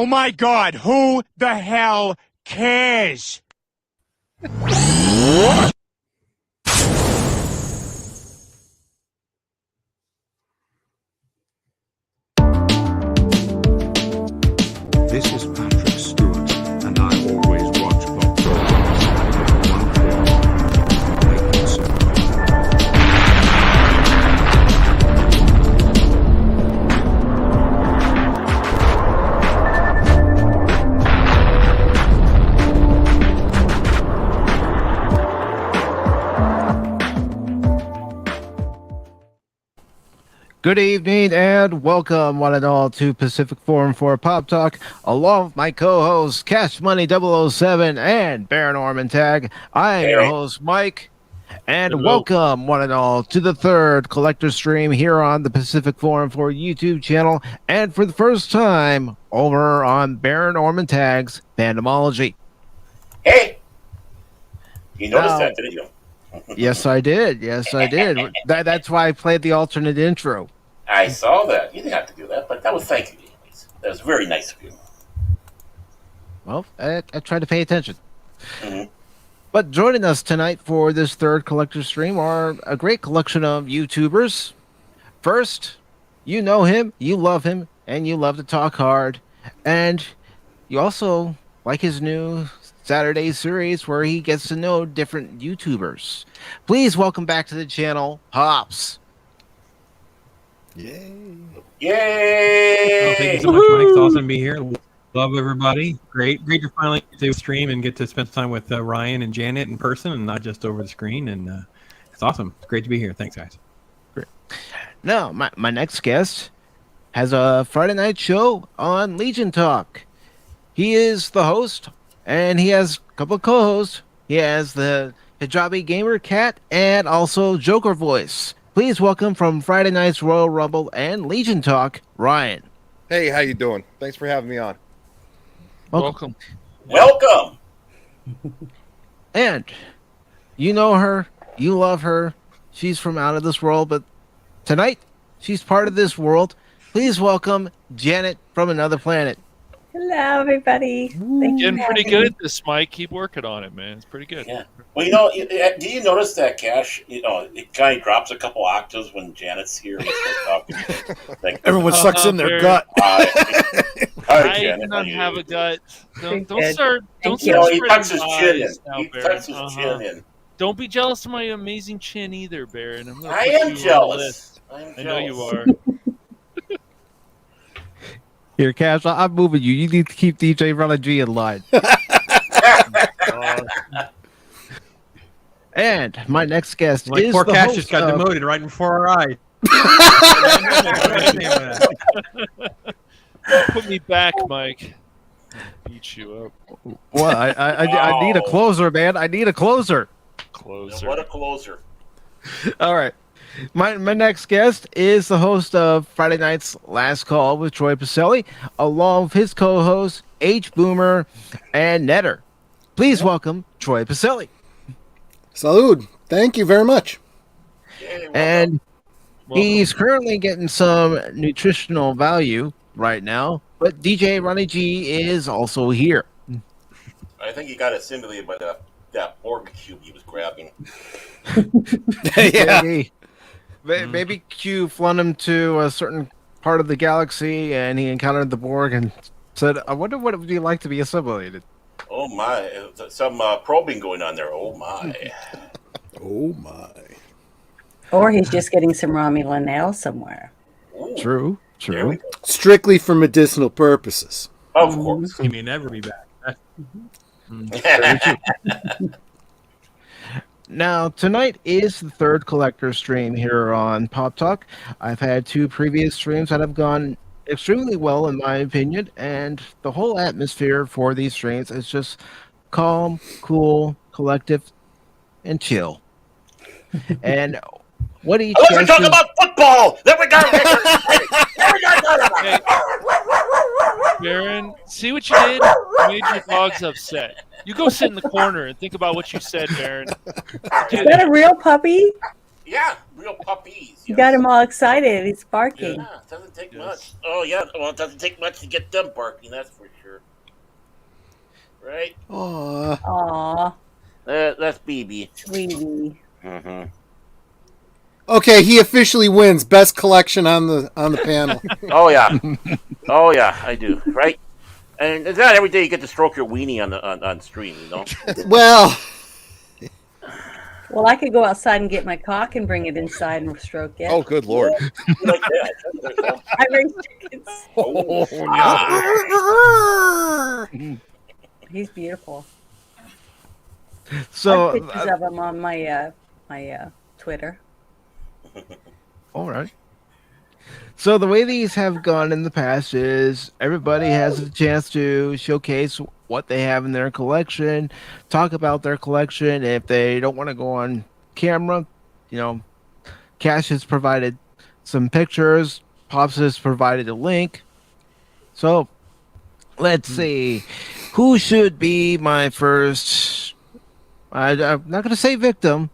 Oh my God, who the hell cares? This is Patrick Stewart, and I always watch Pop Good evening and welcome one and all to PACIFIC414 Pop Talk, along with my co-hosts Cash Money 007 and Baron Orman Tag. I am your host Mike, and welcome one and all to the third collector stream here on the PACIFIC414 YouTube channel, and for the first time over on Baron Orman Tag's Fandomology. Hey, you noticed that, didn't you? Yes, I did. Yes, I did. That's why I played the alternate intro. I saw that. You didn't have to do that, but that was thank you. That was very nice of you. Well, I tried to pay attention. Mm-hmm. But joining us tonight for this third collector stream are a great collection of YouTubers. First, you know him, you love him, and you love to talk hard. And you also like his new Saturday series where he gets to know different YouTubers. Please welcome back to the channel, Hops. Yay! Yay! Oh, thank you so much, Mike. It's awesome to be here. Love everybody. Great to finally get to stream and get to spend time with Ryan and Janet in person and not just over the screen. And it's awesome. It's great to be here. Thanks, guys. Great. Now, my next guest has a Friday night show on Legion Talk. He is the host, and he has a couple of co-hosts. He has the Hijabi Gamer Cat and also Joker Voice. Please welcome from Friday Night's Royal Rumble and Legion Talk, Ryan. Hey, how you doing? Thanks for having me on. Welcome. Welcome. And you know her, you love her. She's from out of this world, but tonight she's part of this world. Please welcome Janet from another planet. Hello, everybody. Thank Getting you pretty for good having at this, Mike. Keep working on it, man. It's pretty good. Yeah. Well, you know, do you notice that, Cash? You know, it kind of drops a couple octaves when Janet's here and starts talking. Like, Everyone sucks in their Baron. gut. Hi, I Janet. do not have a gut. Don't good. start. Don't Thank you. You know, start he tucks his spreading chin in. lies now, He Baron. tucks his chin in. Don't be jealous of my amazing chin either, Baron. I'm gonna I put am you on the jealous. list. I am I know you jealous. are. Here, Cash, I'm moving you. You need to keep DJ Rella G in line. And my next guest Like is poor the Cash host just got of- demoted right before our eyes. Put me back, Mike. Beat you up. Well, I need a closer, man. I need a closer. Closer. What a closer. All right. My next guest is the host of Friday Night's Last Call with Troy Pacelli, along with his co-hosts H. Boomer and Netter. Please welcome Troy Pacelli. Salud. Thank you very much. Yay, And Welcome. he's currently getting some nutritional value right now, but DJ Ronnie G is also here. I think he got assimilated by that Borg cube he was grabbing. Yeah. Maybe Q flung him to a certain part of the galaxy, and he encountered the Borg and said, I wonder what it would be like to be assimilated. Oh my, some probing going on there. Oh my. Oh my. Or he's just getting some Romulan ale somewhere. Ooh, True. there we go. Strictly for medicinal purposes. Of course. He may never be back. Now, tonight is the third collector stream here on Pop Talk. I've had two previous streams that have gone extremely well, in my opinion, and the whole atmosphere for these streams is just calm, cool, collective, and chill. And what each Let's guest talk is- about football. There we go. Hey, Baron, see what you did? You made your dogs upset. You go sit in the corner and think about what you said, Baron. Is that a real puppy? Yeah, real puppies. You got him all excited. He's barking. Yeah, it doesn't take much. Oh, yeah. Well, it doesn't take much to get them barking, that's for sure. Right? Aw. Aw, That's BB. sweetie. Mm-hmm. Okay, he officially wins best collection on the panel. Oh, yeah. Oh, yeah, I do. Right? And it's not every day you get to stroke your weenie on stream, you know? Well, Well, I could go outside and get my cock and bring it inside and stroke it. Oh, good lord. You like that? I raise chickens. Oh, He's beautiful. I So, have pictures of him on my Twitter. all right. So the way these have gone in the past is everybody has a chance to showcase what they have in their collection, talk about their collection. If they don't want to go on camera, Cash has provided some pictures. Pops has provided a link. So let's see. Who should be my first? I'm not going to say victim,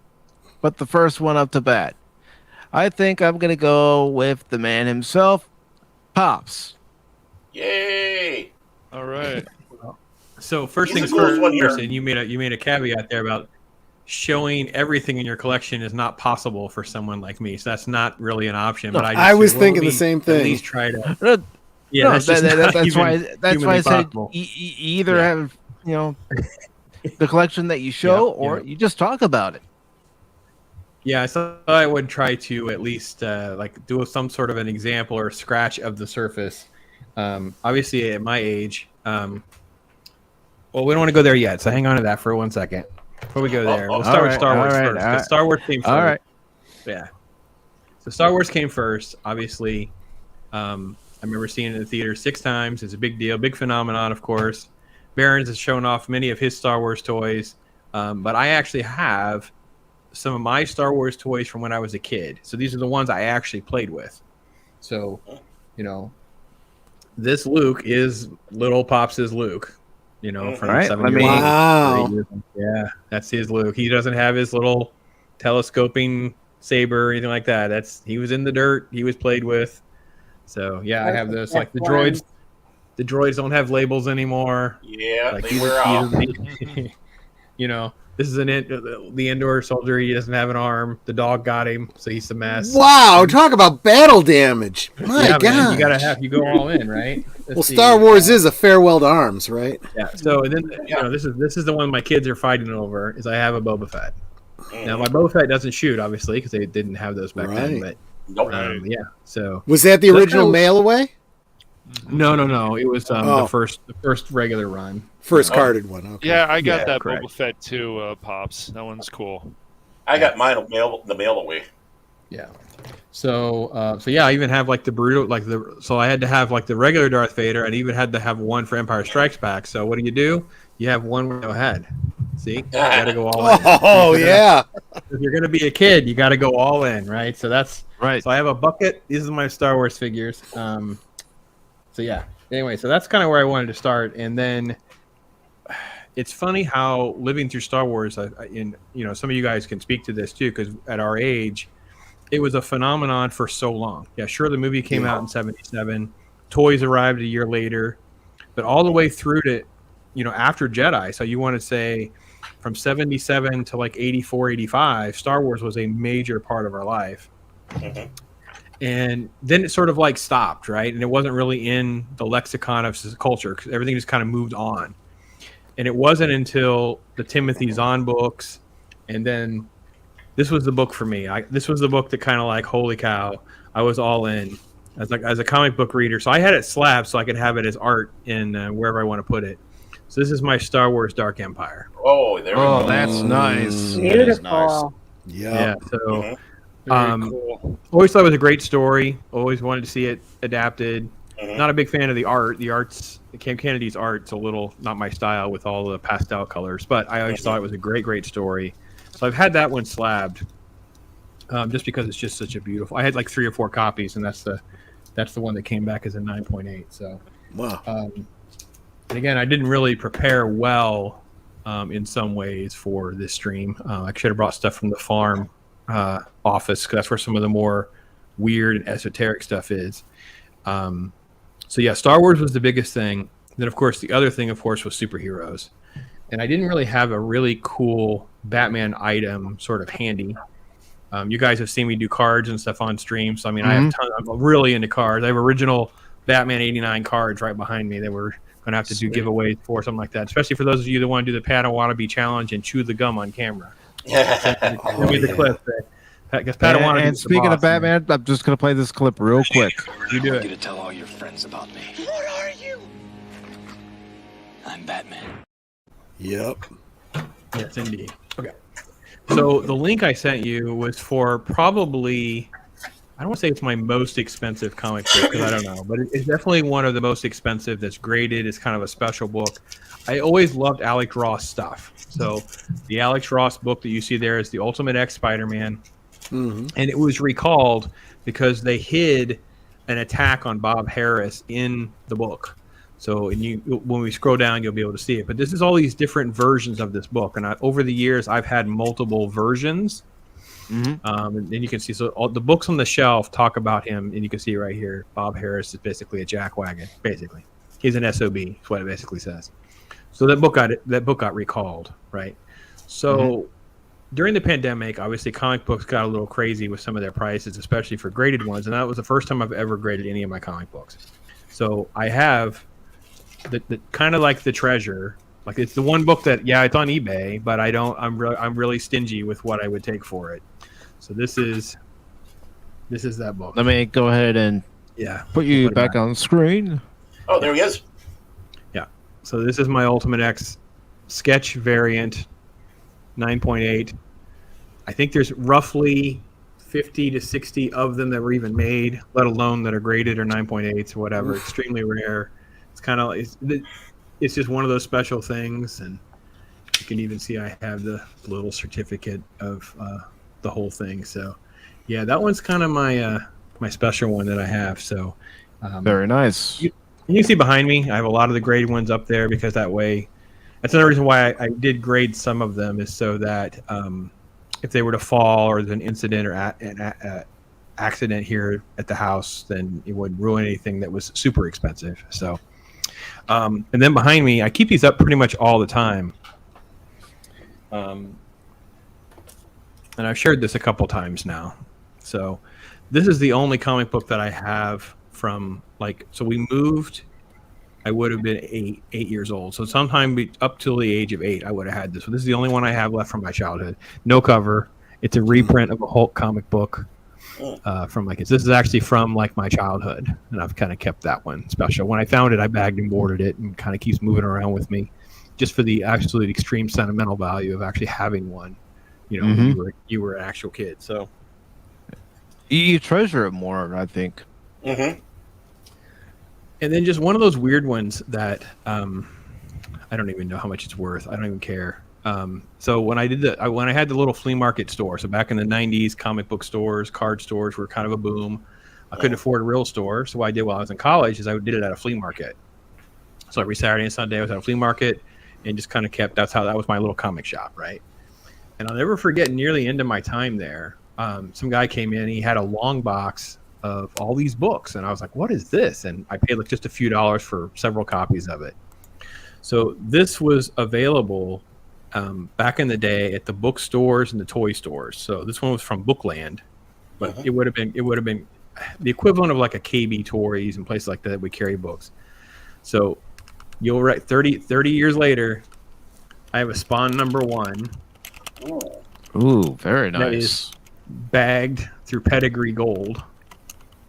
but the first one up to bat. I think I'm going to go with the man himself, Pops. Yay! All right. So first He's things the coolest one first, here. and you made a caveat there about showing everything in your collection is not possible for someone like me. So that's not really an option. No, but I was will thinking be- the same At thing. least try to. No, Yeah, no, that's, just not that's even why. That's why I humanly said possible. either Yeah. have the collection that you show, Yeah, or yeah. you just talk about it. Yeah, I thought I would try to at least do some sort of an example or scratch of the surface. Obviously, at my age, well, we don't want to go there yet, so hang on to that for 1 second. Before we go there, we'll start with Star Wars first. 'Cause Star Wars came first. All right. Yeah. So Star Wars came first. Obviously, I remember seeing it in the theater 6 times. It's a big deal, big phenomenon, of course. Barron's has shown off many of his Star Wars toys, but I actually have some of my Star Wars toys from when I was a kid. So these are the ones I actually played with. So, this Luke is little Pops' Luke, from Right, 7 let years me- old. Wow. Yeah, that's his Luke. He doesn't have his little telescoping saber or anything like that. He was in the dirt. He was played with. So yeah, I have those. Like the droids. The droids don't have labels anymore. Yeah, Like they wear out. This is the Endor soldier. He doesn't have an arm. The dog got him, so he's a mess. Wow, talk about battle damage. My Yeah, God. man, you go all in, right? Well, Star Wars is a farewell to arms, right? Yeah. So and then this is the one my kids are fighting over. Is I have a Boba Fett. Now my Boba Fett doesn't shoot, obviously, because they didn't have those back then. Right. But Nope. yeah. So Was that the So that's original kind of- mail away? no. It was Oh. the first regular run. First carded one. Okay. Yeah, I got Yeah, that correct. Boba Fett too, Pops. That one's cool. I got mine the mail away. Yeah. So I even have like the brutal, so I had to have like the regular Darth Vader, and even had to have one for Empire Strikes Back. So what do? You have one window ahead. See, you got to go all in. Oh, yeah. If you're gonna be a kid, you got to go all in, right? So that's Right. So I have a bucket. These are my Star Wars figures. So yeah. Anyway, so that's kind of where I wanted to start, and then it's funny how living through Star Wars, some of you guys can speak to this too, because at our age, it was a phenomenon for so long. Yeah, sure, the movie came out in '77, toys arrived a year later, but all the way through to, after Jedi. So you want to say from '77 to like '84, '85, Star Wars was a major part of our life. Mhm. And then it sort of like stopped, right? And it wasn't really in the lexicon of culture because everything just kind of moved on. And it wasn't until the Timothy Zahn books, and then this was the book for me. This was the book that kind of like, holy cow, I was all in as a comic book reader. So I had it slabbed so I could have it as art in wherever I want to put it. So this is my Star Wars Dark Empire. Oh, there we Oh, go. that's nice. Beautiful. Yeah. So Mhm. Very cool. always thought it was a great story. Always wanted to see it adapted. Mhm. Not a big fan of the art. Cam Kennedy's art's a little not my style with all the pastel colors, but I always thought it was a great story. So I've had that one slabbed, just because it's just such a beautiful. I had like 3 or 4 copies, and that's the one that came back as a 9.8. So, Wow. and again, I didn't really prepare well in some ways for this stream. I should have brought stuff from the farm office, 'cause that's where some of the more weird and esoteric stuff is. So yeah, Star Wars was the biggest thing. Then of course the other thing, of course, was superheroes. And I didn't really have a really cool Batman item sort of handy. You guys have seen me do cards and stuff on stream, so I mean, I'm really into cards. I have original Batman '89 cards right behind me that we're going to have to do giveaways for, something like that. Especially for those of you that want to do the Pat I Wannabe challenge and chew the gum on camera. Send me the clip. Because Pat I Wannabe. And speaking of Batman, I'm just going to play this clip real quick. You do I it. want you to tell all your friends about me. What are you? I'm Batman. Yep. Yes, indeed. Okay. So the link I sent you was for probably, I don't want to say it's my most expensive comic book, because I don't know, but it's definitely one of the most expensive that's graded. It's kind of a special book. I always loved Alex Ross stuff. So the Alex Ross book that you see there is the Ultimate X Spiderman. And it was recalled because they hid an attack on Bob Harris in the book. So when we scroll down, you'll be able to see it. But this is all these different versions of this book. And over the years, I've had multiple versions. And you can see, so all the books on the shelf talk about him. And you can see right here, Bob Harris is basically a jackwagon, basically. He's an SOB, is what it basically says. So that book got recalled, right? So during the pandemic, obviously comic books got a little crazy with some of their prices, especially for graded ones. And that was the first time I've ever graded any of my comic books. So I have the kind of like the treasure, like it's the one book that it's on eBay, but I'm really stingy with what I would take for it. So this is that book. Let me go ahead and put you back on the screen. Oh, there he is. Yeah. So this is my Ultimate X sketch variant, 9.8. I think there's roughly 50 to 60 of them that were even made, let alone that are graded or 9.8s or whatever. Extremely rare. It's kind of it's just one of those special things, and you can even see I have the little certificate of the whole thing. So yeah, that one's kind of my my special one that I have. So very nice. You can see behind me, I have a lot of the graded ones up there, because that way, that's another reason why I did grade some of them, is so that if they were to fall or there's an incident or an accident here at the house, then it wouldn't ruin anything that was super expensive. So and then behind me, I keep these up pretty much all the time. And I've shared this a couple times now. So this is the only comic book that I have from, so we moved, I would have been eight years old. So sometime up till the age of 8, I would have had this. So this is the only one I have left from my childhood. No cover. It's a reprint of a Hulk comic book. From this is actually from my childhood, and I've kind of kept that one special. When I found it, I bagged and boarded it, and kind of keeps moving around with me, just for the absolute extreme sentimental value of actually having one. When you were an actual kid, so you treasure it more, I think. And then just one of those weird ones that I don't even know how much it's worth. I don't even care. So when I had the little flea market store, so back in the 90s, comic book stores, card stores were kind of a boom. I couldn't afford a real store, so what I did while I was in college is I did it at a flea market. So every Saturday and Sunday I was at a flea market, and just kind of that was my little comic shop, right? And I'll never forget, near the end of my time there, some guy came in, he had a long box of all these books, and I was like, what is this? And I paid just a few dollars for several copies of it. So this was available back in the day at the bookstores and the toy stores. So this one was from Bookland, but it would have been the equivalent of a KB Toys and places like that we carry books. So you'll write 30 years later, I have a Spawn #1. Ooh, very nice. That is bagged through Pedigree Gold.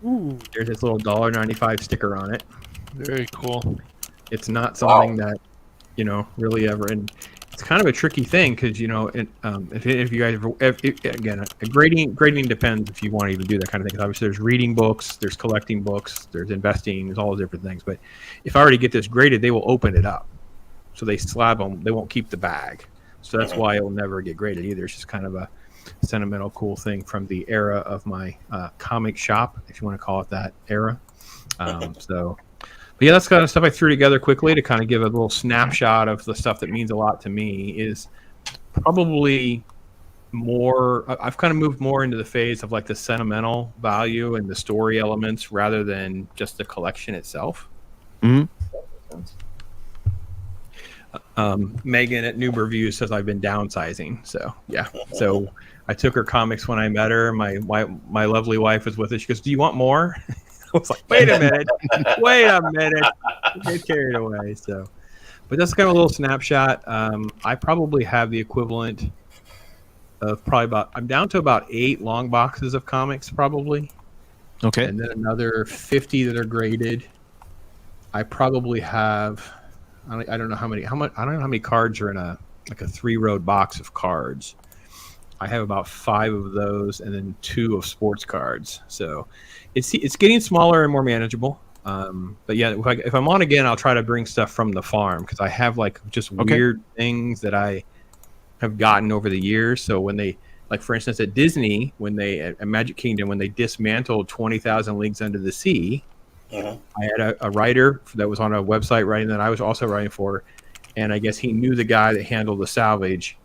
Ooh, there's this little $1.95 sticker on it. Very cool. It's not something that really ever, and it's kind of a tricky thing because if you guys again, grading depends if you want to even do that kind of thing. Because obviously there's reading books, there's collecting books, there's investing, there's all those different things. But if I were to get this graded, they will open it up, so they slab them. They won't keep the bag, so that's why it will never get graded either. It's just kind of a sentimental, cool thing from the era of my comic shop, if you want to call it that era. But yeah, that's kind of stuff I threw together quickly to kind of give a little snapshot of the stuff that means a lot to me. Is probably I've kind of moved more into the phase of like the sentimental value and the story elements rather than just the collection itself. Mhm. Megan at Noob Reviews says I've been downsizing. So yeah. So I took her comics when I met her. My lovely wife was with us. She goes, "Do you want more?" I was like, "Wait a minute, get carried away." So, but that's kind of a little snapshot. I probably have the equivalent of I'm down to about 8 long boxes of comics probably. Okay. And then another 50 that are graded. I probably have, I don't know how many cards are in a 3-row box of cards. I have about 5 of those and then 2 of sports cards. So it's getting smaller and more manageable. But yeah, if I'm on again, I'll try to bring stuff from the farm because I have like just weird things that I have gotten over the years. So when they, like for instance at Disney, at Magic Kingdom, when they dismantled 20,000 Leagues Under the Sea, I had a writer that was on a website writing that I was also writing for, and I guess he knew the guy that handled the salvage,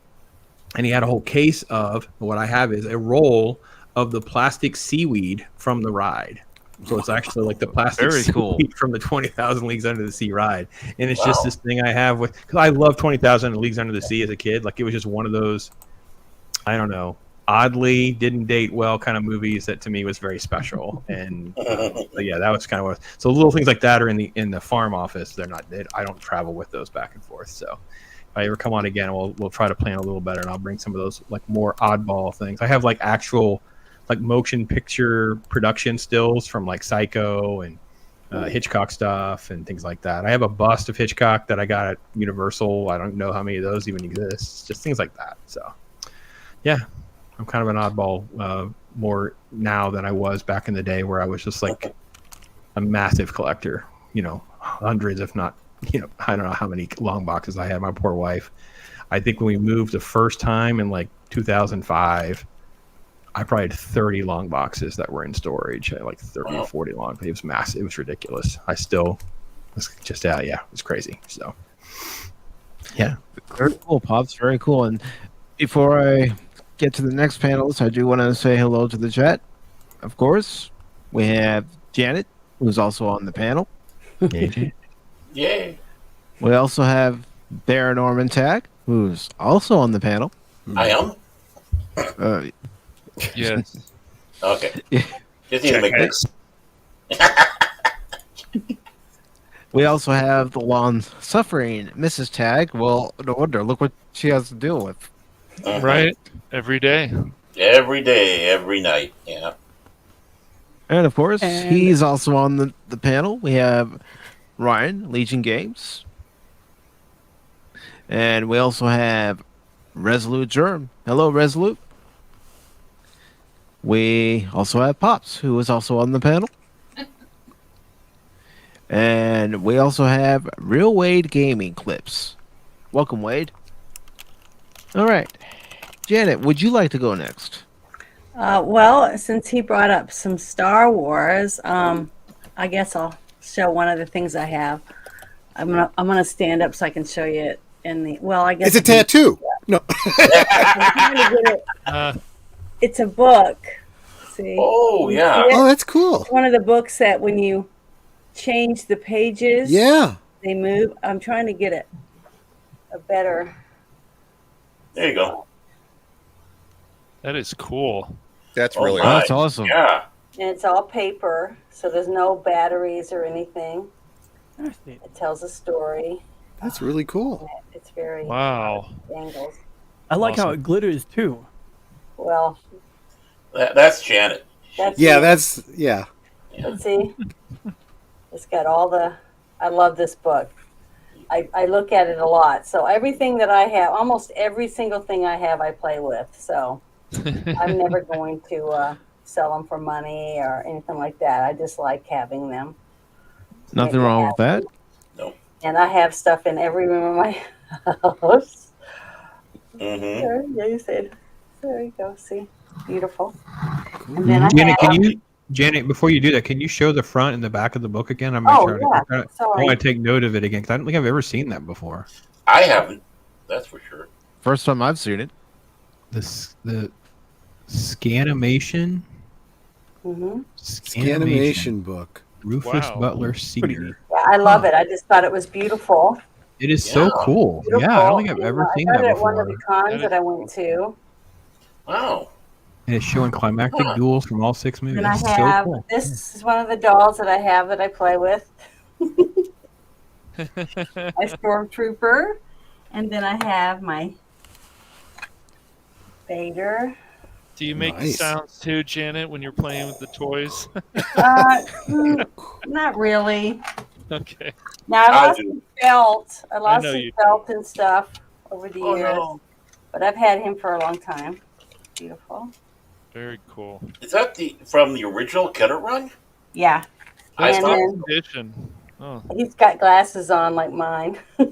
and he had a whole case of what I have is a roll of the plastic seaweed from the ride. So it's actually like the plastic seaweed from the 20,000 Leagues Under the Sea ride. And it's just this thing I have because I love 20,000 Leagues Under the Sea as a kid. Like it was just one of those, I don't know, oddly didn't date well kind of movies that to me was very special. And but yeah, that was kind of so little things like that are in the farm office. I don't travel with those back and forth. So if I ever come on again, we'll try to plan a little better and I'll bring some of those like more oddball things. I have like actual like motion picture production stills from like Psycho and Hitchcock stuff and things like that. I have a bust of Hitchcock that I got at Universal. I don't know how many of those even exist. Just things like that. So yeah, I'm kind of an oddball more now than I was back in the day where I was just like a massive collector, hundreds, if not, I don't know how many long boxes I had. My poor wife. I think when we moved the first time in like 2005, I probably had 30 long boxes that were in storage. I had like 30 or 40 long. It was massive. It was ridiculous. It was crazy. So, yeah. Very cool, Pops. Very cool. And before I get to the next panelist, I do want to say hello to the chat. Of course, we have Janet, who's also on the panel. Yay. We also have Baron Norman Tag, who's also on the panel. I am? Yes. Okay. Just need to make this. We also have the long-suffering Mrs. Tag. Well, no wonder. Look what she has to deal with. Right? Every day. Every day, every night. Yeah. And, of course, he's also on the panel. We have Ryan, Legion Games. And we also have Resolute Germ. Hello, Resolute. We also have Pops, who is also on the panel. And we also have Real Wade Gaming Clips. Welcome, Wade. All right. Janet, would you like to go next? Well, since he brought up some Star Wars, I guess I'll show one of the things I have. I'm gonna stand up so I can show you it in the. Well, I guess it's a tattoo. No. It's a book. See? Oh, yeah. Oh, that's cool. It's one of the books that when you change the pages, they move. I'm trying to get a better. There you go. That is cool. That's really That's awesome. Yeah. And it's all paper, so there's no batteries or anything. It tells a story. That's really cool. It's very angles. I like how it glitters too. Well, that's Janet. Let's see. It's got all the. I love this book. I look at it a lot. So everything that I have, almost every single thing I have, I play with. So I'm never going to sell them for money or anything like that. I just like having them. Nothing wrong with that. No. And I have stuff in every room of my house. Mm-hmm. Yeah, you said. There you go. See, beautiful. And then Janet, before you do that, can you show the front and the back of the book again? I Sorry. want to take note of it again because I don't think I've ever seen that before. I haven't. That's for sure. First time I've seen it. the Scanimation. Mm-hmm. Scanimation book. Rufus Butler Senior. Yeah, I love it. I just thought it was beautiful. It is so cool. Beautiful. Yeah, I don't think I've ever seen I that got it at before. one of the cons that I went to. Wow. And it's showing climactic duels from all 6 movies. And I That's have, so cool. this is one of the dolls that I have that I play with. My Stormtrooper. And then I have my Vader. Do you make sounds too, Janet, when you're playing with the toys? Not really. Okay. Now I lost his belt. I lost his you belt and stuff over the years. No. But I've had him for a long time. Beautiful. Very cool. Is that from the original Kidder run? Yeah. Nice And edition. Oh. he's got glasses on like mine. Wow.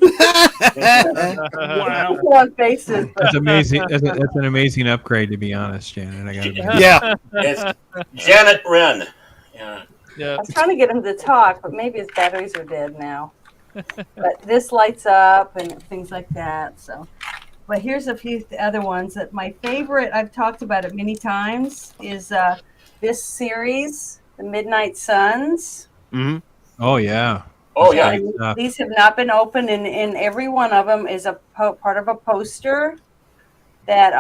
On faces. That's amazing. That's an amazing upgrade, to be honest, Janet. I gotta be Yeah. It's Janet Wren. Yeah. Yeah. I was trying to get him to talk, but maybe his batteries are dead now. But this lights up and things like that. So, but here's a few other ones that my favorite. I've talked about it many times. Is this series, The Midnight Suns? Mm-hmm. Oh yeah. Oh yeah. And these have not been opened, and every one of them is a part of a poster that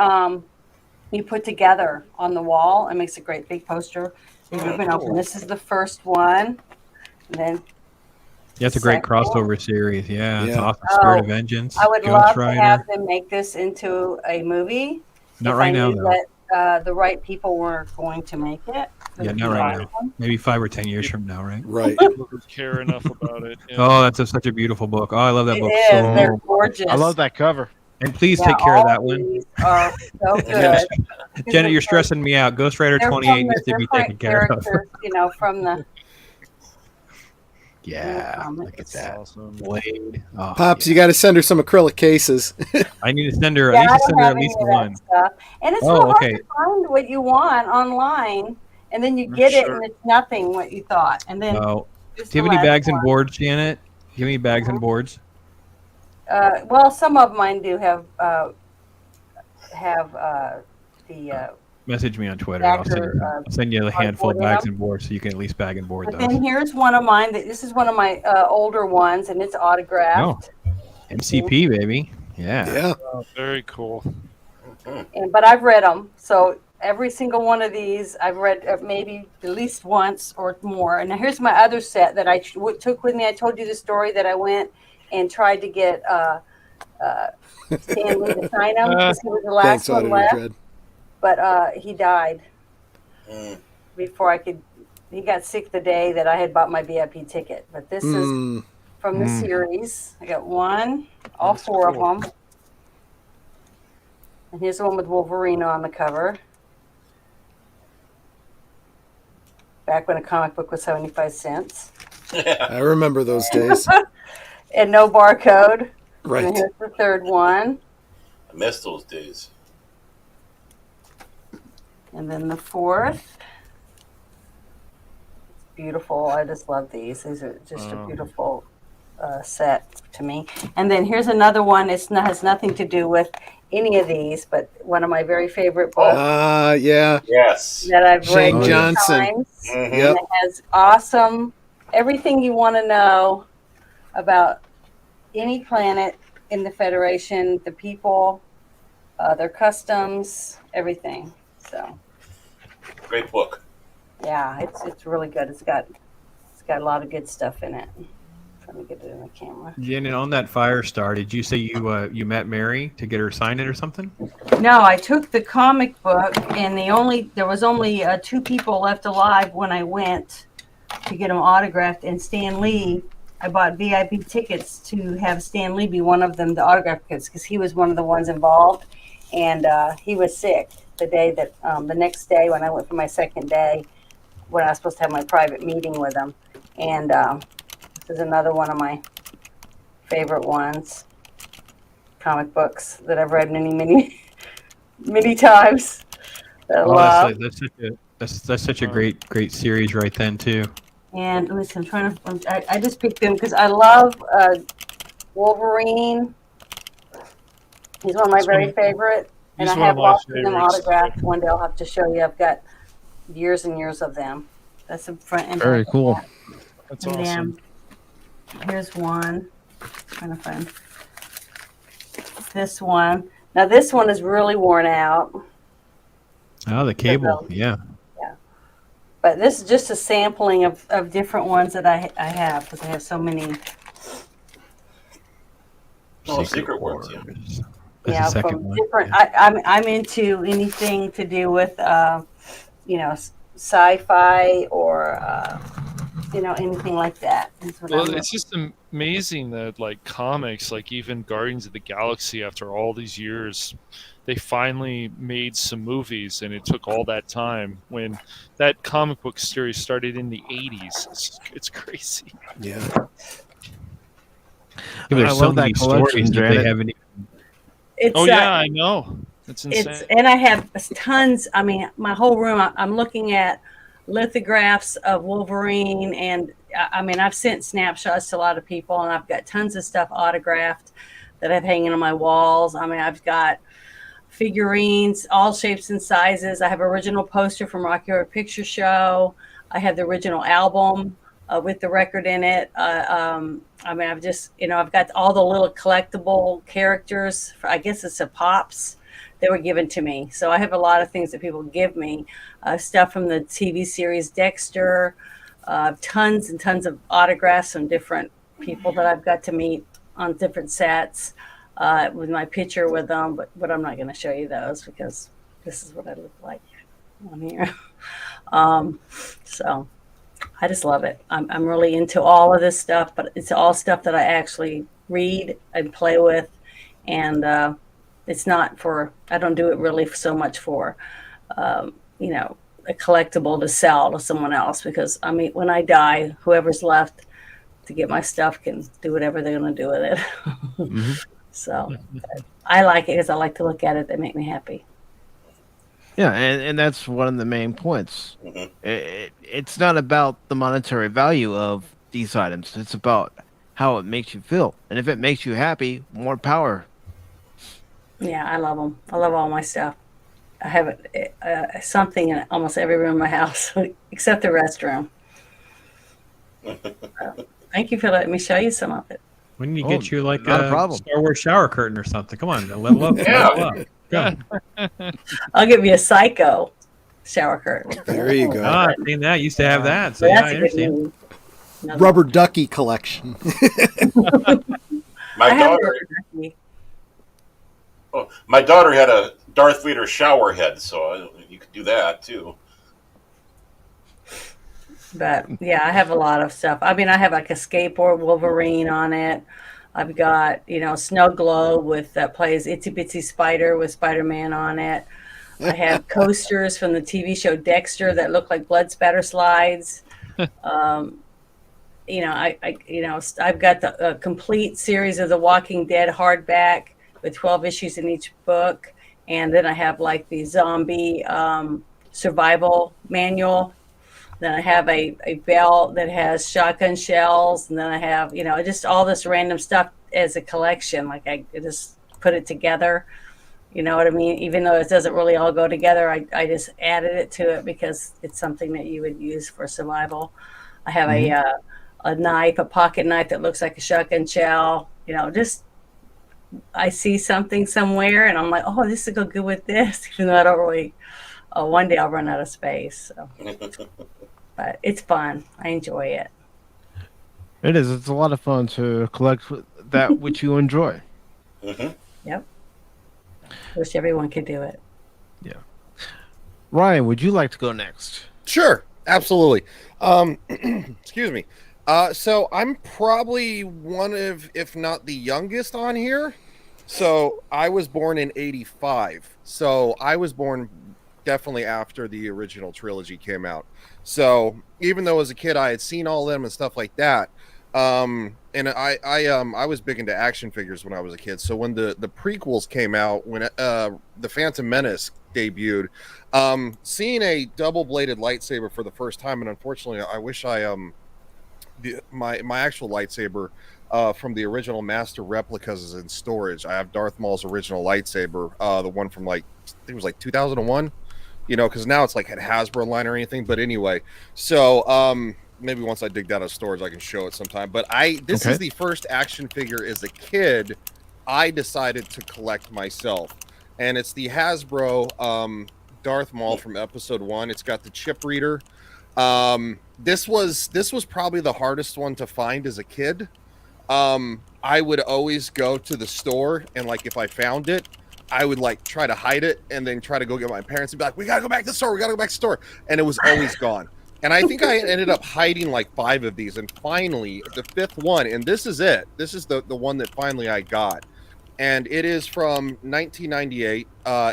you put together on the wall. It makes a great big poster. These have been opened. This is the first one, and then That's a great crossover series. Yeah, it's awesome. Oh, Spirit of Vengeance. I would Ghost love Rider. to have them make this into a movie. Not if right I now, knew though. that the right people were going to make it. Yeah, not right now. Maybe 5 or 10 years from now, right? Right. People who care enough about it. Yeah. Oh, that's such a beautiful book. Oh, I love that It book is. so They're much. gorgeous. I love that cover. And please Yeah, take care of all that one. these are so good. Janet, you're stressing me out. Ghost Rider They're 28 from needs the to be taken different care of. characters, from the Yeah, look at that. Awesome. Blade. Oh, Pops, you got to send her some acrylic cases. I need to send her. Yeah, I need I to send don't her have at least any of that one. stuff. And it's Oh, so hard okay. to find what you want online, and then you get it, and it's nothing what you thought. And then Oh, do just you have the any last bags and one. boards, Janet? Do you have any bags and boards? Well, some of mine do have the. Message me on Twitter. I'll send you a handful of board bags them. and boards so you can at least bag and board But those. then here's one of mine. This is one of my older ones, and it's autographed. Oh, MCP, baby. Yeah. Yeah. Oh, very cool. But I've read them, so every single one of these I've read maybe at least once or more. And now here's my other set that I took with me. I told you the story that I went and tried to get Stan Lee to sign him because he was the last Thanks, one Auditor left. Dread. But he died before I could. He got sick the day that I had bought my VIP ticket. But this is from the series. I got all four of them. And here's the one with Wolverine on the cover. Back when a comic book was 75 cents. I remember those days. And no barcode. Right. And here's the third one. I miss those days. And then the fourth. It's beautiful. I just love these. These are just a beautiful set to me. And then here's another one. It has nothing to do with any of these, but one of my very favorite books Yeah. Yes. that I've read Shane many Johnson. times. Mhm. Yep. It has awesome everything you want to know about any planet in the Federation, the people, their customs, everything. So Great book. yeah, it's really good. It's got a lot of good stuff in it. Let me get it in the camera. Janet, on that Firestar, did you say you met Mary to get her sign it or something? No, I took the comic book, and there was only 2 people left alive when I went to get them autographed. And Stan Lee, I bought VIP tickets to have Stan Lee be one of them, the autograph tickets, because he was one of the ones involved, and he was sick the day that the next day when I went for my second day, when I was supposed to have my private meeting with him, and this is another one of my favorite ones, comic books that I've read many times. That I love. That's such a great series right then too. And listen, I just picked them because I love Wolverine. He's one of my very favorite. And He's I one have of my lots of them favorites. autographed. One day I'll have to show you. I've got years and years of them. That's the front and Very back of cool. that. That's And awesome. then here's one. Trying to find this one. Now this one is really worn out. Oh, the cable. Yeah. But this is just a sampling of different ones that I have because I have so many. Oh, Secret Wars. Yeah. That's Yeah, the second from one. different. Yeah. I'm into anything to do with sci-fi or anything like that. That's what Well, I'm it's just amazing that like comics, like even Guardians of the Galaxy, after all these years, they finally made some movies, and it took all that time. When that comic book series started in the '80s, it's crazy. Yeah. There's I so love that many collection, stories that they Janet. haven't even. It's, Oh yeah, I know. It's insane. and I have tons. I mean, my whole room. I'm looking at lithographs of Wolverine, and I mean, I've sent snapshots to a lot of people, and I've got tons of stuff autographed that I've hanging on my walls. I mean, I've got figurines, all shapes and sizes. I have original poster from Rocky Horror Picture Show. I have the original album with the record in it. I mean, I've just, I've got all the little collectible characters. I guess it's a Pops. They were given to me. So I have a lot of things that people give me. Stuff from the TV series Dexter. Tons and tons of autographs from different people that I've got to meet on different sets with my picture with them. But I'm not going to show you those because this is what I look like on here. So I just love it. I'm really into all of this stuff, but it's all stuff that I actually read and play with. And it's not for, I don't do it really so much for, a collectible to sell to someone else, because I mean, when I die, whoever's left to get my stuff can do whatever they're going to do with it. Mm-hmm. So I like it because I like to look at it. They make me happy. Yeah, and that's one of the main points. Mhm. It's not about the monetary value of these items. It's about how it makes you feel. And if it makes you happy, more power. Yeah, I love them. I love all my stuff. I have something in almost every room in my house, except the restroom. Thank you for letting me show you some of it. We need to get you like not a a problem. Star Wars shower curtain or something. Come on, level up. Yeah. Level up. Go. I'll give you a Psycho shower curtain. There you go. Ah, I've seen that. Used to have that. So So yeah, that's I a good understand. move. Another Rubber ducky collection. My I have daughter, a ducky. my daughter had a Darth Vader shower head, so you could do that too. But yeah, I have a lot of stuff. I mean, I have like a skateboard Wolverine on it. I've got, Snow Globe that plays Itsy Bitsy Spider with Spider-Man on it. I have coasters from the TV show Dexter that look like blood spatter slides. I've got the complete series of The Walking Dead hardback with 12 issues in each book. And then I have like the zombie survival manual. Then I have a belt that has shotgun shells. And then I have, just all this random stuff as a collection. Like I just put it together. You know what I mean? Even though it doesn't really all go together, I just added it to it because it's something that you would use for survival. I have a knife, a pocket knife that looks like a shotgun shell. I see something somewhere and I'm like, oh, this will go good with this. Even though I don't really, one day I'll run out of space. So. But it's fun. I enjoy it. It is. It's a lot of fun to collect that which you enjoy. Mm-hmm. Yep. Wish everyone could do it. Yeah. Ryan, would you like to go next? Sure, absolutely. Excuse me. So I'm probably one of, if not the youngest on here. So I was born in '85. So I was born definitely after the original trilogy came out. So even though as a kid I had seen all of them and stuff like that, and I was big into action figures when I was a kid. So when the prequels came out, when the Phantom Menace debuted, seeing a double-bladed lightsaber for the first time, and unfortunately I wish my actual lightsaber from the original Master replicas is in storage. I have Darth Maul's original lightsaber, the one from like I think it was like 2001. You know, because now it's like at Hasbro line or anything. But anyway, so maybe once I dig that out of storage, I can show it sometime. But this is the first action figure as a kid I decided to collect myself, and it's the Hasbro Darth Maul from Episode 1. It's got the chip reader. This was probably the hardest one to find as a kid. I would always go to the store, and like if I found it, I would like try to hide it and then try to go get my parents and be like, we gotta go back to the store, and it was always gone. And I think I ended up hiding like 5 of these, and finally the 5th one, and this is it. This is the one that finally I got, and it is from 1998.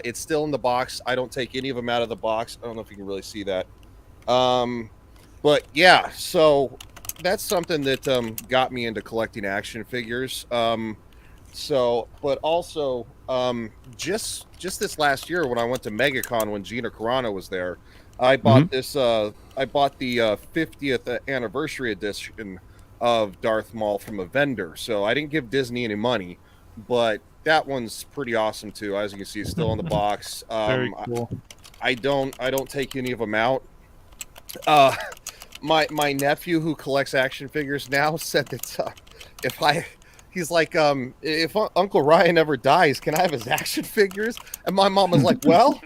It's still in the box. I don't take any of them out of the box. I don't know if you can really see that. But yeah, so that's something that got me into collecting action figures. But also just this last year when I went to MegaCon when Gina Carano was there, I bought this. I bought the 50th anniversary edition of Darth Maul from a vendor. So I didn't give Disney any money, but that one's pretty awesome too. As you can see, it's still in the box. Very cool. I don't take any of them out. My nephew who collects action figures now said that he's like, if Uncle Ryan ever dies, can I have his action figures? And my mom was like, well,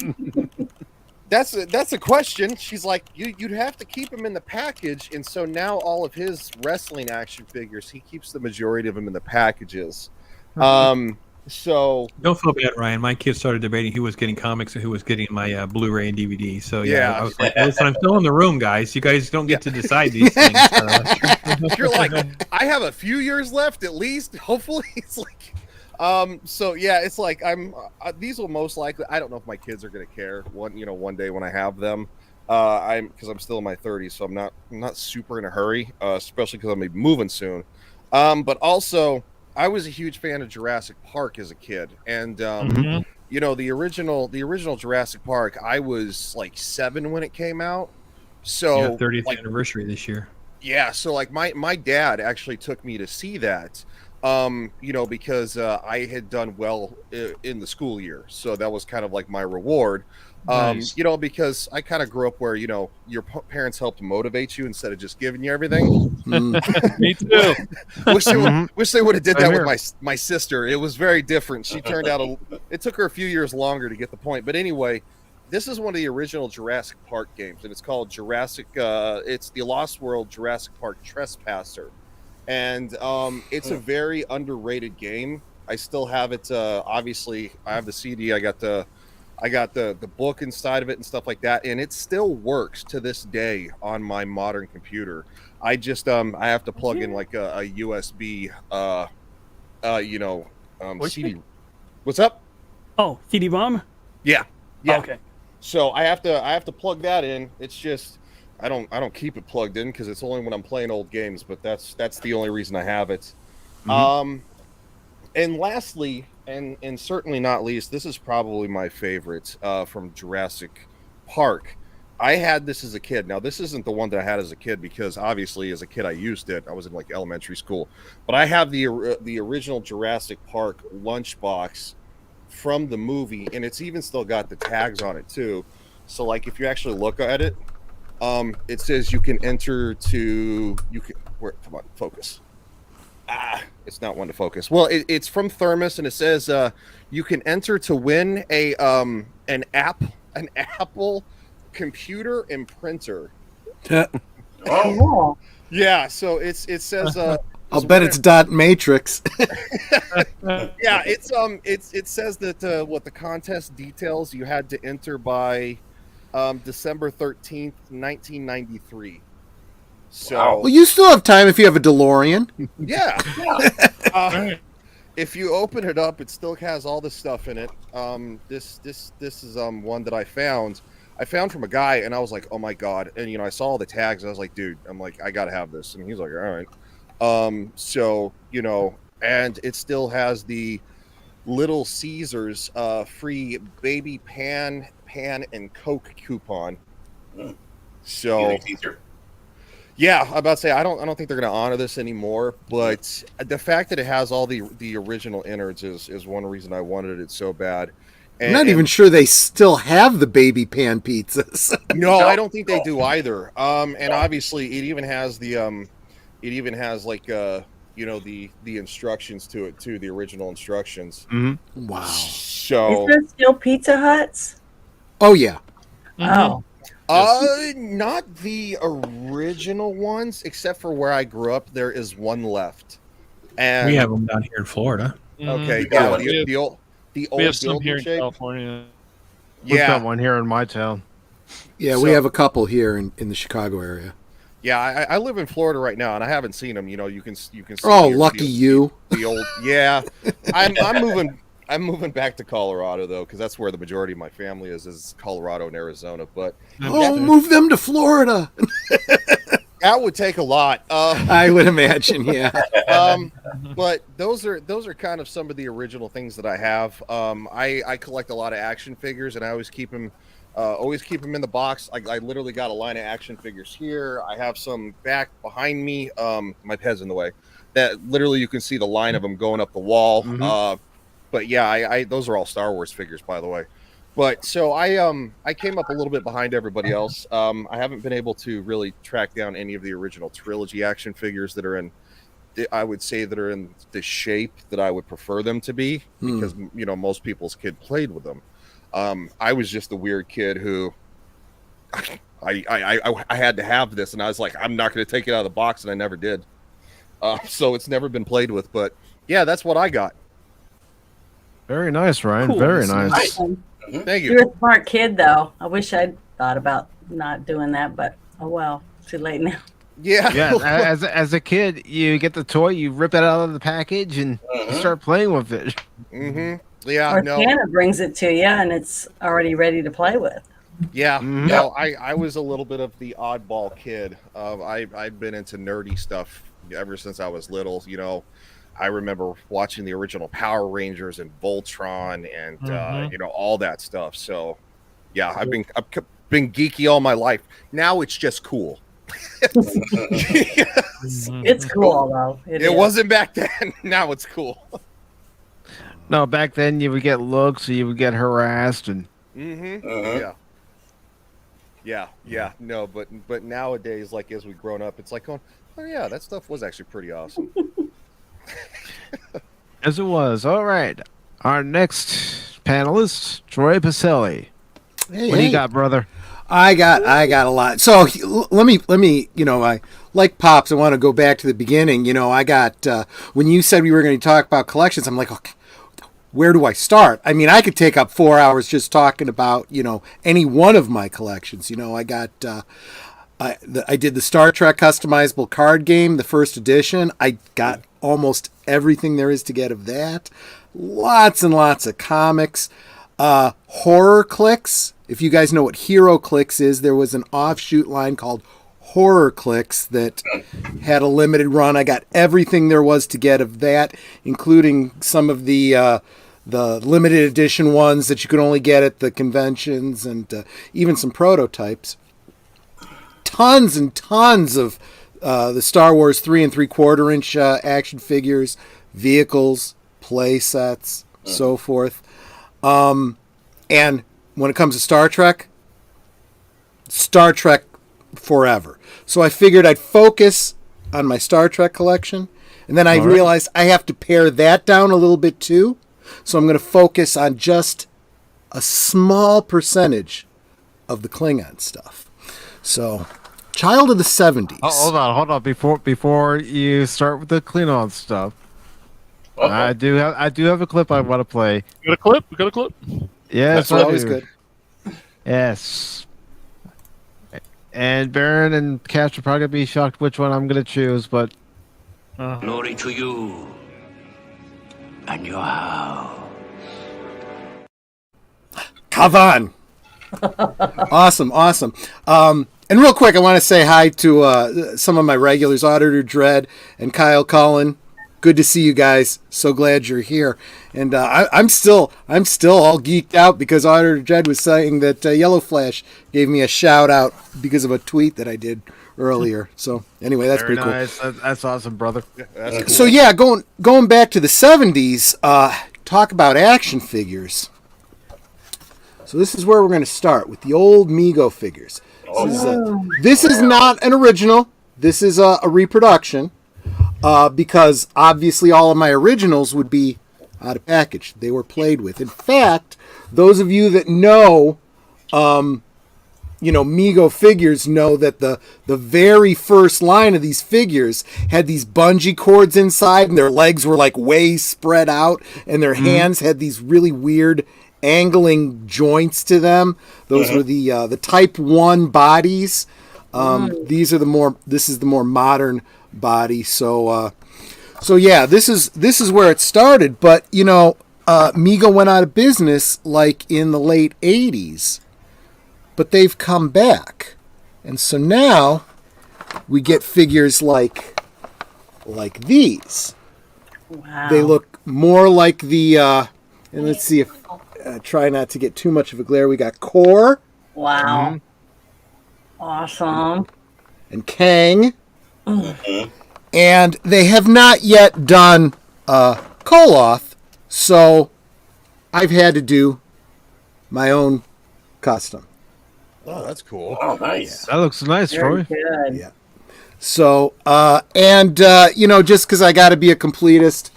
that's a question. She's like, you'd have to keep him in the package. And so now all of his wrestling action figures, he keeps the majority of them in the packages. So don't feel bad, Ryan. My kids started debating who was getting comics and who was getting my Blu-ray and DVD. So yeah, I was like, listen, I'm still in the room, guys. You guys don't get to decide these things. You're like, I have a few years left at least. Hopefully, it's like, so yeah, it's like these will most likely. I don't know if my kids are gonna care one day when I have them. Because I'm still in my 30s, so I'm not super in a hurry, especially because I'm moving soon. But also, I was a huge fan of Jurassic Park as a kid, and the original Jurassic Park, I was like 7 when it came out. So 30th anniversary this year. Yeah, so like my dad actually took me to see that, because I had done well in the school year, so that was kind of like my reward. Nice. Because I kind of grew up where your parents helped motivate you instead of just giving you everything. Me too. Wish they would have did that with my sister. It was very different. She turned out it took her a few years longer to get the point. But anyway, this is one of the original Jurassic Park games, and it's called Jurassic. It's the Lost World Jurassic Park Trespasser, and it's a very underrated game. I still have it. Obviously, I have the CD. I got the book inside of it and stuff like that, and it still works to this day on my modern computer. I just I have to plug in like a USB CD. What's up? Oh, CD-ROM? Yeah. Oh, okay. So I have to plug that in. It's just I don't keep it plugged in because it's only when I'm playing old games, but that's the only reason I have it. And lastly, and certainly not least, this is probably my favorite from Jurassic Park. I had this as a kid. Now, this isn't the one that I had as a kid because obviously as a kid I used it. I was in like elementary school. But I have the original Jurassic Park lunchbox from the movie, and it's even still got the tags on it too. So like if you actually look at it, it says you can enter to come on, focus. It's not one to focus. Well, it's from Thermos, and it says you can enter to win an Apple computer and printer. Oh, Yeah, so it says I'll bet it's dot matrix. yeah, it says that what the contest details you had to enter by December 13th, 1993. So Well, you still have time if you have a DeLorean. yeah. If you open it up, it still has all this stuff in it. This is one that I found from a guy, and I was like, oh my god. And I saw all the tags, and I was like, dude, I gotta have this. And he's like, all right. So and it still has the Little Caesars free baby pan and Coke coupon. So Yeah, I'm about to say I don't think they're going to honor this anymore. But the fact that it has all the original innards is one reason I wanted it so bad. I'm not even sure they still have the baby pan pizzas. No, I don't think they do either. And obviously, it even has like the instructions to it too, the original instructions. Mm-hmm. Wow. So is there still Pizza Huts? Oh yeah. Oh. Not the original ones, except for where I grew up. There is one left, and We have them down here in Florida. okay, Yeah, the old We have some building here in shape. California. We've Yeah, got one here in my town. Yeah, So- we have a couple here in the Chicago area. yeah. I live in Florida right now, and I haven't seen them. You can see. Oh, the- lucky the, you. The old, yeah. I'm moving back to Colorado though, because that's where the majority of my family is Colorado and Arizona. But Oh, move them to Florida. that would take a lot. I would imagine, yeah. But those are kind of some of the original things that I have. I collect a lot of action figures, and I always keep them in the box. I literally got a line of action figures here. I have some back behind me. My head's in the way. That literally you can see the line of them going up the wall. Mhm. But yeah, I those are all Star Wars figures, by the way. But so I came up a little bit behind everybody else. I haven't been able to really track down any of the original trilogy action figures that are in. I would say that are in the shape that I would prefer them to be, because most people's kid played with them. I was just the weird kid who I had to have this, and I was like, I'm not going to take it out of the box, and I never did. So it's never been played with, but yeah, that's what I got. Very nice, Ryan. Cool. Very nice. Thank you. You're a smart kid, though. I wish I'd thought about not doing that, but oh well, too late now. Yeah. Yeah, as a kid, you get the toy, you rip it out of the package, and you start playing with it. Yeah. Or No. Santa brings it to you, and it's already ready to play with. Yeah. Mhm. No. I was a little bit of the oddball kid. I've been into nerdy stuff ever since I was little. I remember watching the original Power Rangers and Voltron and all that stuff. So yeah, I've been geeky all my life. Now it's just cool. It's cool, though. It is. wasn't back then. Now it's cool. No, back then you would get looks, or you would get harassed, and Yeah. No, but nowadays, like as we've grown up, it's like going, oh yeah, that stuff was actually pretty awesome. as it was. All right, our next panelist, Troy Pacelli. What do you got, brother? I got a lot. So let me. I like Pops. I want to go back to the beginning. I got when you said we were going to talk about collections. I'm like, okay, where do I start? I mean, I could take up 4 hours just talking about any one of my collections. I got. I did the Star Trek customizable card game, the first edition. I got almost everything there is to get of that. Lots and lots of comics. Horror Clicks. If you guys know what Hero Clicks is, there was an offshoot line called Horror Clicks that had a limited run. I got everything there was to get of that, including some of the limited edition ones that you could only get at the conventions, and even some prototypes. Tons and tons of the Star Wars 3 3/4 inch action figures, vehicles, play sets, so forth. And when it comes to Star Trek forever. So I figured I'd focus on my Star Trek collection, and then I realized I have to pare that down a little bit too. So I'm going to focus on just a small percentage of the Klingon stuff. So, child of the 70s. Oh, hold on. Before you start with the Klingon stuff, I do have a clip I want to play. You got a clip? We got a clip? Yes, That's always good. Yes. And Baron and Cash are probably gonna be shocked which one I'm gonna choose, but Glory to you and your house. Kavan. Awesome. And real quick, I want to say hi to some of my regulars, Auditor Dread and Kyle Cullen. Good to see you guys. So glad you're here. And I'm still all geeked out because Auditor Dread was saying that Yellow Flash gave me a shout out because of a tweet that I did earlier. So anyway, that's Very pretty cool. nice. That's awesome, brother. That's cool. So yeah, going back to the 70s, talk about action figures. So this is where we're going to start with the old Migo figures. This is not an original. This is a reproduction because obviously all of my originals would be out of package. They were played with. In fact, those of you that know, Migo figures know that the very first line of these figures had these bungee cords inside, and their legs were like way spread out, and their hands had these really weird angling joints to them. Those were the Type 1 bodies. This is the more modern body. So yeah, this is where it started. But Migo went out of business like in the late 80s, but they've come back, and so now we get figures like these. Wow. They look more like the and let's see if try not to get too much of a glare. We got Core. Wow. Awesome. And Kang. And they have not yet done Koloth, so I've had to do my own custom. Oh, that's cool. Oh, nice. That looks nice, Troy. Good. Yeah. So, just because I got to be a completist,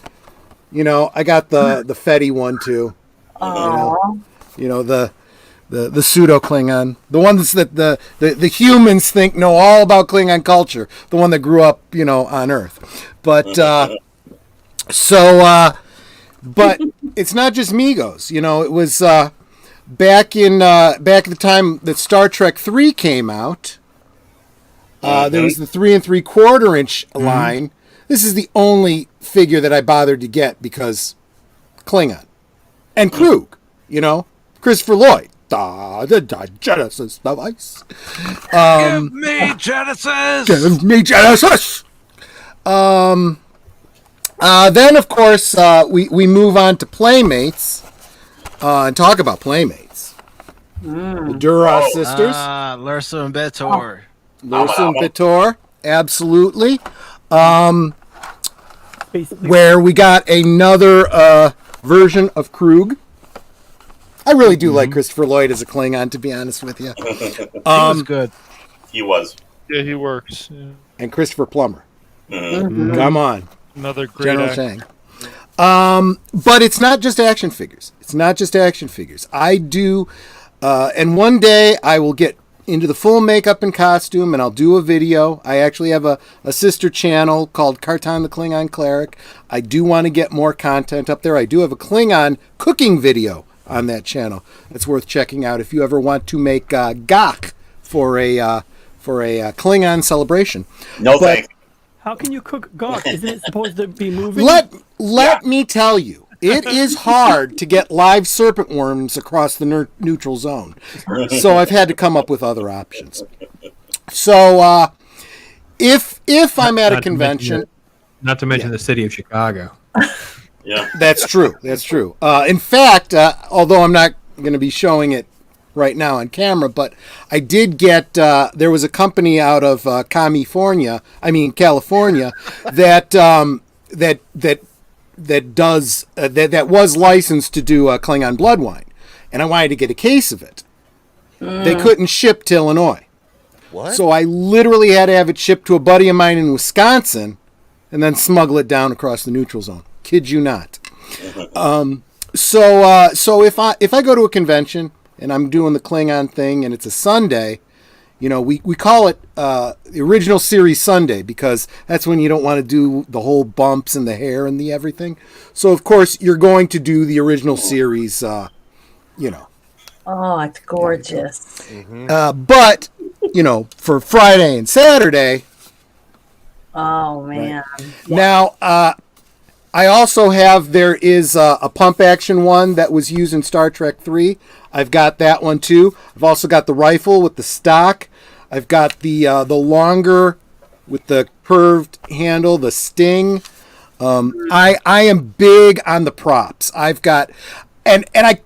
I got the Fetty one too. Oh. The pseudo Klingon, the ones that the humans think know all about Klingon culture, the one that grew up, on Earth. But but it's not just Migos. It was back at the time that Star Trek 3 came out. There was the 3 3/4 inch line. This is the only figure that I bothered to get because Klingon and Krug, Christopher Lloyd. The Genesis device. Give me Genesis. Give me Genesis. Then of course we move on to Playmates and talk about Playmates. The Duras sisters. Lursa and Betor. Lursa and Betor, absolutely. Basically, Where we got another version of Krug. I really do like Christopher Lloyd as a Klingon, to be honest with you. He was good. He was. Yeah, he works. Yeah. And Christopher Plummer. Come on. Another great General actor. Chang. But it's not just action figures. I do, and one day I will get into the full makeup and costume, and I'll do a video. I actually have a sister channel called Kartan the Klingon Cleric. I do want to get more content up there. I do have a Klingon cooking video on that channel. It's worth checking out if you ever want to make gak for a Klingon celebration. No thanks. how can you cook gawk? Isn't it supposed to be moving? Let me tell you, it is hard to get live serpent worms across the neutral zone. So I've had to come up with other options. So if I'm at a convention, not to mention the city of Chicago. Yeah, that's true. In fact, although I'm not going to be showing it right now on camera, but I did get. There was a company out of California, that was licensed to do Klingon blood wine, and I wanted to get a case of it. They couldn't ship to Illinois. What? So I literally had to have it shipped to a buddy of mine in Wisconsin, and then smuggle it down across the neutral zone. Kid you not. So if I go to a convention and I'm doing the Klingon thing and it's a Sunday, we call it the original series Sunday because that's when you don't want to do the whole bumps and the hair and the everything. So of course you're going to do the original series. Oh, it's gorgeous. But for Friday and Saturday. Oh man. Right. Now, I also have, there is a pump action one that was used in Star Trek 3. I've got that one too. I've also got the rifle with the stock. I've got the longer with the curved handle, the Sting. I am big on the props. I've got, and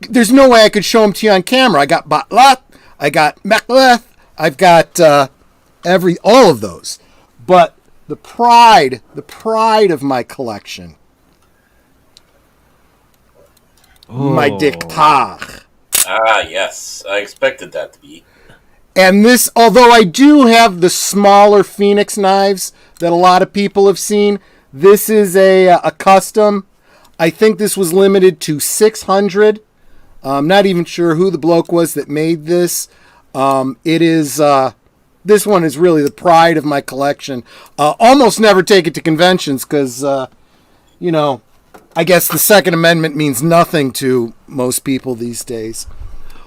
there's no way I could show them to you on camera. I got Batlat, I got Mekhleth, I've got all of those. But the pride of my collection, my dictag. Ah, yes. I expected that to be. And this, although I do have the smaller Phoenix knives that a lot of people have seen, this is a custom. I think this was limited to 600. I'm not even sure who the bloke was that made this. It is, this one is really the pride of my collection. Almost never take it to conventions because, you know, I guess the Second Amendment means nothing to most people these days.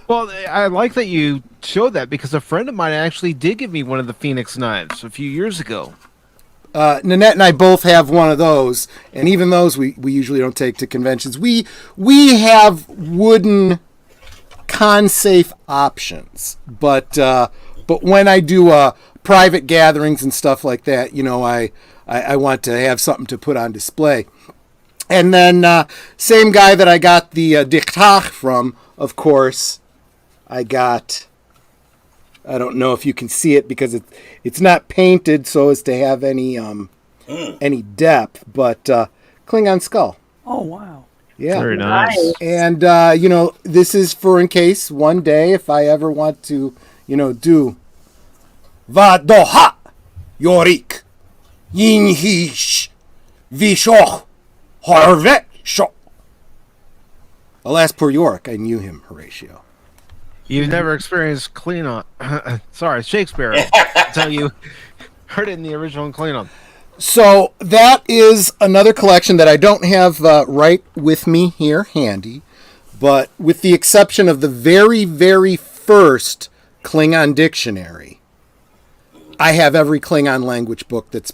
Well, I like that you showed that because a friend of mine actually did give me one of the Phoenix knives a few years ago. Nanette and I both have one of those, and even those we usually don't take to conventions. We have wooden con-safe options, but when I do private gatherings and stuff like that, you know, I want to have something to put on display. And then same guy that I got the dictag from, of course, I got. I don't know if you can see it because it's not painted so as to have any depth, but Klingon Skull. Oh, wow. Yeah. Very nice. And, you know, this is for in case one day if I ever want to, you know, do Vadoha Yorik Yinhish Vishoch Harvet Shok. Alas, poor Yorick, I knew him, Horatio. You've never experienced Klingon. Sorry, Shakespeare. Until you heard it in the original Klingon. So that is another collection that I don't have right with me here handy, but with the exception of the very, very first Klingon Dictionary, I have every Klingon language book that's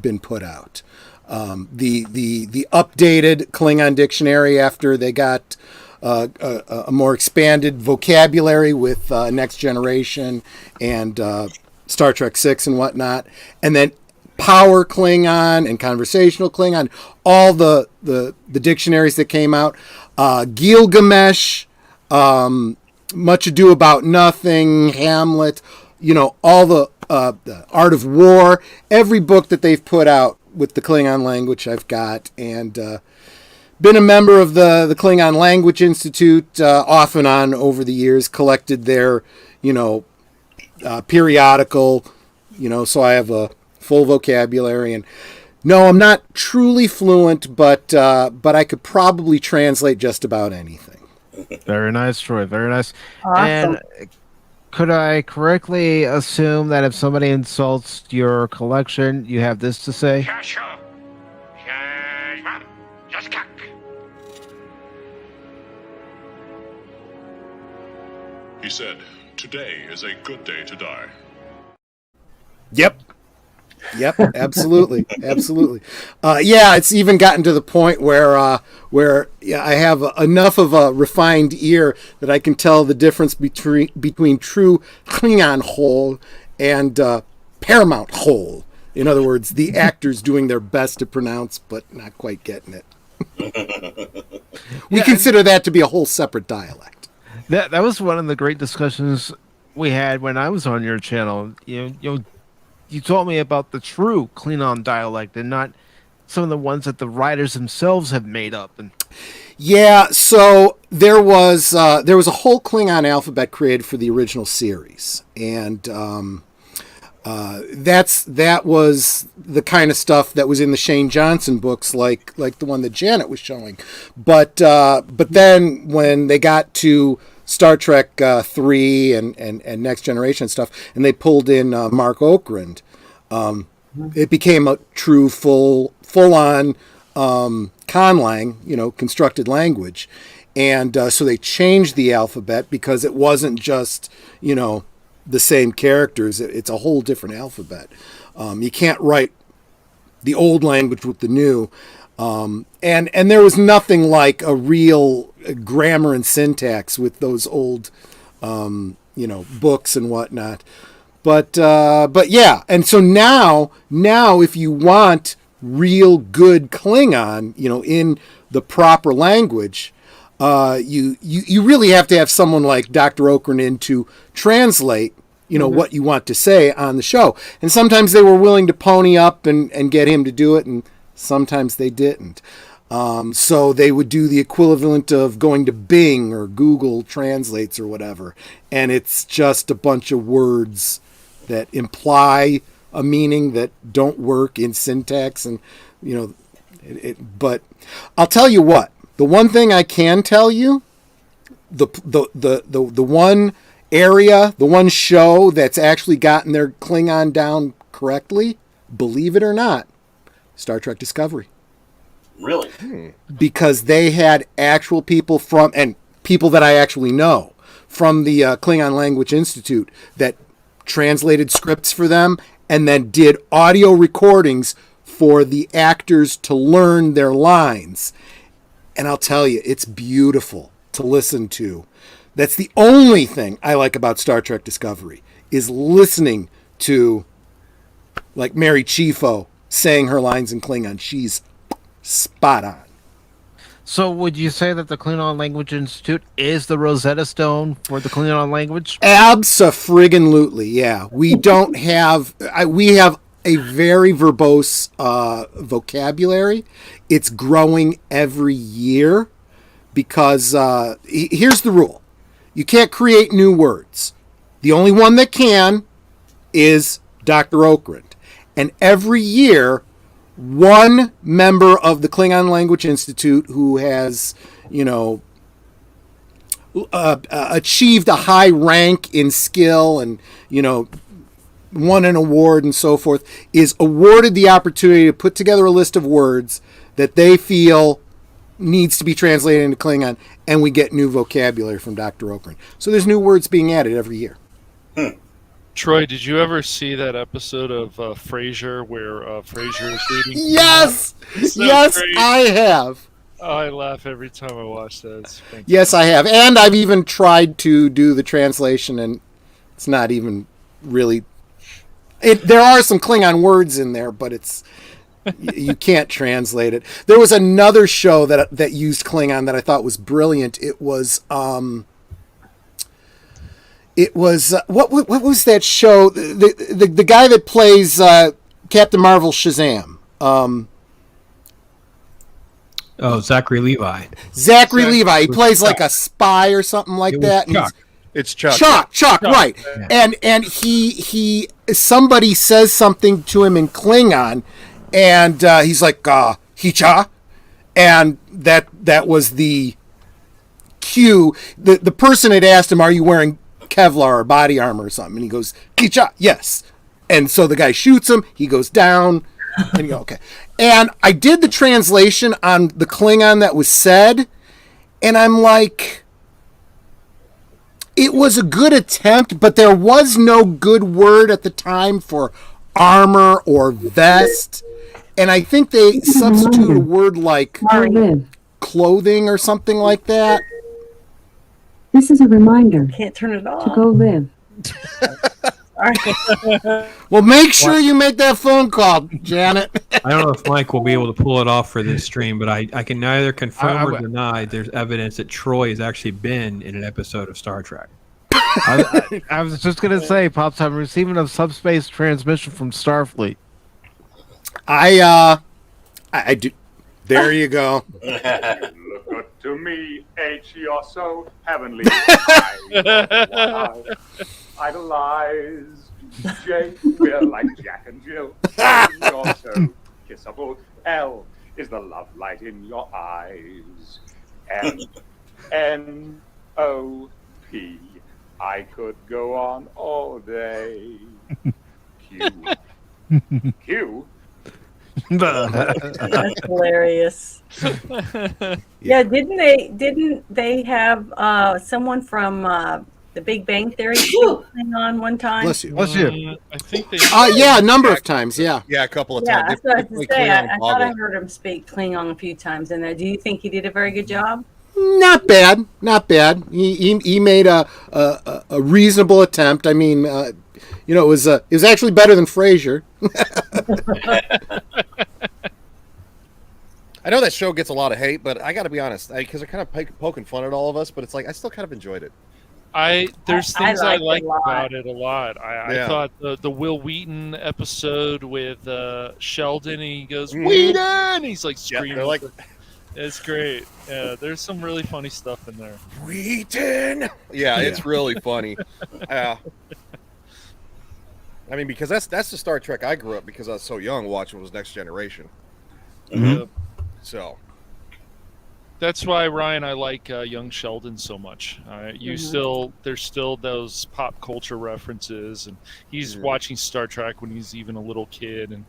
been put out. The updated Klingon Dictionary after they got a more expanded vocabulary with Next Generation and Star Trek 6 and whatnot, and then Power Klingon and Conversational Klingon, all the dictionaries that came out, Gilgamesh, Much Ado About Nothing, Hamlet, you know, all the Art of War, every book that they've put out with the Klingon language I've got, and been a member of the Klingon Language Institute off and on over the years, collected their, you know, periodical, you know, so I have a full vocabulary. And no, I'm not truly fluent, but I could probably translate just about anything. Very nice, Troy. Very nice. Awesome. And could I correctly assume that if somebody insults your collection, you have this to say? He said, "Today is a good day to die." Yep, absolutely, absolutely. Yeah, it's even gotten to the point where I have enough of a refined ear that I can tell the difference between true Klingon whole and Paramount whole. In other words, the actors doing their best to pronounce, but not quite getting it. We consider that to be a whole separate dialect. That was one of the great discussions we had when I was on your channel. You told me about the true Klingon dialect and not some of the ones that the writers themselves have made up. And yeah, so there was a whole Klingon alphabet created for the original series, and that was the kind of stuff that was in the Shane Johnson books, like the one that Janet was showing. But then when they got to Star Trek 3 and Next Generation and stuff, and they pulled in Mark Okrand, it became a true full-on conlang, you know, constructed language. And so they changed the alphabet because it wasn't just, you know, the same characters. It's a whole different alphabet. You can't write the old language with the new. And there was nothing like a real grammar and syntax with those old, you know, books and whatnot. But yeah. And so now if you want real good Klingon, you know, in the proper language, you really have to have someone like Dr. Okrand in to translate what you want to say on the show. And sometimes they were willing to pony up and get him to do it, and sometimes they didn't. So they would do the equivalent of going to Bing or Google Translates or whatever, and it's just a bunch of words that imply a meaning that don't work in syntax, and but I'll tell you what, the one thing I can tell you, the one area, the one show that's actually gotten their Klingon down correctly, believe it or not, Star Trek Discovery. Really? Because they had actual people and people that I actually know from the Klingon Language Institute that translated scripts for them and then did audio recordings for the actors to learn their lines. And I'll tell you, it's beautiful to listen to. That's the only thing I like about Star Trek Discovery, is listening to, like, Mary Chieffo saying her lines in Klingon. She's spot on. So would you say that the Klingon Language Institute is the Rosetta Stone for the Klingon language? Abso-friggin-lutely, yeah. We don't have... we have a very verbose vocabulary. It's growing every year because... here's the rule. You can't create new words. The only one that can is Dr. Okrent. And every year... one member of the Klingon Language Institute who has, achieved a high rank in skill and, won an award and so forth, is awarded the opportunity to put together a list of words that they feel needs to be translated into Klingon, and we get new vocabulary from Dr. Okrent. So there's new words being added every year. Troy, did you ever see that episode of Frasier where Frasier is reading? Yes! So yes, great. I have. Oh, I laugh every time I watch that. It's fantastic. Yes, I have. And I've even tried to do the translation, and it's not even really... there are some Klingon words in there, but it's... you can't translate it. There was another show that used Klingon that I thought was brilliant. It was... what was that show? The guy that plays Captain Marvel Shazam. Zachary Levi. Zachary Levi. He plays like a spy or something like that. Chuck. It's Chuck. Chuck, right. Yeah. And he somebody says something to him in Klingon, and he's like, Hicha. And that was the cue. The person had asked him, are you wearing Kevlar or body armor or something? And he goes, Hicha, yes. And so the guy shoots him, he goes down, and you go, okay. And I did the translation on the Klingon that was said, and I'm like, it was a good attempt, but there was no good word at the time for armor or vest. And I think they substituted a word like clothing or something like that. This is a reminder. Can't turn it off. To go live. Well, make sure you make that phone call, Janet. I don't know if Mike will be able to pull it off for this stream, but I can neither confirm or deny there's evidence that Troy has actually been in an episode of Star Trek. I was just going to say, Pops, I'm receiving a subspace transmission from Starfleet. I do. There you go. Look good to me, ain't she also heavenly? I idolize Jake, we're like Jack and Jill. You're so kissable. L is the love light in your eyes. N-O-P. I could go on all day. Q. Q. That's hilarious. Yeah, didn't they have someone from the Big Bang Theory thing on one time? Bless you. I think they. Yeah, a number of times. Yeah. Yeah, a couple of Yeah, times. that's what I was going to say. I thought I heard him speak Klingon a few times in there. Do you think he did a very good job? Not bad. He made a reasonable attempt. I mean, it was actually better than Frasier. I know that show gets a lot of hate, but I got to be honest, because they're kind of poking fun at all of us. But it's like I still kind of enjoyed it. There's I things I liked it like a lot. about it a lot. I Yeah. thought the Will Wheaton episode with Sheldon, and he goes Mhm. Wheaton. He's like Yeah, screaming. they're like, It's great. Yeah, there's some really funny stuff in there. Wheaton. Yeah, it's really funny. I mean, because that's the Star Trek I grew up because I was so young watching was Next Generation. Mm-hmm. So That's why, Ryan, I like young Sheldon so much. There's still those pop culture references, and he's watching Star Trek when he's even a little kid, and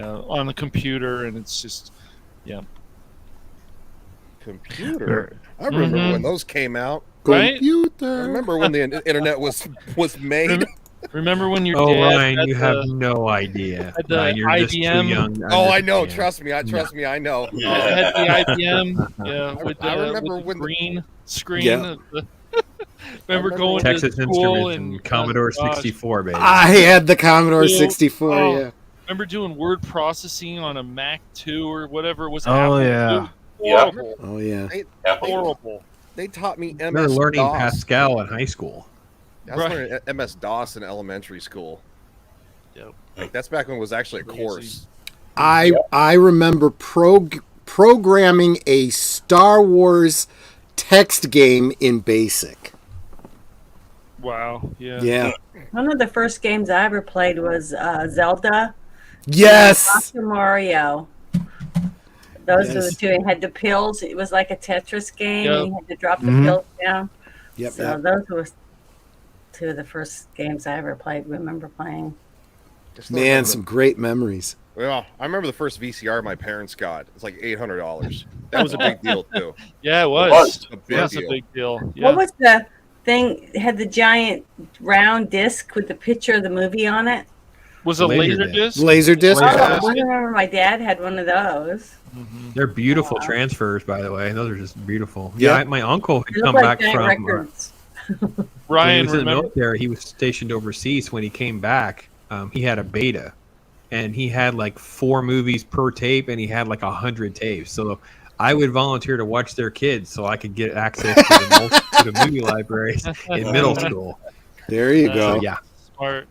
on the computer, and it's just, computer. I remember when those came out. Right? Computer. I remember when the internet was made. Remember when your Oh, dad Ryan, had you have no idea. had the Ryan, you're just too IBM. young. to Oh, I know. understand. Trust me. I know. had the IBM, with I remember with the when the- green screen. Yeah. Remember going Texas to school Instruments and Commodore gosh. 64, baby. I had the Commodore Cool. 64. Oh. Yeah. Remember doing word processing on a Mac 2 or whatever it was. Oh, Apple yeah. II? Horrible. Oh yeah. Horrible. They taught me I remember MS learning DOS. Pascal in high school. I was learning MS DOS in elementary school. Yep. Like, that's back when it was actually a course. I remember programming a Star Wars text game in BASIC. Wow. Yeah. Yeah. One of the first games I ever played was Zelda. Yes. Dr. Mario. Those are the Yes. two. It had the pills. It was like a Tetris game. Yep. You had to drop the Mhm. pills down. Yep. So Yep. those were two of the first games I ever played. Remember playing. Man, some great memories. Well, I remember the first VCR my parents got. It's like $800. That was a big deal too. Yeah, it was. It was a big That's deal. a big deal. Yeah. What was the thing? It had the giant round disc with the picture of the movie on it. Was it laser disc? Laser disc. Oh, I remember my dad had one of those. They're beautiful transfers, by the way. Those are just beautiful. Yeah. Yeah, my uncle had They come look like back giant from records. when Ryan, he was in the remember? military. He was stationed overseas. When he came back, he had a beta, and he had like 4 movies per tape, and he had like 100 tapes. So I would volunteer to watch their kids so I could get access to the movie libraries in middle school. There you go. So, yeah. Smart.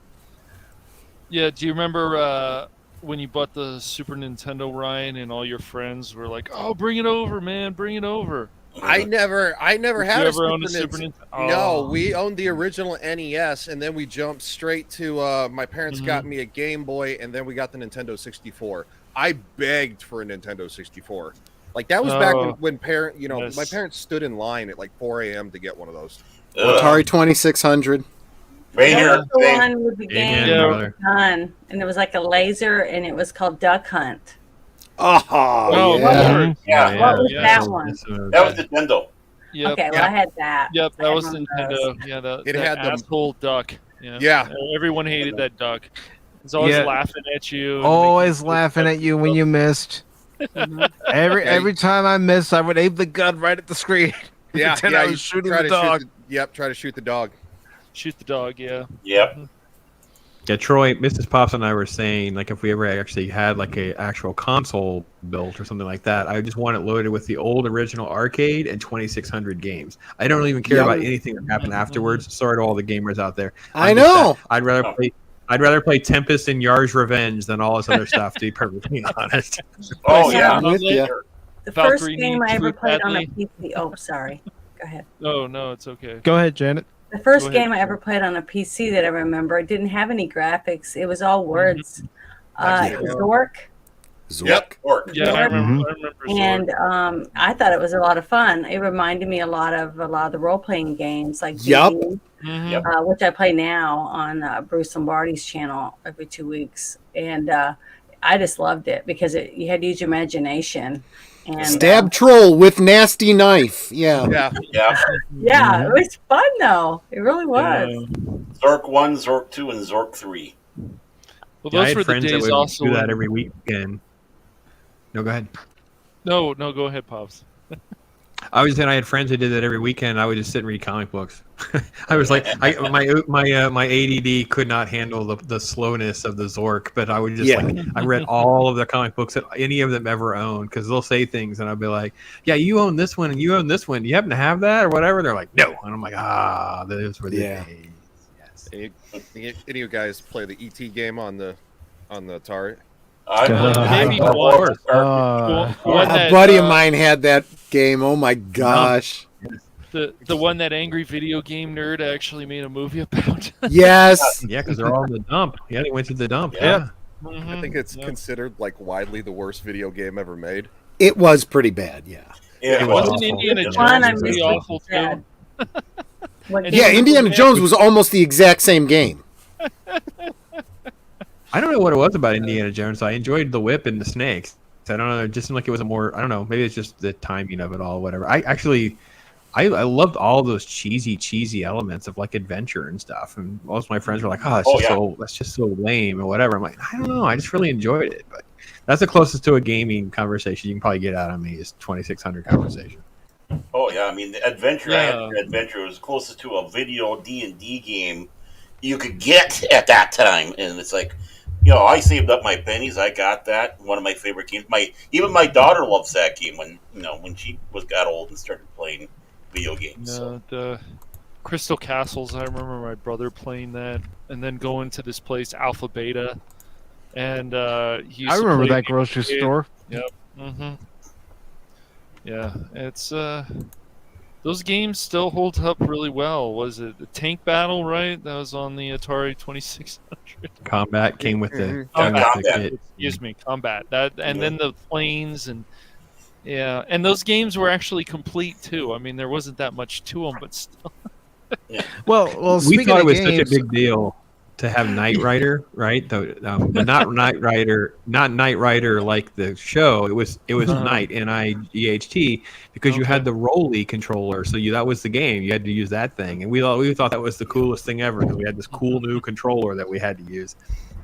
Yeah, do you remember when you bought the Super Nintendo, Ryan, and all your friends were like, "Oh, bring it over, man, bring it over." I never Did had you a ever own a Super Super Nintendo. Nintendo? No, Oh. we owned the original NES, and then we jumped straight to my parents got me a Game Boy, and then we got the Nintendo 64. I begged for a Nintendo 64. Like that was back when my parents stood in line at like 4 a.m. to get one of those. Atari 2600. Right That here. was the one with the Amen, game brother. done, and it was like a laser, and it was called Duck Hunt. Oh, Oh, yeah. Lord. Yeah. What was yeah. that one? That was Nintendo. Yep. Okay, well I had that. Yep, I that had was one of those. Nintendo. Yeah, It that had the- asshole duck. Yeah. Yeah. Everyone hated that duck. He's always Yeah. laughing at you. and Always making- laughing at you when you missed. Every time I missed, I would aim the gun right at the screen. Yeah, Pretend yeah. I you was shooting try the to shoot dog. try to shoot the dog. Shoot the dog, yeah. Yep. Yeah, Troy, Mrs. Pops and I were saying, like, if we ever actually had like a actual console built or something like that, I just want it loaded with the old original arcade and 2600 games. I don't even care Yep. about anything that happened afterwards. Sorry to all the gamers out there. I I'm just know. that- I'd rather play Tempest and Yar's Revenge than all this other stuff. To be perfectly honest. Oh yeah. I'm with ya. The Valkyrie first game I needs ever food played on a badly. PC. Oh, sorry. Go ahead. No, it's okay. Go ahead, Janet. The first Go ahead. game I ever played on a PC that I remember, it didn't have any graphics. It was all words. Zork. Yep. Orc. Yeah, I remember. And I thought it was a lot of fun. It reminded me a lot of the role playing games like Yup. D&D, Mhm. which I play now on Bruce Lombardi's channel every 2 weeks, and I just loved it because you had to use your imagination. And Stab troll with nasty knife. Yeah. Yeah. Yeah. yeah, it was fun though. It really was. Zork 1, Zork 2, and Zork 3. Well, Yeah, I those had were the friends that days would also. do that when- every weekend. No, go ahead. No, go ahead, Pops. I was saying I had friends who did that every weekend. I would just sit and read comic books. I was like, my ADD could not handle the slowness of the Zork, but I would just I read all of the comic books that any of them ever owned, because they'll say things and I'll be like, yeah, you own this one and you own this one. Do you happen to have that or whatever? They're like, no, and I'm like, those were the days. Yes. Any of you guys play the ET game on the Atari? Maybe a buddy of mine had that game. Oh my gosh. The one that angry video game nerd actually made a movie about. Yes. Yeah, because they're all in the dump. Yeah, they went to the dump. Yeah. I think it's considered like widely the worst video game ever made. It was pretty bad, yeah. It wasn't Indiana Jones pretty awful too. Yeah, Indiana Jones was almost the exact same game. I don't know what it was about Indiana Jones. I enjoyed the whip and the snakes. I don't know. It just seemed like it was I don't know. Maybe it's just the timing of it all, whatever. I loved all those cheesy elements of like adventure and stuff. And most of my friends were like, that's just so lame or whatever. I'm like, I don't know. I just really enjoyed it. But that's the closest to a gaming conversation you can probably get out of me is 2600 conversation. Oh yeah, I mean the adventure was closest to a video D&D game you could get at that time, and it's like, I saved up my pennies. I got that. One of my favorite games. Even my daughter loves that game when she got old and started playing video games. The Crystal Castles. I remember my brother playing that, and then going to this place Alpha Beta, and he used I to remember play that grocery store. Yep. Mm-hmm. Yeah, it's those games still hold up really well. Was it the Tank Battle, right? That was on the Atari 2600. Combat came with the Combat. Excuse me, Combat. And then the planes and those games were actually complete too. I mean, there wasn't that much to them, but still. Well, we thought it was such a big deal to have Knight Rider, right? But not Knight Rider, like the show. It was Knight, Night, because you had the Rolly controller, so that was the game. You had to use that thing, and we thought that was the coolest thing ever. Because we had this cool new controller that we had to use.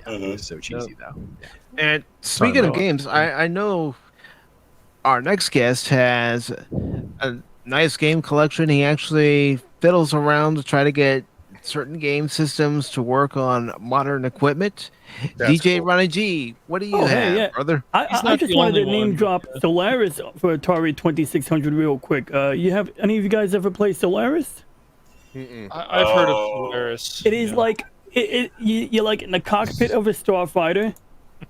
It was so cheesy though. Yeah. And speaking of games, I know our next guest has a nice game collection. He actually fiddles around to try to get certain game systems to work on modern equipment. That's DJ cool. Ronnie G, what do you have, brother? I just wanted to name drop Solaris for Atari 2600 real quick. You have any of you guys ever played Solaris? I've heard of Solaris. It is like you're like in the cockpit of a starfighter.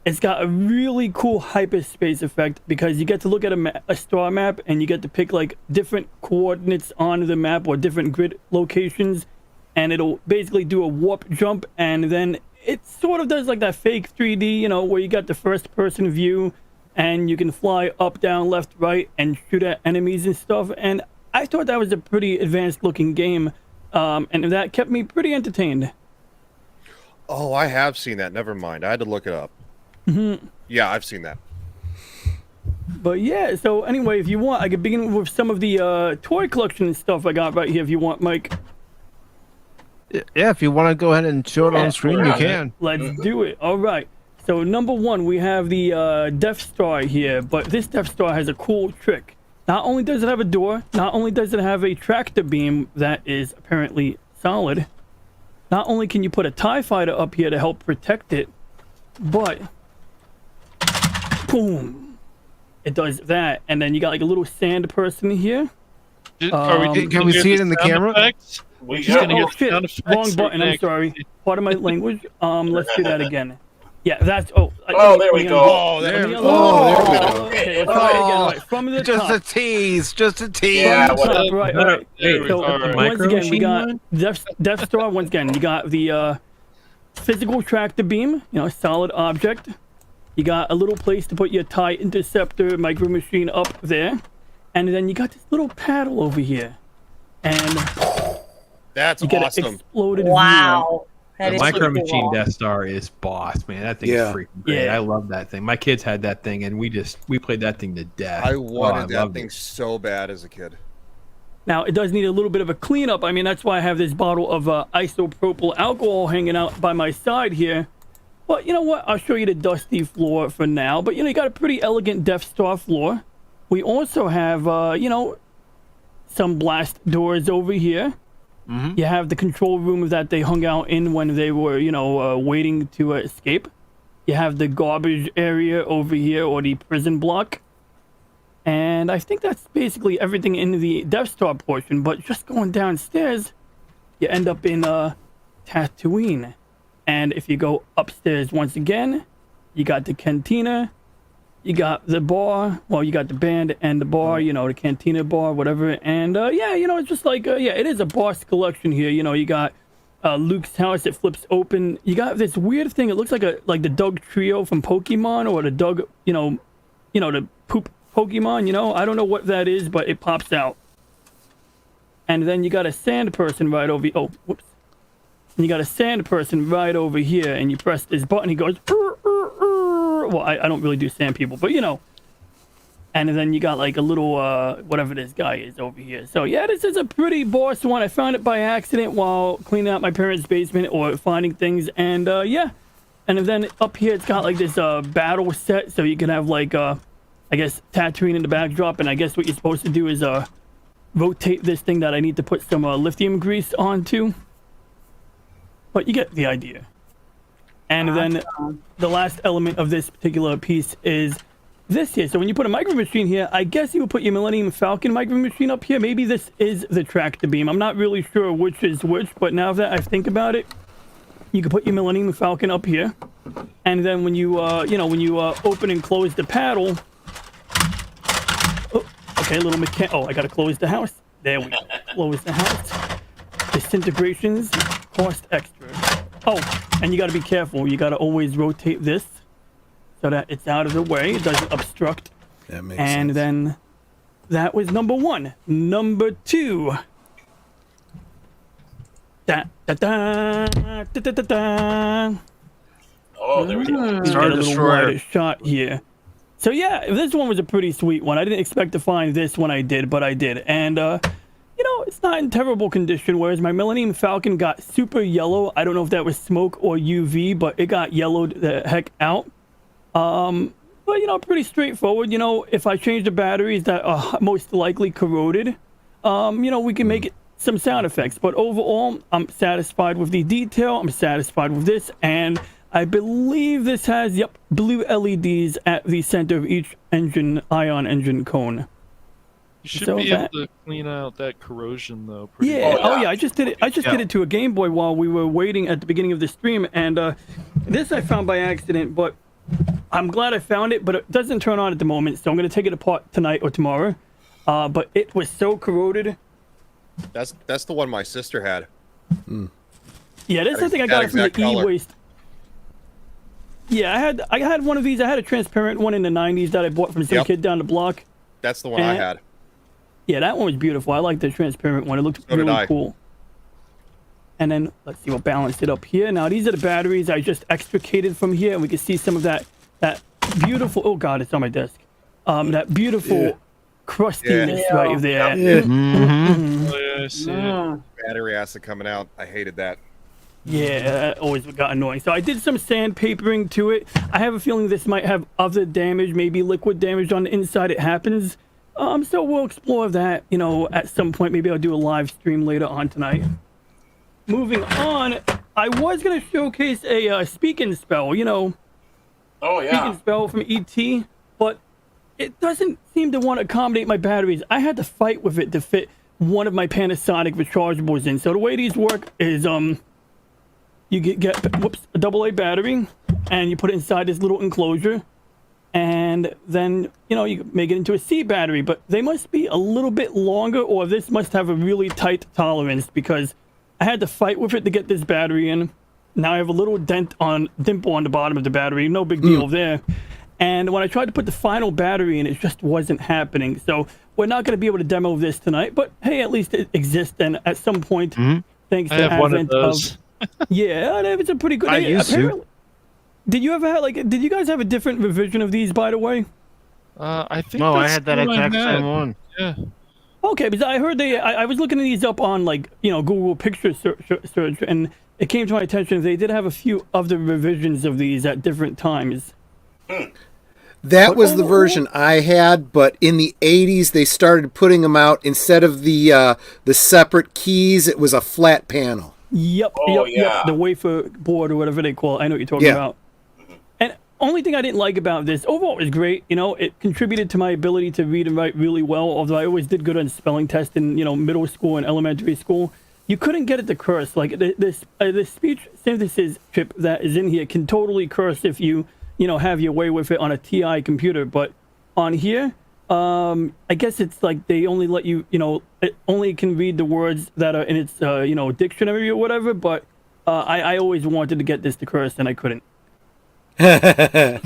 It's got a really cool hyperspace effect because you get to look at a star map and you get to pick like different coordinates on the map or different grid locations, and it'll basically do a warp jump, and then it sort of does like that fake 3D, where you got the first person view and you can fly up, down, left, right, and shoot at enemies and stuff. And I thought that was a pretty advanced looking game, and that kept me pretty entertained. Oh, I have seen that. Never mind. I had to look it up. Mm-hmm. Yeah, I've seen that. But yeah, so anyway, if you want, I could begin with some of the toy collection and stuff I got right here if you want, Mike. Yeah, if you want to go ahead and show it on screen, you can. Let's do it. All right. So number one, we have the Death Star here, but this Death Star has a cool trick. Not only does it have a door, not only does it have a tractor beam that is apparently solid, not only can you put a TIE fighter up here to help protect it, but boom, it does that. And then you got like a little sand person here. Can we see it in the camera? Wrong button. I'm sorry. Part of my language. Let's do that again. Yeah, that's. There we go. Oh, there we go. Okay, let's try it again. Right, from the just top. a tease. Just a tease. Yeah, right. So once again, we got Death Star. Once again, you got the physical tractor beam. Solid object. You got a little place to put your TIE interceptor micro machine up there, and then you got this little paddle over here, and that's you get awesome. An exploded Wow. The micro machine Death Star is boss, man. That thing is freaking great. Yeah. I love that thing. My kids had that thing, and we played that thing to death. I wanted that loved thing it. so bad as a kid. Now, it does need a little bit of a cleanup. I mean, that's why I have this bottle of isopropyl alcohol hanging out by my side here. But you know what? I'll show you the dusty floor for now. But, you got a pretty elegant Death Star floor. We also have, some blast doors over here. Mm-hmm. You have the control room that they hung out in when they were, waiting to escape. You have the garbage area over here, or the prison block. And I think that's basically everything in the Death Star portion. But just going downstairs, you end up in Tatooine. And if you go upstairs once again, you got the cantina. You got the bar, well, you got the band and the bar, the cantina bar, whatever. And, it's just like, it is a boss collection here. You got Luke's house that flips open. You got this weird thing. It looks like the Doug trio from Pokemon, or the Doug, the poop Pokemon, I don't know what that is, but it pops out. And then you got a sand person right over, whoops. And you got a sand person right over here, and you press this button, he goes, well, I don't really do sand people, but and then you got like a little whatever this guy is over here. So yeah, this is a pretty boss one. I found it by accident while cleaning out my parents' basement or finding things, and and then up here it's got like this battle set, so you can have like I guess Tatooine in the backdrop, and I guess what you're supposed to do is rotate this thing that I need to put some lithium grease onto, but you get the idea. And then the last element of this particular piece is this here. So when you put a micro machine here, I guess you would put your Millennium Falcon micro machine up here. Maybe this is the tractor beam. I'm not really sure which is which, but now that I think about it, you can put your Millennium Falcon up here. And then when you, open and close the paddle, okay, I gotta close the house. There we go. Close the house. Disintegrations cost extra. Oh, and you got to be careful. You got to always rotate this so that it's out of the way. It doesn't obstruct. That makes sense. And then that was number 1. Number 2. Da da da da da da da. Oh, there we go. Get a little wider shot here. So yeah, this one was a pretty sweet one. I didn't expect to find this when I did, but I did. And it's not in terrible condition, whereas my Millennium Falcon got super yellow. I don't know if that was smoke or UV, but it got yellowed the heck out. But, pretty straightforward. If I change the batteries that are most likely corroded, we can make it some sound effects. But overall, I'm satisfied with the detail. I'm satisfied with this. And I believe this has, blue LEDs at the center of each ion engine cone. You should be able to clean out that corrosion, though. Yeah. Oh, yeah. I just did it. I just did it to a Game Boy while we were waiting at the beginning of the stream, and this I found by accident. But I'm glad I found it. But it doesn't turn on at the moment, so I'm going to take it apart tonight or tomorrow. But it was so corroded. That's the one my sister had. Yeah, this I think I got it from the e-waste. Yeah, I had one of these. I had a transparent one in the 90s that I bought from some kid down the block. That's the one I had. Yeah, that one was beautiful. I like the transparent one. It looked really cool. And then let's see, we'll balance it up here. Now these are the batteries I just extricated from here, and we can see some of that beautiful. Oh God, it's on my desk. That beautiful crustiness right there. Yeah. Mm-hmm. Battery acid coming out. I hated that. Yeah, that always got annoying. So I did some sandpapering to it. I have a feeling this might have other damage, maybe liquid damage on the inside. It happens. So we'll explore that, at some point. Maybe I'll do a live stream later on tonight. Moving on, I was going to showcase a speaking spell, Oh, yeah. Speaking spell from ET, but it doesn't seem to want to accommodate my batteries. I had to fight with it to fit one of my Panasonic rechargeables in. So the way these work is, you get a AA battery, and you put it inside this little enclosure. And then, you make it into a C battery, but they must be a little bit longer, or this must have a really tight tolerance, because I had to fight with it to get this battery in. Now I have a little dimple on the bottom of the battery. No big deal there. And when I tried to put the final battery in, it just wasn't happening. So we're not going to be able to demo this tonight, but hey, at least it exists. And at some point, thanks to the advent of... Yeah, it's a pretty good... I used to. Did you ever have, did you guys have a different revision of these, by the way? I think no, I had that exact same one. Yeah. Okay, because I heard I was looking at these up on, Google Picture search, and it came to my attention they did have a few of the revisions of these at different times. That was the version I had, but in the 80s they started putting them out instead of the separate keys. It was a flat panel. Yep, yep. The wafer board or whatever they call it. I know what you're talking about. And only thing I didn't like about this, overall it was great. You know, it contributed to my ability to read and write really well, although I always did good on spelling tests in, you know, middle school and elementary school. You couldn't get it to curse. Like, the speech synthesis chip that is in here can totally curse if you know, have your way with it on a TI computer. But on here, I guess it's like they only let you, you know, it only can read the words that are in its, you know, dictionary or whatever. But I always wanted to get this to curse and I couldn't. And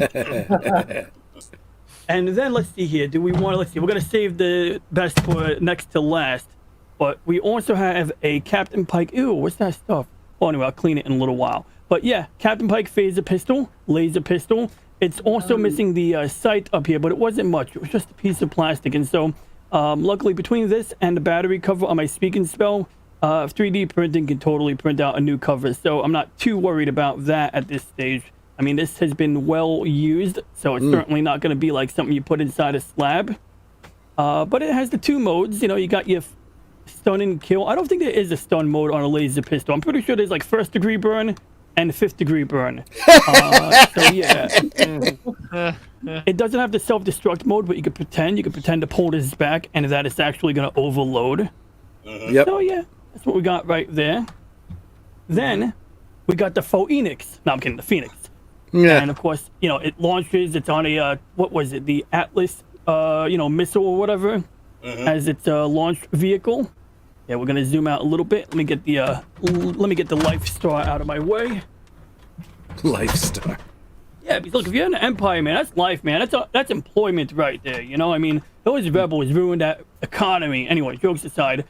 then let's see here. Do we want to, let's see, we're going to save the best for next to last. But we also have a Captain Pike. Ew, what's that stuff? Oh, anyway, I'll clean it in a little while. But yeah, Captain Pike phaser pistol, laser pistol. It's also missing the sight up here, but it wasn't much. It was just a piece of plastic. And so, luckily, between this and the battery cover on my Speak and Spell, 3D printing can totally print out a new cover. So I'm not too worried about that at this stage. I mean, this has been well used, so it's certainly not going to be like something you put inside a slab. But it has the 2 modes. You know, you got your stun and kill. I don't think there is a stun mode on a laser pistol. I'm pretty sure there's like 1st degree burn and 5th degree burn. So yeah, it doesn't have the self-destruct mode, but you could pretend to pull this back and that it's actually going to overload. Yep. So yeah, that's what we got right there. Then we got the Phoenix. No, I'm kidding, the Phoenix. Yeah. And of course, you know, it launches. It's on a what was it? The Atlas, you know, missile or whatever, as its launch vehicle. Yeah, we're gonna zoom out a little bit. Let me get the Life Star out of my way. Life Star. Yeah, because look, if you're in the Empire, man, that's life, man. That's employment right there. You know, I mean, those rebels ruined that economy. Anyway, jokes aside.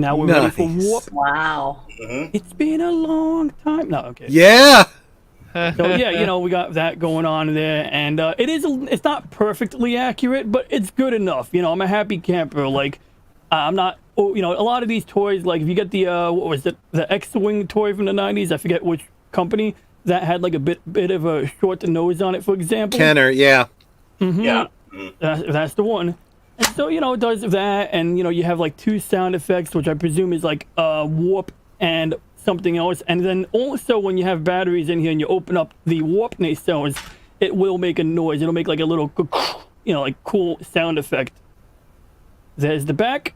Now we're ready for warp. Wow. It's been a long time. No, okay. Yeah. So yeah, you know, we got that going on there, and it's not perfectly accurate, but it's good enough. You know, I'm a happy camper. Like, I'm not. You know, a lot of these toys, like if you get the what was it, the X-wing toy from the '90s, I forget which company that had like a bit of a short nose on it, for example. Kenner, yeah. Yeah. That's the one. And so, you know, it does that, and you know, you have like 2 sound effects, which I presume is like warp and something else. And then also when you have batteries in here and you open up the warp nacelles, it will make a noise. It'll make like a little, you know, like cool sound effect. There's the back.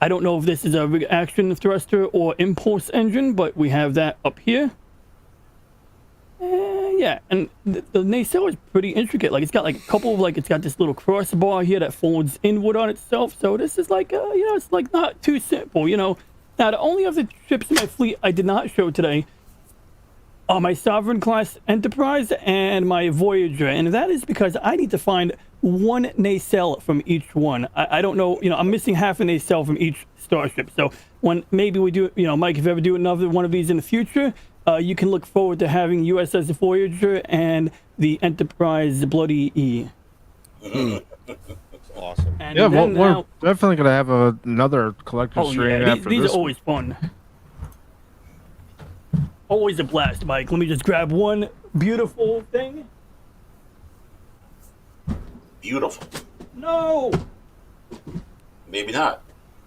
I don't know if this is a reaction thruster or impulse engine, but we have that up here. Yeah, and the nacelle is pretty intricate. Like, it's got like a couple of, like, it's got this little crossbar here that folds inward on itself. So this is like, you know, it's like not too simple, you know. Now, the only other ships in my fleet I did not show today are my Sovereign class Enterprise and my Voyager. And that is because I need to find 1 nacelle from each one. I don't know, you know, I'm missing half a nacelle from each starship. So when maybe we do, you know, Mike, if you ever do another one of these in the future, you can look forward to having USS Voyager and the Enterprise Bloody E. Awesome. And Yeah, then we're now, definitely gonna have another collector's stream after these this. are always fun. Always a blast, Mike. Let me just grab one beautiful thing. Beautiful. No! Maybe not.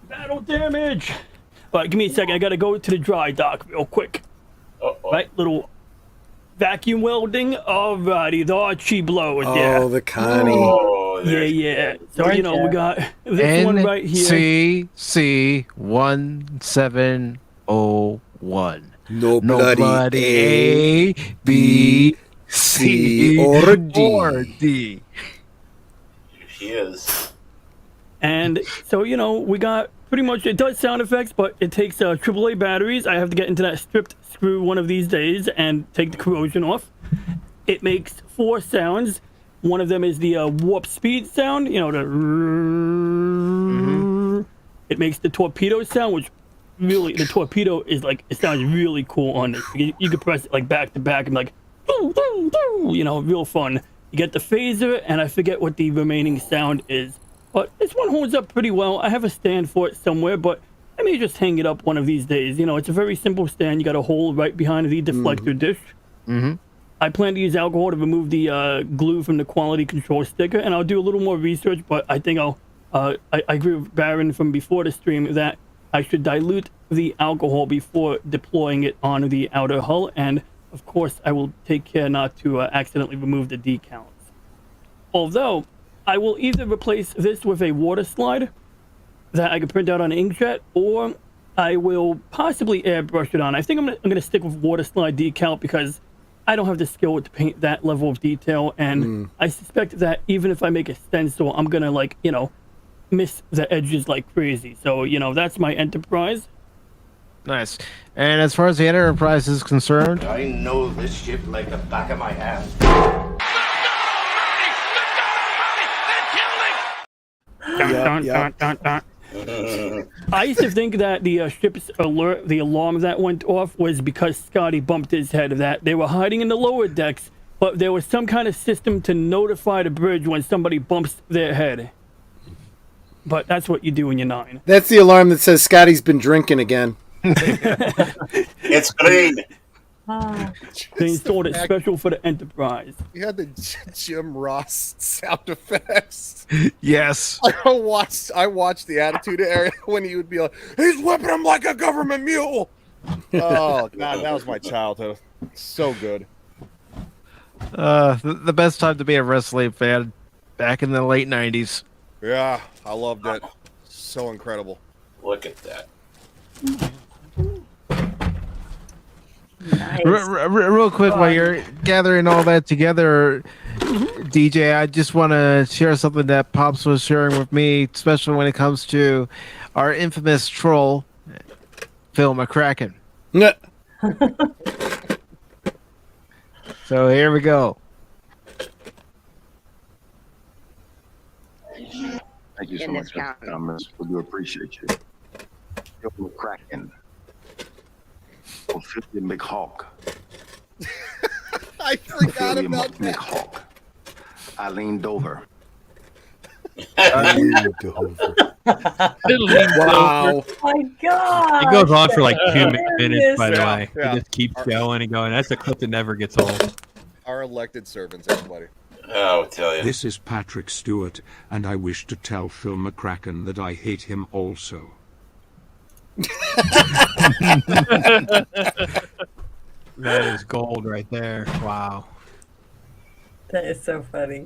Battle damage! Alright, give me a second. I gotta go to the dry dock real quick. Right, little vacuum welding. Alrighty, the Archie blows. Oh, the Connie. Oh, yeah. So, you know, we got this one right here. NCC 1701. No bloody A, B, C, or D. Or D. She is. And so, you know, we got pretty much, it does sound effects, but it takes AAA batteries. I have to get into that stripped screw one of these days and take the corrosion off. It makes 4 sounds. One of them is the warp speed sound, you know, the It makes the torpedo sound, which really, the torpedo is like, it sounds really cool on this. You can press it like back to back and like, you know, real fun. You get the phaser, and I forget what the remaining sound is. But this one holds up pretty well. I have a stand for it somewhere, but I may just hang it up one of these days. You know, it's a very simple stand. You got a hole right behind the deflector dish. I plan to use alcohol to remove the glue from the quality control sticker, and I'll do a little more research, but I think I agree with Baron from before the stream that I should dilute the alcohol before deploying it on the outer hull, and of course I will take care not to accidentally remove the decals. Although, I will either replace this with a water slide that I can print out on inkjet, or I will possibly airbrush it on. I think I'm gonna stick with water slide decal because I don't have the skill to paint that level of detail, and I suspect that even if I make a stencil, I'm gonna, like, you know, miss the edges like crazy. So, you know, that's my Enterprise. Nice. And as far as the Enterprise is concerned, I know this ship like the back of my hand. I used to think that the ship's alert, the alarm that went off, was because Scotty bumped his head, that they were hiding in the lower decks, but there was some kind of system to notify the bridge when somebody bumps their head. But that's what you do when you're 9. That's the alarm that says Scotty's been drinking again. It's green. They installed it special for the Enterprise. You had the Jim Ross sound effects. Yes. I watched the Attitude Era when he would be like, "He's whipping him like a government mule." Oh God, that was my childhood. So good. The best time to be a wrestling fan back in the late 90s. Yeah, I loved it. So incredible. Look at that. Nice. Real quick, while you're gathering all that together, DJ, I just want to share something that Pops was sharing with me, especially when it comes to our infamous troll, Phil McCracken. So here we go. Thank you so much, Thomas. We do appreciate you. Phil McCracken. Ophelia McHawk. I forgot Ophelia about that. McHawk. Eileen Dover. Eileen Dover. Wow. Oh my God. It goes on for like 2 There minutes, it by the is. way. Yeah. It just keeps going and going. That's a clip that never gets old. Our elected servants, everybody. Oh, I'll tell you. This is Patrick Stewart, and I wish to tell Phil McCracken that I hate him also. That is gold right there. Wow. That is so funny.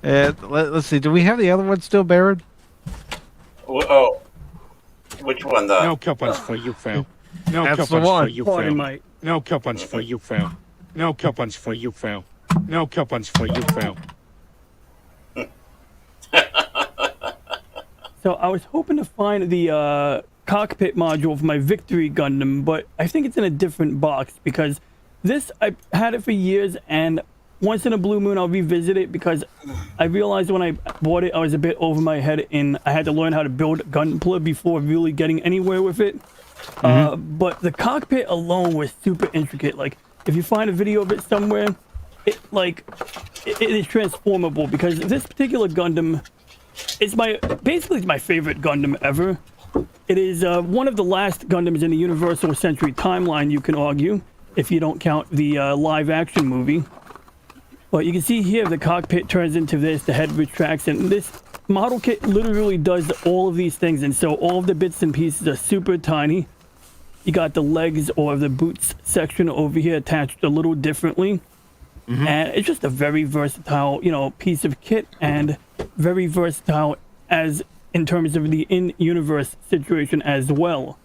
Let's see. Do we have the other one still, Baron? Oh, which one? No coupons for you, Phil. No That's the coupons one. for you, Pardon Phil. my... No coupons for you, Phil. No coupons for you, Phil. No coupons for you, Phil. So I was hoping to find the cockpit module for my Victory Gundam, but I think it's in a different box because this, I've had it for years, and once in a blue moon I'll revisit it because I realized when I bought it I was a bit over my head and I had to learn how to build Gunpla before really getting anywhere with it. But the cockpit alone was super intricate. Like, if you find a video of it somewhere, it is transformable because this particular Gundam is basically my favorite Gundam ever. It is one of the last Gundams in the Universal Century timeline, you can argue, if you don't count the live action movie. But you can see here the cockpit turns into this, the head retracts, and this model kit literally does all of these things, and so all of the bits and pieces are super tiny. You got the legs or the boots section over here attached a little differently. And it's just a very versatile, piece of kit, and very versatile as in terms of the in-universe situation as well.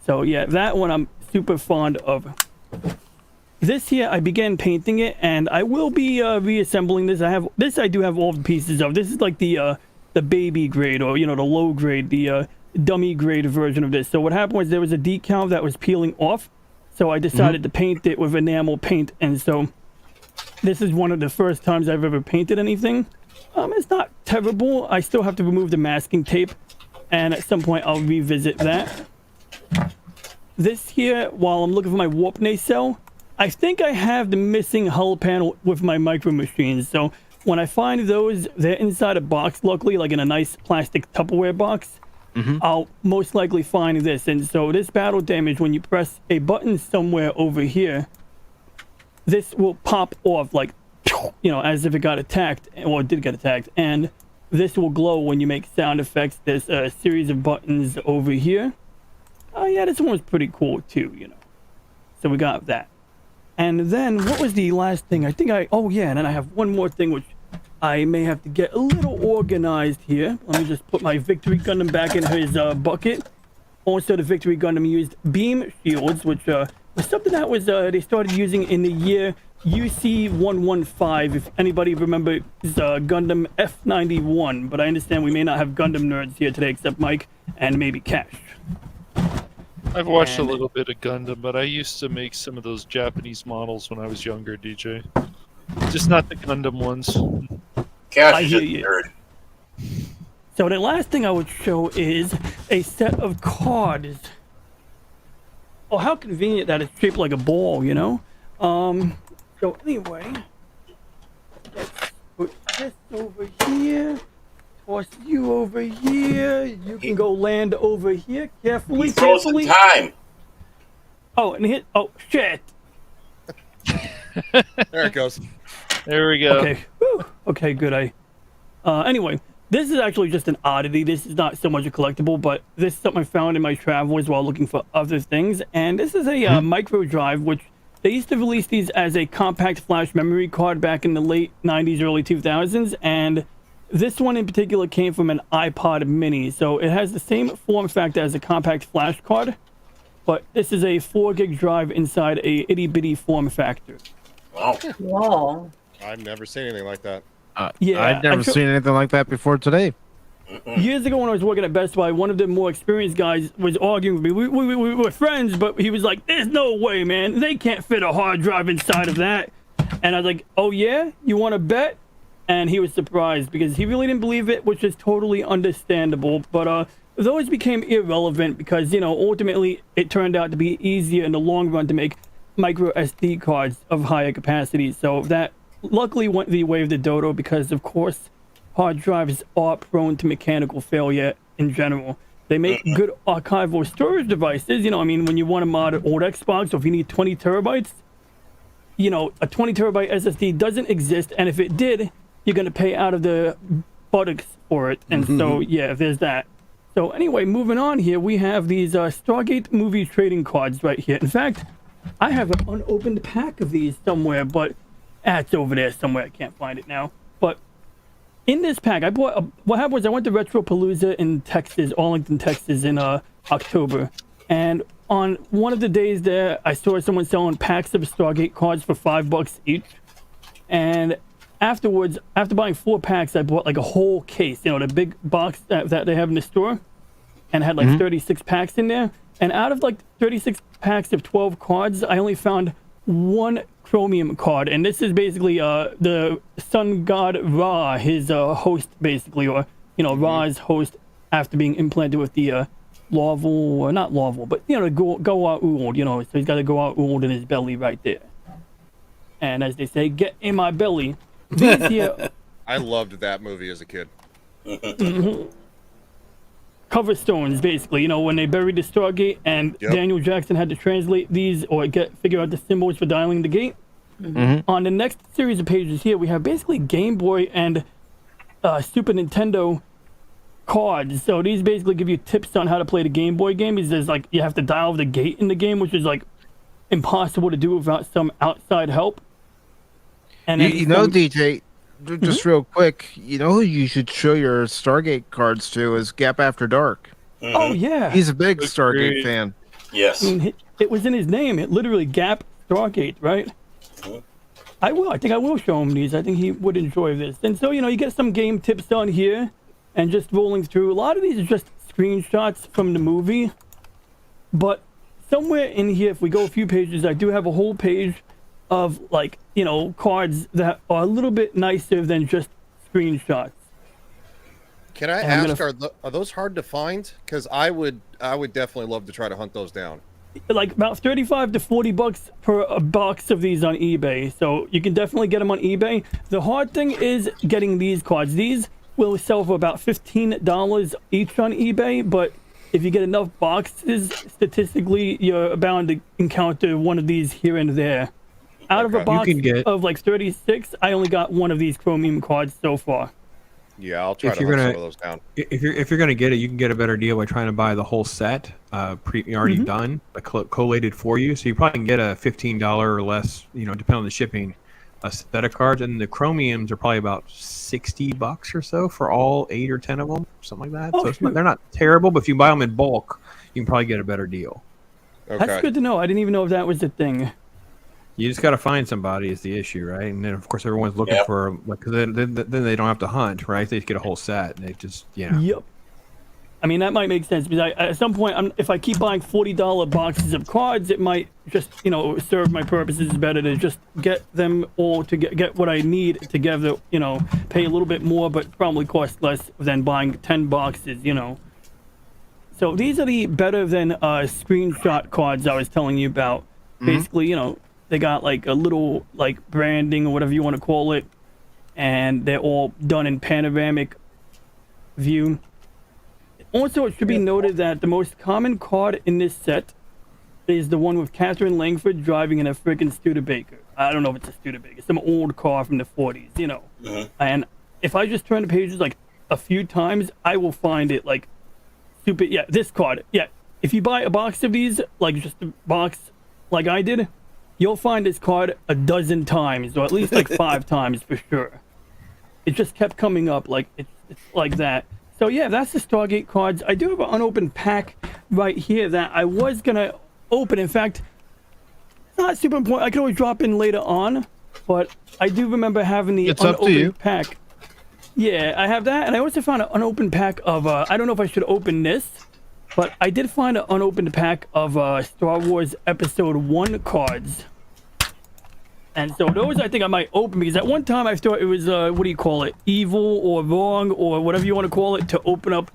So yeah, that one I'm super fond of. This here, I began painting it, and I will be reassembling this. I do have all the pieces of. This is like the baby grade, or the low grade, the dummy grade version of this. So what happened was there was a decal that was peeling off, so I decided to paint it with enamel paint, and so this is one of the first times I've ever painted anything. It's not terrible. I still have to remove the masking tape, and at some point I'll revisit that. This here, while I'm looking for my warp nacelle, I think I have the missing hull panel with my micro machines. So when I find those, they're inside a box, luckily, like in a nice plastic Tupperware box. I'll most likely find this. And so this battle damage, when you press a button somewhere over here, this will pop off like, you know, as if it got attacked, or did get attacked, and this will glow when you make sound effects. There's a series of buttons over here. Oh yeah, this one was pretty cool too, you know. So we got that. And then what was the last thing? I think oh yeah, and then I have one more thing which I may have to get a little organized here. Let me just put my Victory Gundam back in his bucket. Also, the Victory Gundam used beam shields, which was something that was they started using in the year UC115, if anybody remembers Gundam F91. But I understand we may not have Gundam nerds here today except Mike and maybe Cash. I've watched a little bit of Gundam, but I used to make some of those Japanese models when I was younger, DJ. Just not the Gundam ones. Cash is a nerd. So the last thing I would show is a set of cards. Oh, how convenient that it's shaped like a ball, you know? So anyway, let's put this over here. Toss you over here. You can go land over here. Carefully, carefully. Time. Oh, and hit. Oh, shit. There it goes. There we go. Okay. Whew. Okay, good. Anyway, this is actually just an oddity. This is not so much a collectible, but this is something I found in my travels while looking for other things. And this is a micro drive, which they used to release these as a compact flash memory card back in the late 90s, early 2000s. And this one in particular came from an iPod mini. So it has the same form factor as a compact flash card, but this is a 4 gig drive inside a itty bitty form factor. Wow. Whoa. I've never seen anything like that. Yeah, I've never seen anything like that before today. Years ago when I was working at Best Buy, one of the more experienced guys was arguing with me. We were friends, but he was like, there's no way, man. They can't fit a hard drive inside of that. And I was like, oh yeah? You want to bet? And he was surprised because he really didn't believe it, which is totally understandable. But those became irrelevant because, you know, ultimately it turned out to be easier in the long run to make micro SD cards of higher capacity. So that luckily went the way of the dodo because, of course, hard drives are prone to mechanical failure in general. They make good archival storage devices. You know, I mean, when you want to mod an old Xbox, or if you need 20 terabytes, you know, a 20 terabyte SSD doesn't exist. And if it did, you're going to pay out of the buttocks for it. And so, yeah, there's that. So anyway, moving on here, we have these Stargate movie trading cards right here. In fact, I have an unopened pack of these somewhere, but it's over there somewhere. I can't find it now. But in this pack, I bought. What happened was I went to Retropalooza in Texas, Arlington, Texas, in October, and on one of the days there, I saw someone selling packs of Stargate cards for $5 each. And afterwards, after buying 4 packs, I bought like a whole case. You know, the big box that they have in the store, and had like 36 packs in there. And out of like 36 packs of 12 cards, I only found 1 chromium card, and this is basically the sun god Ra, his host basically, or you know, Ra's host after being implanted with the larval, or not larval, but you know, the Goa'uld, you know, so he's got a Goa'uld in his belly right there. And as they say, get in my belly. These here, I loved that movie as a kid. cover stones, basically, you know, when they buried the Stargate and Daniel Jackson had to translate these or figure out the symbols for dialing the gate. On the next series of pages here, we have basically Game Boy and Super Nintendo cards. So these basically give you tips on how to play the Game Boy game. There's like, you have to dial the gate in the game, which is like impossible to do without some outside help. And you know, DJ, just real quick, you know who you should show your Stargate cards to is Gap After Dark. Oh, yeah. He's a big Stargate fan. Yes. I mean, it was in his name. It literally Gap Stargate, right? I think I will show him these. I think he would enjoy this. And so, you know, you get some game tips on here and just rolling through. A lot of these are just screenshots from the movie. But somewhere in here, if we go a few pages, I do have a whole page of, like, you know, cards that are a little bit nicer than just screenshots. Can I ask, are those hard to find? Because I would definitely love to try to hunt those down. Like about $35 to $40 per a box of these on eBay. So you can definitely get them on eBay. The hard thing is getting these cards. These will sell for about $15 each on eBay, but if you get enough boxes, statistically, you're bound to encounter one of these here and there. out of a Okay. box You can get- of like 36, I only got one of these chromium cards so far. Yeah, I'll try If to you're hunt gonna- some of those down. If you're gonna get it, you can get a better deal by trying to buy the whole set, already done, collated for you. So you probably can get a $15 or less, depending on the shipping, a set of cards. And the chromiums are probably about $60 or so for all 8 or 10 of them, something like that. Oh, So they're not terrible, but if you buy them in bulk, you can probably get a better deal. Okay. That's good to know. I didn't even know if that was a thing. You just got to find somebody is the issue, right? And then of course everyone's looking Yep. for because then they don't have to hunt, right? They just get a whole set. And they just Yep. I mean, that might make sense because at some point, if I keep buying $40 boxes of cards, it might just, serve my purposes better to just get them all to get what I need together, pay a little bit more, but probably cost less than buying 10 boxes, So these are the better than screenshot cards I was telling you about. Basically, they got like a little like branding or whatever you want to call it, and they're all done in panoramic view. Also, it should be noted that the most common card in this set is the one with Catherine Langford driving in a freaking Studebaker. I don't know if it's a Studebaker, some old car from the 40s, And if I just turn the pages like a few times, I will find it like stupid. Yeah, this card. Yeah, if you buy a box of these, like just a box like I did, you'll find this card a dozen times, or at least like 5 times for sure. It just kept coming up, like it's like that. So yeah, that's the Stargate cards. I do have an unopened pack right here that I was gonna open. In fact, it's not super important. I can always drop in later on, but I do remember having the It's up to you. unopened pack. Yeah, I have that, and I also found an unopened pack of. I don't know if I should open this, but I did find an unopened pack of Star Wars Episode 1 cards. And so those I think I might open because at one time I thought it was, what do you call it, evil or wrong or whatever you want to call it to open up,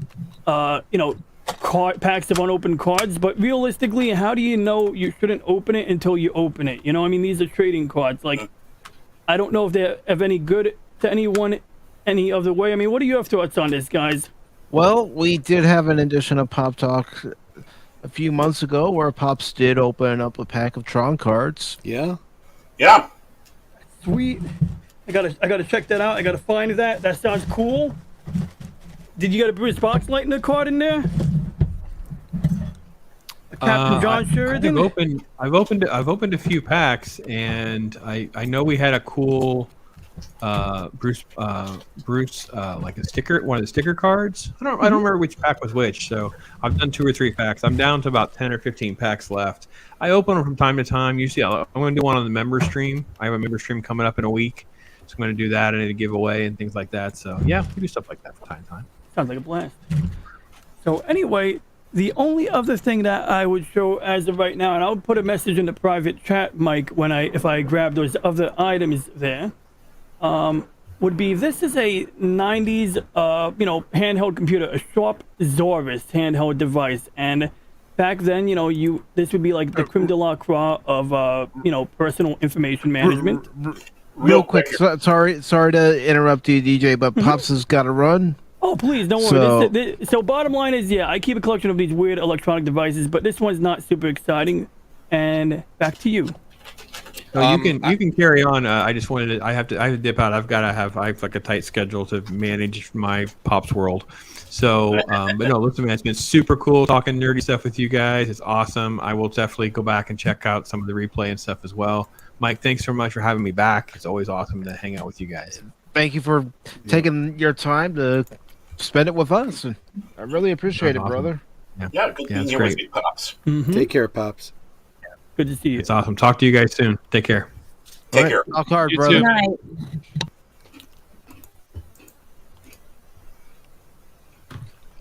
packs of unopened cards. But realistically, how do you know you shouldn't open it until you open it? I mean, these are trading cards. Like, I don't know if they're of any good to anyone any other way. I mean, what do you have thoughts on this, guys? Well, we did have an edition of Pop Talk a few months ago where Pops did open up a pack of Tron cards. Yeah. Yeah. Sweet. I gotta check that out. I gotta find that. That sounds cool. Did you get a Bruce Boxlight in the card in there? Captain John Sheridan. I've opened a few packs, and I know we had a cool Bruce like a sticker, one of the sticker cards. I don't remember which pack was which. So I've done 2 or 3 packs. I'm down to about 10 or 15 packs left. I open them from time to time. Usually I'm going to do one on the member stream. I have a member stream coming up in a week, so I'm going to do that and a giveaway and things like that. So yeah, we do stuff like that from time to time. Sounds like a blast. So anyway, the only other thing that I would show as of right now, and I'll put a message in the private chat, Mike, if I grab those other items there, would be this is a 90s handheld computer, a Sharp Zorus handheld device, and back then this would be like the creme de la croix of personal information management. Real quick, sorry to interrupt you, DJ, but Pops has got to run. Oh, please, don't worry. So bottom line is, yeah, I keep a collection of these weird electronic devices, but this one's not super exciting. And back to you. So you can carry on. I just wanted to. I have to dip out. I have like a tight schedule to manage my Pops world. So, but no, listen, man, it's been super cool talking nerdy stuff with you guys. It's awesome. I will definitely go back and check out some of the replay and stuff as well. Mike, thanks so much for having me back. It's always awesome to hang out with you guys. Thank you for taking your time to spend it with us. And I really appreciate it, brother. Yeah, good being here with you, Pops. Take care, Pops. Good to see you. It's awesome. Talk to you guys soon. Take care. Take care. Talk hard, You brother. too. Night.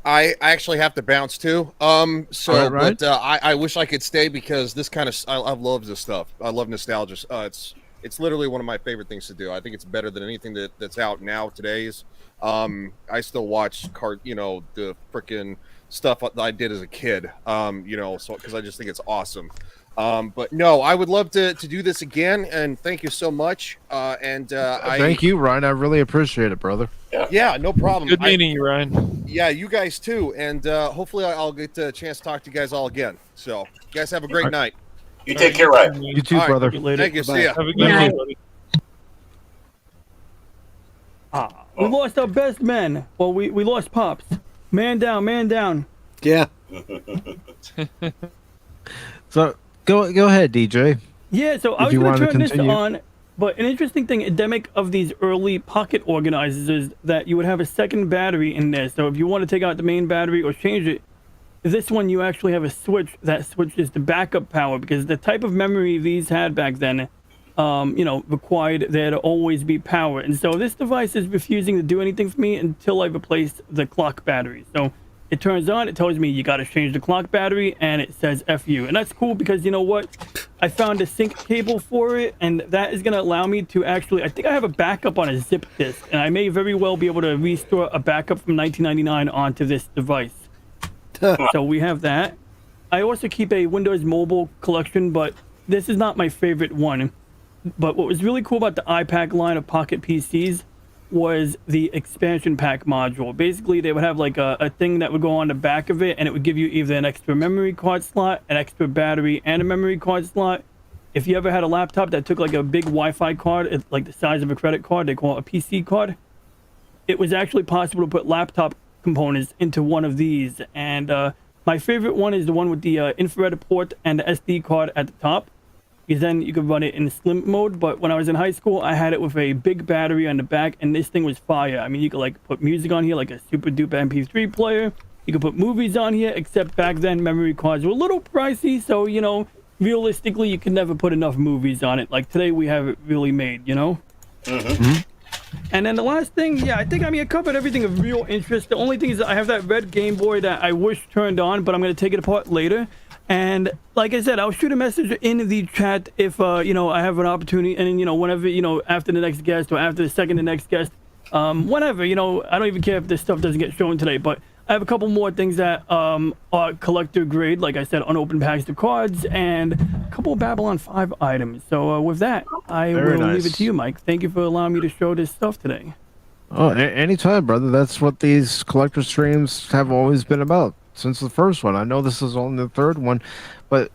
I actually have to bounce too. Right. But I wish I could stay because this kind of I love this stuff. I love nostalgia. It's literally one of my favorite things to do. I think it's better than anything that's out now today's. I still watch the freaking stuff that I did as a kid. So because I just think it's awesome. But no, I would love to do this again, and thank you so much. Thank you, Ryan. I really appreciate it, brother. Yeah, no problem. Good meeting you, Ryan. Yeah, you guys too, and hopefully I'll get a chance to talk to you guys all again. So, you guys have a great night. You take care, Ryan. You too, All right. brother. Later. Thank you. Bye. See ya. Have a good Good day, night. buddy. We lost our best men. Well, we lost Pops. Man down, man down. Yeah. So go ahead, DJ. Yeah, so I If was you going want to to turn this continue. on, but an interesting thing, endemic of these early pocket organizers is that you would have a second battery in there. So if you want to take out the main battery or change it, this one you actually have a switch that switches to backup power, because the type of memory these had back then, required there to always be power. And so this device is refusing to do anything for me until I replace the clock battery. So it turns on, it tells me you got to change the clock battery, and it says F you. And that's cool because you know what? I found a sync cable for it, and that is going to allow me to actually, I think I have a backup on a zip disk, and I may very well be able to restore a backup from 1999 onto this device. So we have that. I also keep a Windows Mobile collection, but this is not my favorite one. But what was really cool about the iPack line of Pocket PCs was the expansion pack module. Basically, they would have like a thing that would go on the back of it, and it would give you either an extra memory card slot, an extra battery, and a memory card slot. If you ever had a laptop that took like a big Wi-Fi card, like the size of a credit card, they call it a PC card, it was actually possible to put laptop components into one of these. And my favorite one is the one with the infrared port and the SD card at the top, because then you could run it in slim mode. But when I was in high school, I had it with a big battery on the back, and this thing was fire. I mean, you could like put music on here like a super duper MP3 player. You could put movies on here, except back then memory cards were a little pricey, so realistically you can never put enough movies on it. Like today we have it really made, And then the last thing, I think I covered everything of real interest. The only thing is that I have that red Game Boy that I wish turned on, but I'm going to take it apart later. And like I said, I'll shoot a message in the chat if, I have an opportunity. And then, whenever, after the next guest or after the second to next guest, whenever, I don't even care if this stuff doesn't get shown today. But I have a couple more things that are collector grade, like I said, unopened packs of cards, and a couple of Babylon 5 items. So with that, I will leave it to you, Mike. Thank you for allowing me to show this stuff today. Oh, anytime, brother. That's what these collector streams have always been about since the first one. I know this is only the third one, but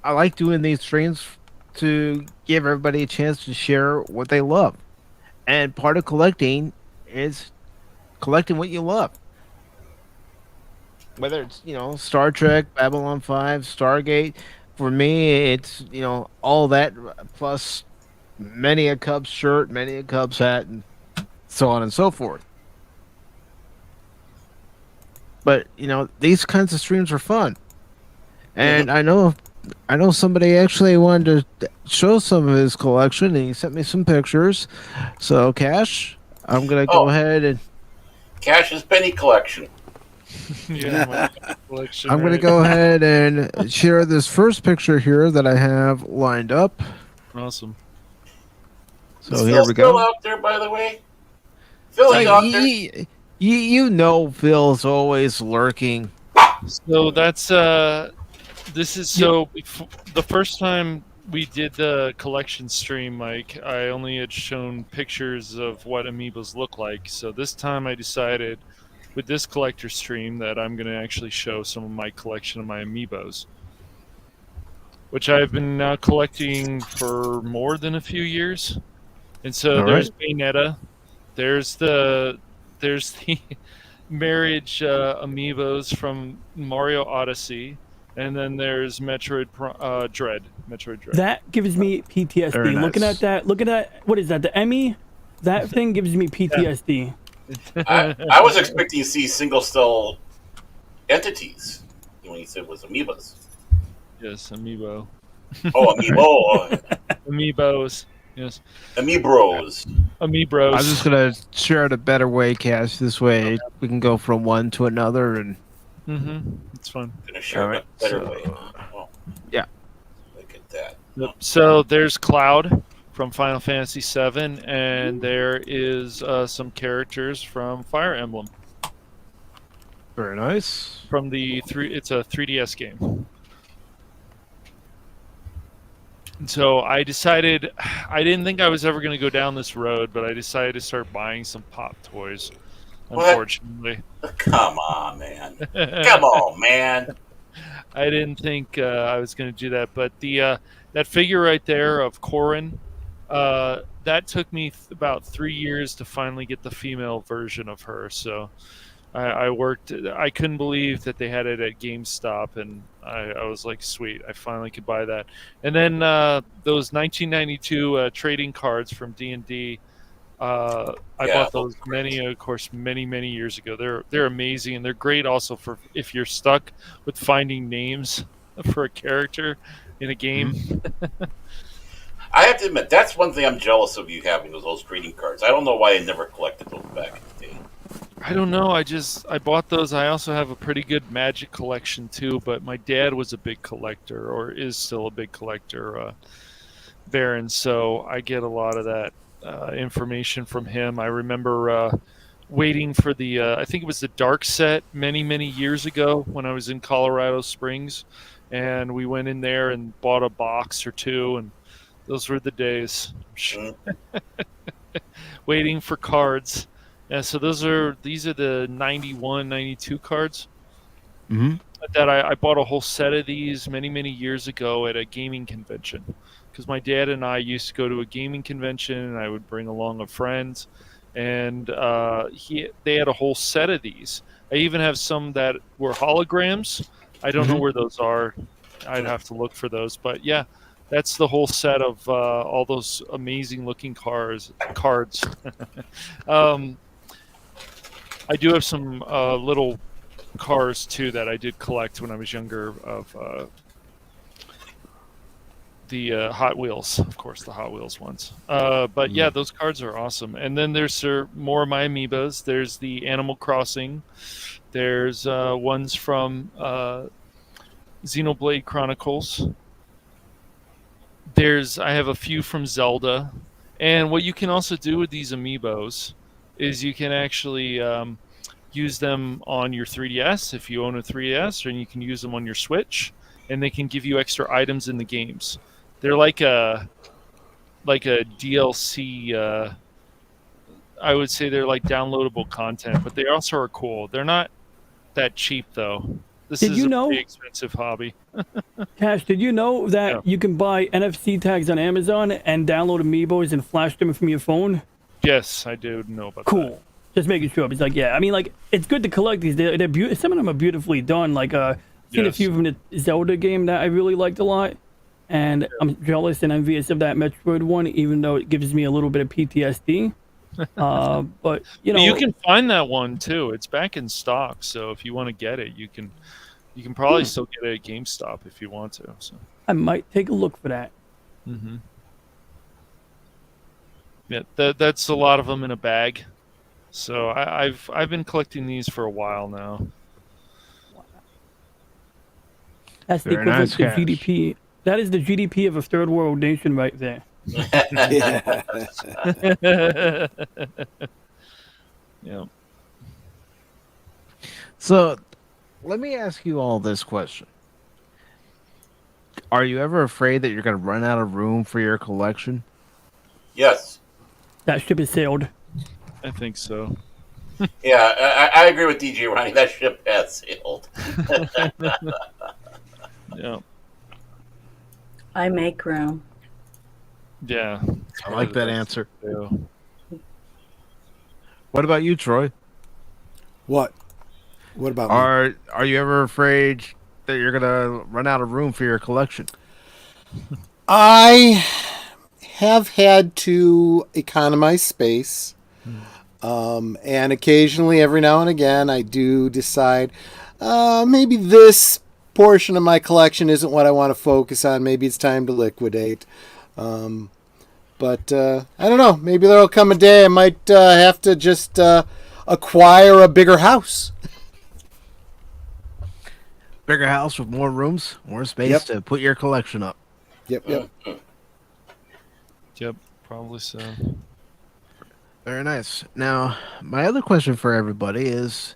I like doing these streams to give everybody a chance to share what they love. And part of collecting is collecting what you love. Whether it's, Star Trek, Babylon 5, Stargate, for me, it's, all that plus many a Cubs shirt, many a Cubs hat, and so on and so forth. But, these kinds of streams are fun. And I know somebody actually wanted to show some of his collection, and he sent me some pictures. So, Cash, I'm going to go ahead and... Cash's penny collection. I'm going to go ahead and share this first picture here that I have lined up. Awesome. So here we go. Still out there, by the way? Phil, Phil's always lurking. So that's this is so the first time we did the collection stream, Mike, I only had shown pictures of what amiibos look like. So this time I decided with this collector stream that I'm going to actually show some of my collection of my amiibos, which I've been now collecting for more than a few years. And so there's Bayonetta, there's the marriage amiibos from Mario Odyssey, and then there's Metroid Dread. That gives me PTSD. Very nice. Looking at what is that? The Emmy? That thing gives me PTSD. I was expecting to see single cell entities when you said it was amoebas. Yes, amiibo. Oh, amiibo. Amiibos. Yes. Amiibros. Amiibros. I'm just going to share it a better way, Cash. This way we can go from one to another. And It's fun. Gonna share it a better way. Oh. Yeah. Look at that. Yep. So there's Cloud from Final Fantasy VII, and there is some characters from Fire Emblem. Very nice. From it's a 3DS game. And so I decided, I didn't think I was ever going to go down this road, but I decided to start buying some Pop toys. Unfortunately. Come on, man. Come on, man. I didn't think I was going to do that, but the that figure right there of Corin, that took me about 3 years to finally get the female version of her. So I worked. I couldn't believe that they had it at GameStop, and I was like, sweet, I finally could buy that. And then those 1992 trading cards from D&D. I bought those many years ago. They're amazing, and they're great also for if you're stuck with finding names for a character in a game. I have to admit, that's one thing I'm jealous of you having those trading cards. I don't know why I never collected those back in the day. I don't know. I bought those. I also have a pretty good Magic collection too, but my dad was a big collector, or is still a big collector, Baron. So I get a lot of that information from him. I remember waiting for the I think it was the Dark set many years ago when I was in Colorado Springs, and we went in there and bought a box or two, and those were the days. Waiting for cards. Yeah, so these are the 91, 92 cards. That I bought a whole set of these many years ago at a gaming convention, because my dad and I used to go to a gaming convention, and I would bring along a friend, and they had a whole set of these. I even have some that were holograms. I don't know where those are. I'd have to look for those, but yeah, that's the whole set of all those amazing looking cards. I do have some little cars too that I did collect when I was younger of the Hot Wheels, of course, the Hot Wheels ones. But yeah, those cards are awesome. And then there's more of my amiibos. There's the Animal Crossing. There's ones from Xenoblade Chronicles. I have a few from Zelda. And what you can also do with these amiibos is you can actually use them on your 3DS if you own a 3DS, and you can use them on your Switch, and they can give you extra items in the games. They're like a DLC. I would say they're like downloadable content, but they also are cool. They're not that cheap though. This is a pretty expensive hobby. Cash, did you know that you can buy NFC tags on Amazon and download amiibos and flash them from your phone? Yes, I do know about that. Cool. Just making sure. It's like, yeah, I mean, like, it's good to collect these. They're some of them are beautifully done. Like, I've seen a few from the Zelda game that I really liked a lot. And I'm jealous and envious of that Metroid one, even though it gives me a little bit of PTSD. But, you know. You can find that one, too. It's back in stock. So if you want to get it, you can probably still get it at GameStop if you want to. So I might take a look for that. Yeah, that's a lot of them in a bag. So I've been collecting these for a while now. That's the equivalent to GDP. That is the GDP of a third world nation right there. Yeah. So, let me ask you all this question. Are you ever afraid that you're going to run out of room for your collection? Yes. That ship has sailed. I think so. Yeah, I agree with DJ Ronnie. That ship has sailed. Yeah. I make room. Yeah. I like that answer. What about you, Troy? What about me? Are you ever afraid that you're gonna run out of room for your collection? I have had to economize space, and occasionally, every now and again, I do decide maybe this portion of my collection isn't what I want to focus on. Maybe it's time to liquidate. But I don't know. Maybe there'll come a day I might have to just acquire a bigger house. Bigger house with more rooms, more space to put your collection up. Yep. Yep, probably so. Very nice. Now, my other question for everybody is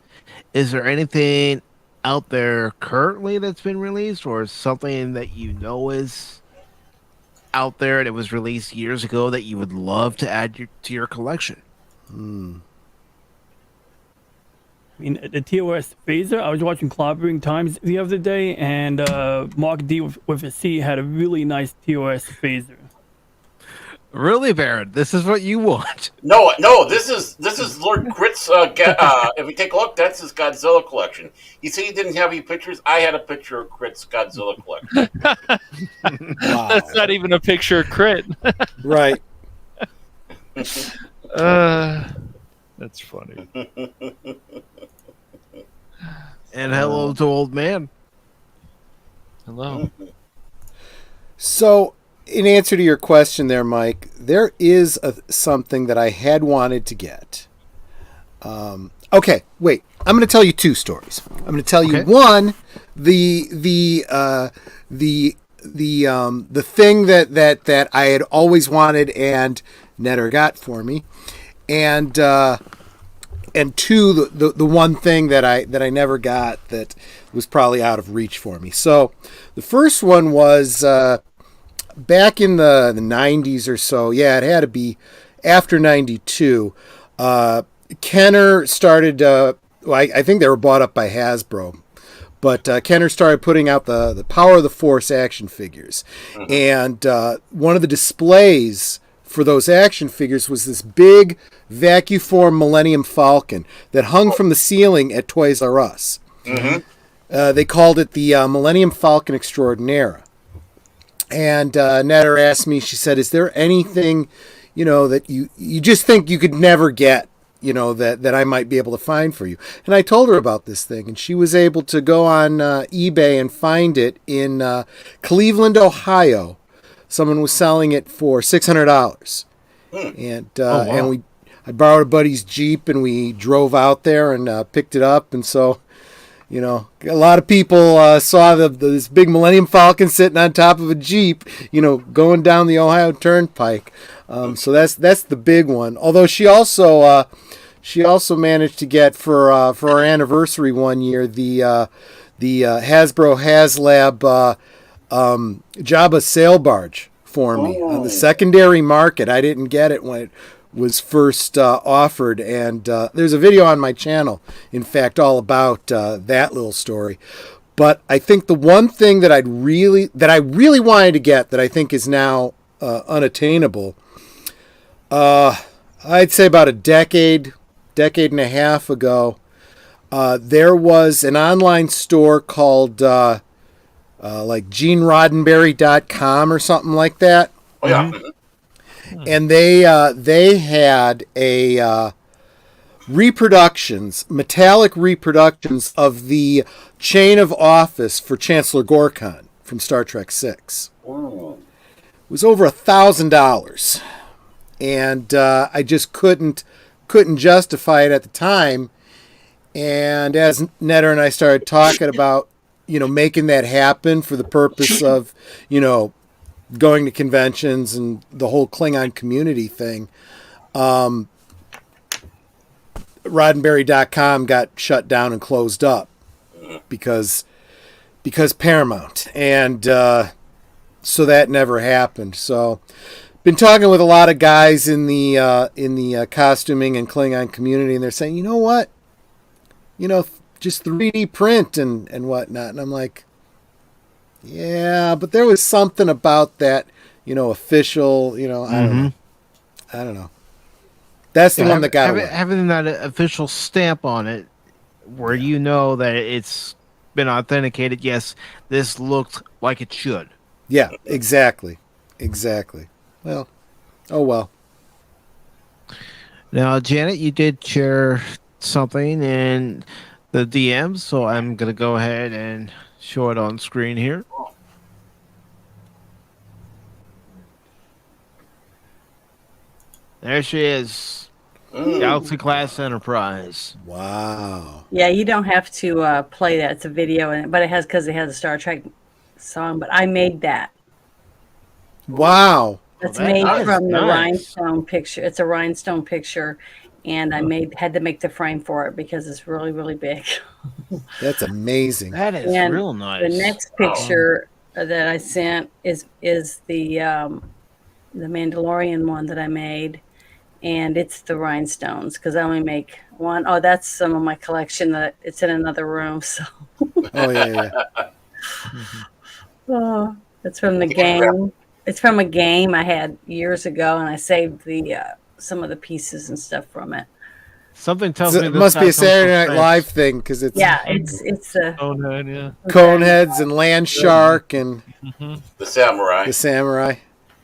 there anything out there currently that's been released, or something that you know is out there that was released years ago that you would love to add to your collection? I mean, the TOS phaser. I was watching Clobbering Times the other day, and Mark D with a C had a really nice TOS phaser. Really, Baron? This is what you want? No, this is Lord Crit's. If we take a look, that's his Godzilla collection. You say you didn't have any pictures. I had a picture of Crit's Godzilla collection. Wow. That's not even a picture of Crit. Right. That's funny. And hello to old man. Hello. So, in answer to your question there, Mike, there is something that I had wanted to get. Okay, wait. I'm going to tell you two stories. I'm going to tell you one, the thing that I had always wanted and never got for me, and two, the one thing that I never got that was probably out of reach for me. So the first one was back in the 90s or so. Yeah, it had to be after 92. Kenner started, I think they were bought up by Hasbro, but Kenner started putting out the Power of the Force action figures. And one of the displays for those action figures was this big vacuform Millennium Falcon that hung from the ceiling at Toys R Us. They called it the Millennium Falcon Extraordinaire. And Netter asked me, she said, is there anything, that you just think you could never get, that I might be able to find for you? And I told her about this thing, and she was able to go on eBay and find it in Cleveland, Ohio. Someone was selling it for $600. And and I borrowed a buddy's Jeep, and we drove out there and picked it up. And so, a lot of people saw this big Millennium Falcon sitting on top of a Jeep, going down the Ohio Turnpike. So that's the big one. Although she also managed to get for our anniversary one year the Hasbro HasLab Jabba sail barge for me on the secondary market. I didn't get it when it was first offered, and there's a video on my channel, in fact, all about that little story. But I think the one thing that I really wanted to get that I think is now unattainable, I'd say about a decade and a half ago, there was an online store called like GeneRoddenberry.com or something like that. Oh yeah. And they had a metallic reproductions of the chain of office for Chancellor Gorkon from Star Trek VI. It was over $1,000, and I just couldn't justify it at the time. And as Netter and I started talking about, making that happen for the purpose of, going to conventions and the whole Klingon community thing, Roddenberry.com got shut down and closed up because Paramount, and so that never happened. So, been talking with a lot of guys in the costuming and Klingon community, and they're saying, you know what, just 3D print and whatnot, and I'm like, yeah, but there was something about that, official, I don't know. That's the one that got away. Having that official stamp on it, where that it's been authenticated. Yes, this looked like it should. Yeah, exactly. Well, oh well. Now, Janet, you did share something in the DMs, so I'm going to go ahead and show it on screen here. There she is. Galaxy Class Enterprise. Wow. Yeah, you don't have to play that. It's a video, but it has because it has a Star Trek song. But I made that. Wow. That's made from the rhinestone picture. It's a rhinestone picture, and I had to make the frame for it because it's really, really big. That's amazing. That is real nice. The next picture that I sent is the Mandalorian one that I made, and it's the rhinestones because I only make one. Oh, that's some of my collection that it's in another room. So. Oh yeah. Oh, it's from the game. It's from a game I had years ago, and I saved the some of the pieces and stuff from it. Something tells me It this must be guy a comes from Saturday Night France. Live thing because it's it's the Conehead, yeah. Coneheads and Land Shark and The samurai. the Samurai.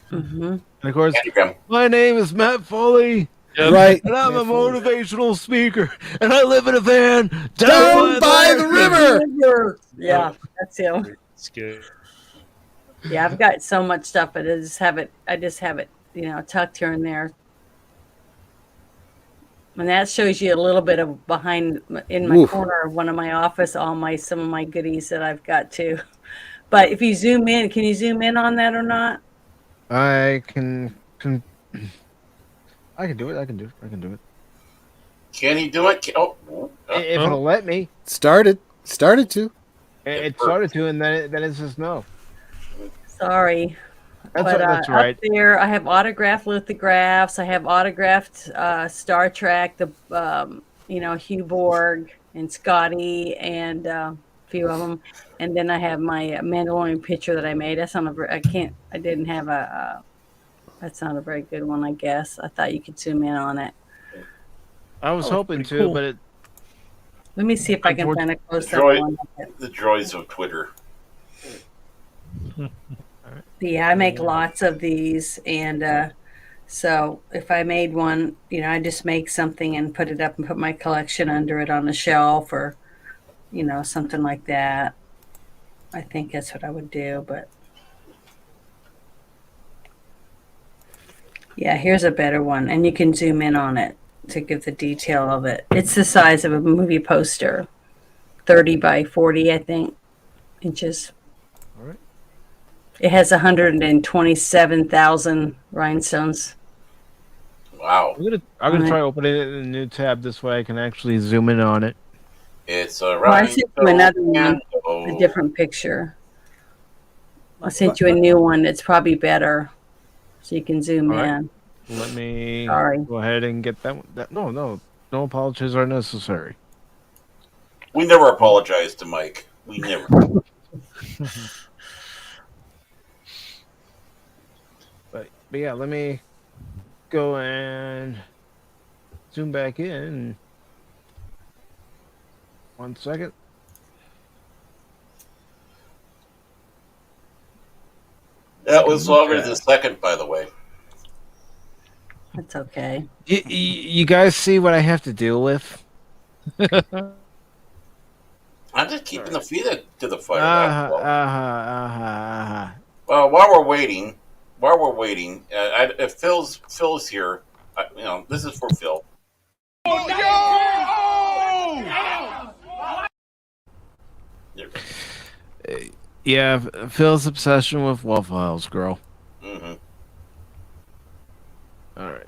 Mm-hmm. And of course, Anagram. my name is Matt Foley. Yep. Right. And I'm a motivational speaker, and I live in a van Down by the river. Yeah, that's him. It's good. Yeah, I've got so much stuff, but I just have it, tucked here and there. And that shows you a little bit of behind in my corner of one of my office, some of my goodies that I've got too. But if you zoom in, can you zoom in on that or not? I can do it. I can do it. Can he do it? If it'll let me. Started to. It started to, and then it says no. Sorry. That's right. Up there, I have autographed lithographs. I have autographed Star Trek, Hugh Borg and Scotty, and a few of them. And then I have my Mandalorian picture that I made. That's not I didn't have that's not a very good one, I guess. I thought you could zoom in on it. I was hoping to, cool. but it. Let me see if I can find a close-up one. The joys of Twitter. Yeah, I make lots of these, and so if I made one, I just make something and put it up and put my collection under it on a shelf or, something like that. I think that's what I would do, but yeah, here's a better one, and you can zoom in on it to give the detail of it. It's the size of a movie poster, 30 by 40, I think, inches. All right. It has 127,000 rhinestones. Wow. I'm gonna try opening it in a new tab. This way I can actually zoom in on it. It's Well, I sent you another one, a different picture. I sent you a new one that's probably better, so you can zoom All right. in. Let me Sorry. go ahead and get that one. No apologies are necessary. We never apologize to Mike. We never. But yeah, let me go and zoom back in. 1 second. That was longer than a second, by the way. That's okay. You guys see what I have to deal with? I'm just keeping the feet to the fire. Well, while we're waiting, if Phil's here, this is for Phil. Yeah, Phil's obsession with Waffle House girl. Mm-hmm. All right.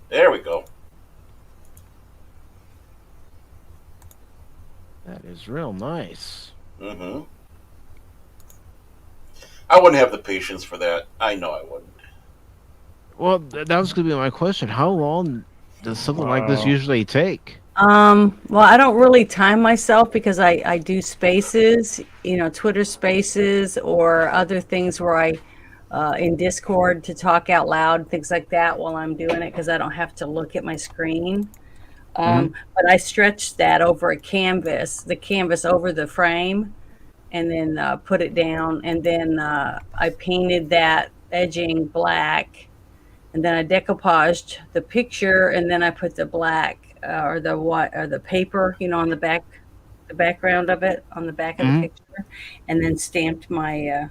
There we go. That is real nice. Mm-hmm. I wouldn't have the patience for that. I know I wouldn't. Well, that was going to be my question. How long does something like this usually take? Well, I don't really time myself because I do spaces, Twitter spaces or other things where I, in Discord to talk out loud, things like that while I'm doing it because I don't have to look at my screen. But I stretched that over the canvas over the frame and then put it down. And then I painted that edging black and then I decoupaged the picture and then I put the black or the paper, on the background of it, on the back of the picture, and then stamped my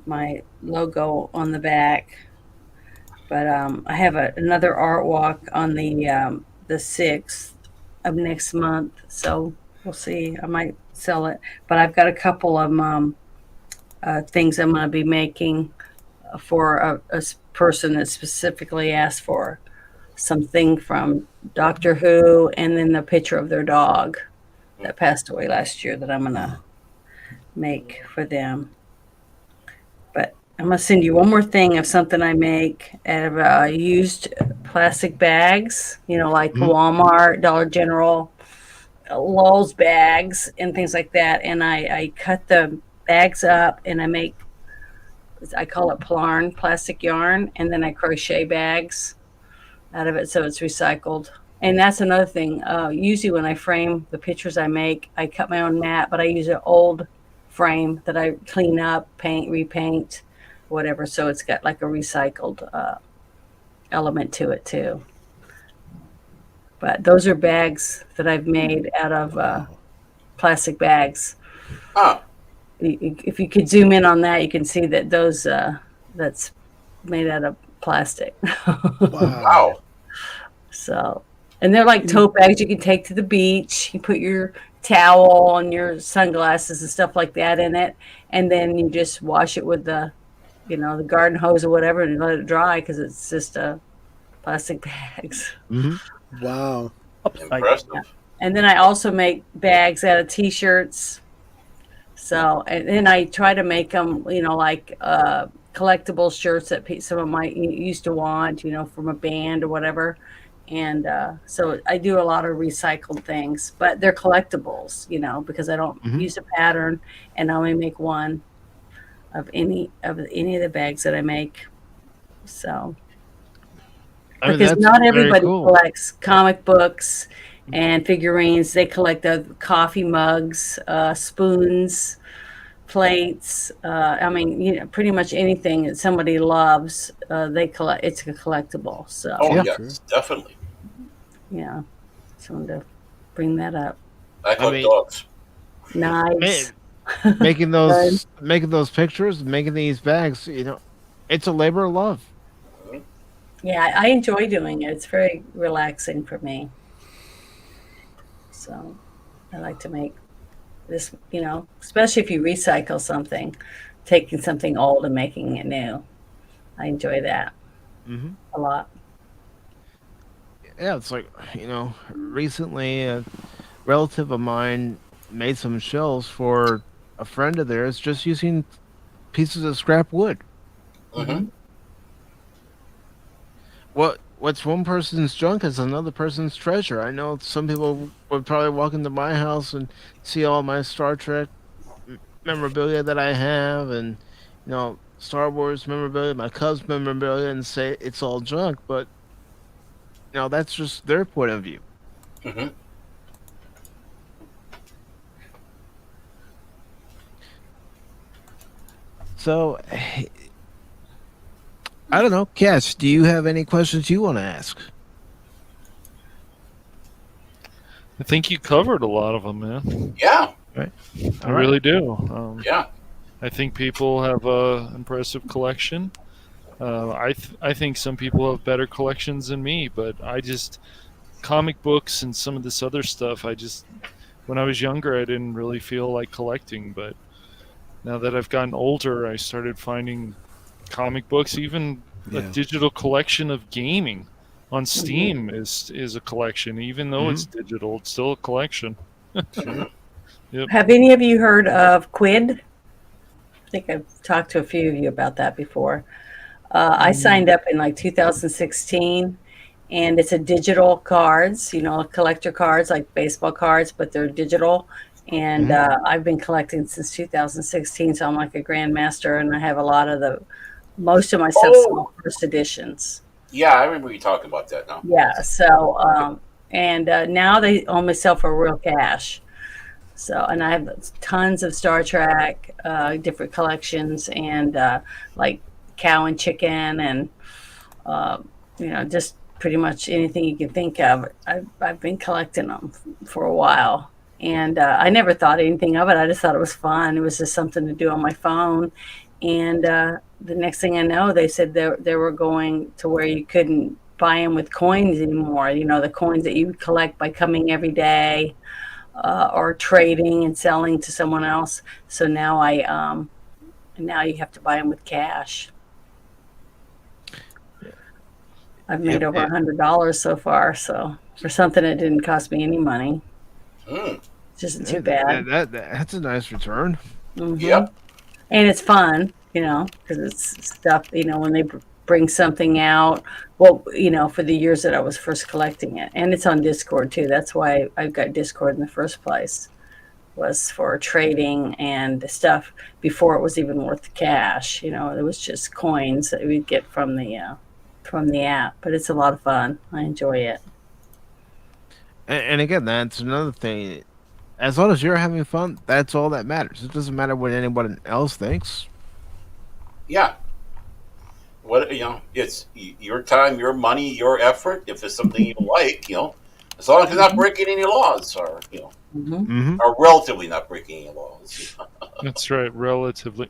my logo on the back. But I have another art walk on the 6th of next month, so we'll see. I might sell it, but I've got a couple of things I'm going to be making for a person that specifically asked for something from Doctor Who and then the picture of their dog that passed away last year that I'm going to make for them. But I'm gonna send you one more thing of something I make out of used plastic bags. You know, like Walmart, Dollar General, Lowe's bags, and things like that. And I cut the bags up, and I call it plastic yarn, and then I crochet bags out of it, so it's recycled. And that's another thing. Usually when I frame the pictures I make, I cut my own mat, but I use an old frame that I clean up, paint, repaint, whatever. So it's got like a recycled element to it too. But those are bags that I've made out of plastic bags. If you could zoom in on that, you can see that that's made out of plastic. Wow. So, and they're like tote bags you can take to the beach. You put your towel and your sunglasses and stuff like that in it, and then you just wash it with the garden hose or whatever, and let it dry because it's just plastic bags. Wow. Impressive. And then I also make bags out of T-shirts. So, and then I try to make them, like collectible shirts that someone might used to want, from a band or whatever. And so I do a lot of recycled things, but they're collectibles, because I don't use a pattern, and I only make one of any of the bags that I make. So, because not everybody collects comic books and figurines. They collect coffee mugs, spoons, plates. Pretty much anything that somebody loves, they collect. It's a collectible. So, yes, definitely. Yeah, just wanted to bring that up. I collect dogs. Knives. Making those pictures, making these bags, it's a labor of love. Yeah, I enjoy doing it. It's very relaxing for me. So I like to make this, especially if you recycle something, taking something old and making it new. I enjoy that a lot. Yeah, it's like, recently a relative of mine made some shelves for a friend of theirs just using pieces of scrap wood. What's one person's junk is another person's treasure. I know some people would probably walk into my house and see all my Star Trek memorabilia that I have, and Star Wars memorabilia, my Cubs memorabilia, and say it's all junk. But that's just their point of view. So, I don't know, Cash, do you have any questions you want to ask? I think you covered a lot of them, man. Yeah. Right. I really do. Yeah. I think people have an impressive collection. I think some people have better collections than me, but comic books and some of this other stuff, when I was younger, I didn't really feel like collecting, but now that I've gotten older, I started finding comic books. Even a digital collection of gaming on Steam is a collection. Even though it's digital, it's still a collection. Yep. Have any of you heard of Quid? I think I've talked to a few of you about that before. I signed up in like 2016, and it's a digital cards, collector cards like baseball cards, but they're digital. And I've been collecting since 2016, so I'm like a grandmaster, and I have a lot of most of my stuff's first editions. Yeah, I remember you talking about that now. Yeah, so, now they only sell for real cash. So, and I have tons of Star Trek, different collections, and like cow and chicken, and, just pretty much anything you can think of. I've been collecting them for a while. And I never thought anything of it. I just thought it was fun. It was just something to do on my phone. And the next thing I know, they said they were going to where you couldn't buy them with coins anymore. The coins that you would collect by coming every day or trading and selling to someone else. So now now you have to buy them with cash. I've made over $100 so far. So for something that didn't cost me any money. Just too bad. That's a nice return. Yep. And it's fun, because it's stuff, when they bring something out, well, for the years that I was first collecting it. And it's on Discord too. That's why I've got Discord in the first place, was for trading and stuff before it was even worth cash. It was just coins that we'd get from the app. But it's a lot of fun. I enjoy it. And again, that's another thing. As long as you're having fun, that's all that matters. It doesn't matter what anyone else thinks. Yeah. It's your time, your money, your effort. If it's something you like, as long as you're not breaking any laws, or or relatively not breaking any laws. That's right, relatively.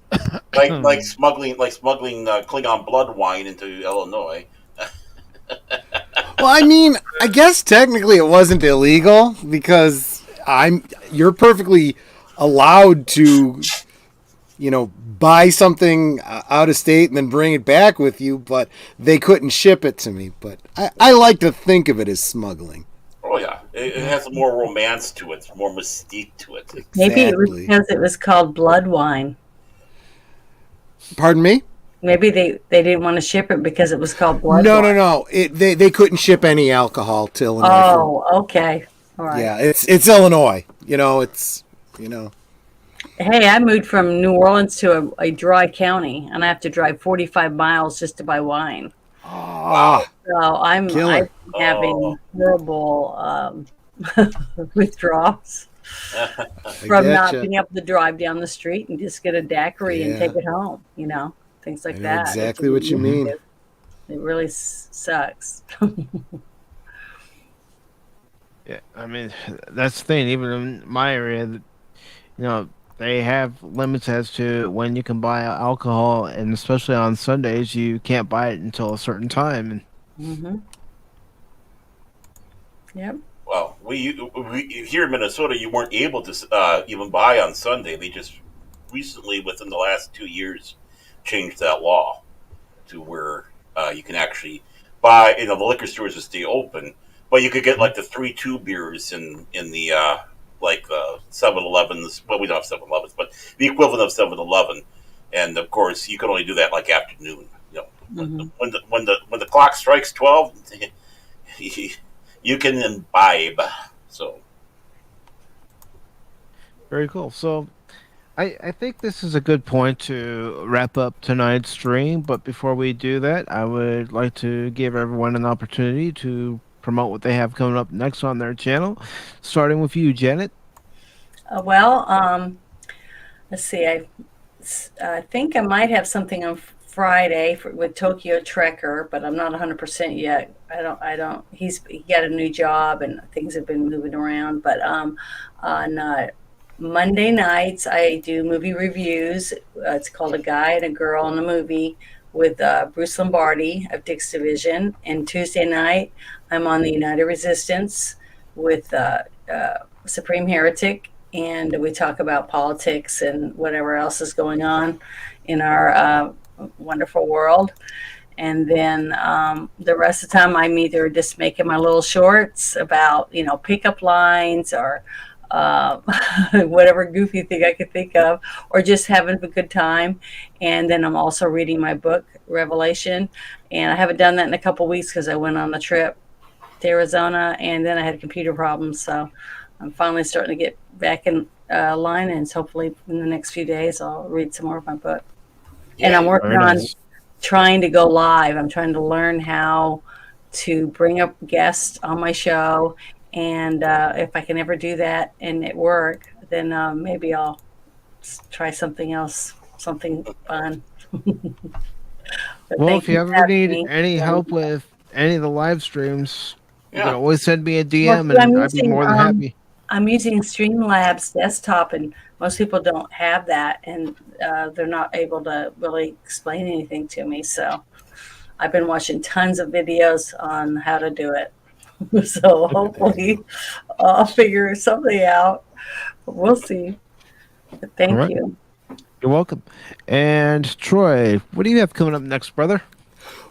like smuggling Klingon blood wine into Illinois. Well, I mean, I guess technically it wasn't illegal because you're perfectly allowed to, buy something out of state and then bring it back with you, but they couldn't ship it to me. But I like to think of it as smuggling. Oh yeah, it has more romance to it, more mystique to it. Maybe it was because it was called blood wine. Pardon me? Maybe they didn't want to ship it because it was called blood wine. No. They couldn't ship any alcohol to Illinois. Oh, okay. All right. Yeah, it's Illinois. Hey, I moved from New Orleans to a dry county, and I have to drive 45 miles just to buy wine. Oh, so I'm having horrible withdrawals from not being able to drive down the street and just get a daiquiri and take it home. Things like that. Exactly what you mean. It really sucks. Yeah, I mean, that's the thing. Even in my area, they have limits as to when you can buy alcohol, and especially on Sundays, you can't buy it until a certain time. Yep. Well, we here in Minnesota, you weren't able to even buy on Sunday. They just recently, within the last 2 years, changed that law to where you can actually buy. The liquor stores will stay open, but you could get like the 3-2 beers in the 7-Elevens. Well, we don't have 7-Elevens, but the equivalent of 7-Eleven. And of course, you can only do that like afternoon. When the clock strikes 12, you can imbibe. So very cool. So I think this is a good point to wrap up tonight's stream. But before we do that, I would like to give everyone an opportunity to promote what they have coming up next on their channel, starting with you, Janet. Let's see. I think I might have something on Friday with Tokyo Trekker, but I'm not 100% yet. I don't. He got a new job and things have been moving around. But on Monday nights, I do movie reviews. It's called A Guy and a Girl in a Movie with Bruce Lombardi of Dick's Division. And Tuesday night, I'm on the United Resistance with Supreme Heretic, and we talk about politics and whatever else is going on in our wonderful world. And then the rest of the time, I'm either just making my little shorts about, pickup lines or whatever goofy thing I could think of, or just having a good time. And then I'm also reading my book, Revelation. And I haven't done that in a couple weeks because I went on a trip to Arizona, and then I had computer problems. So I'm finally starting to get back in line, and hopefully in the next few days I'll read some more of my book. And I'm working on trying to go live. I'm trying to learn how to bring up guests on my show. And if I can ever do that and it work, then maybe I'll try something else, something fun. Well, if you ever need any help with any of the live streams, you can always send me a DM, and I'd be more than happy. I'm using Streamlabs desktop, and most people don't have that, and they're not able to really explain anything to me. So I've been watching tons of videos on how to do it. So hopefully I'll figure something out. We'll see. But thank you. You're welcome. And Troy, what do you have coming up next, brother?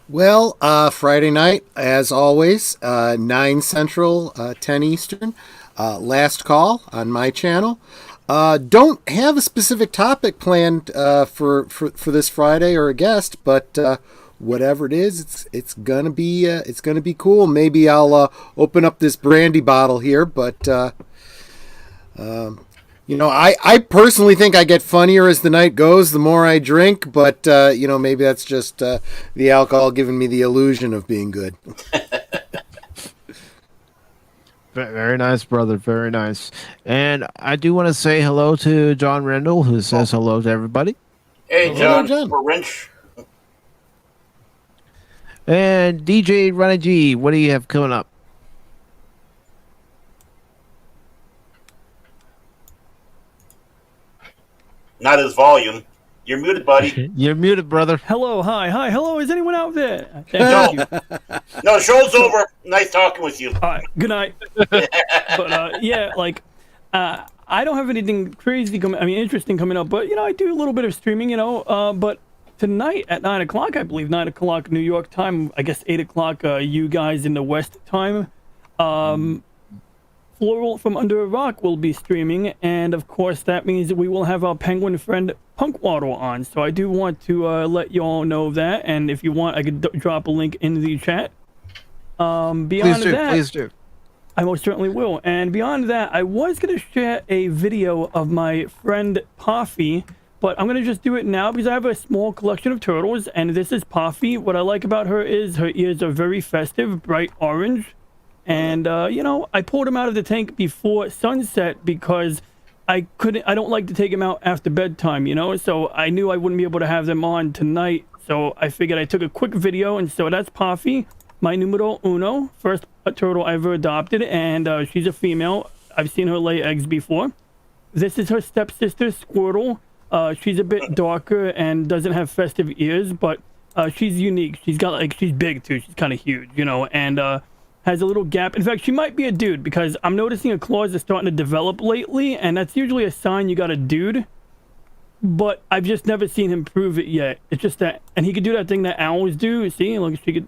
Well, Friday night, as always, 9 Central, 10 Eastern. Last Call on my channel. Don't have a specific topic planned for this Friday or a guest, but whatever it is, it's gonna be cool. Maybe I'll open up this brandy bottle here, but I personally think I get funnier as the night goes, the more I drink. But maybe that's just the alcohol giving me the illusion of being good. Very nice, brother. Very nice. And I do want to say hello to John Rendell, who says hello to everybody. Hey, John. Hello, John. Or Wrench. And DJ Ronnie G, what do you have coming up? Not his volume. You're muted, buddy. You're muted, brother. Hello, hi, hello. Is anyone out there? No. Thank you. No, the show's over. Nice talking with you. All right, good night. But yeah, I don't have anything crazy interesting coming up, but I do a little bit of streaming, but tonight at 9 o'clock, I believe 9 o'clock New York time, I guess 8 o'clock you guys in the West time, Floral from Under a Rock will be streaming, and of course that means that we will have our penguin friend Punkwaddle on. So I do want to let you all know that, and if you want, I could drop a link in the chat. Please do. I most certainly will. And beyond that, I was going to share a video of my friend Puffy, but I'm going to just do it now because I have a small collection of turtles, and this is Puffy. What I like about her is her ears are very festive, bright orange. And, I pulled him out of the tank before sunset because I don't like to take him out after bedtime, so I knew I wouldn't be able to have them on tonight. So I figured I took a quick video, and so that's Puffy, my numero uno, first turtle I ever adopted, and she's a female. I've seen her lay eggs before. This is her stepsister, Squirtle. She's a bit darker and doesn't have festive ears, but she's unique. She's big too. She's kind of huge, and has a little gap. In fact, she might be a dude because I'm noticing her claws are starting to develop lately, and that's usually a sign you got a dude. But I've just never seen him prove it yet. It's just that, and he could do that thing that owls do. See, like she could,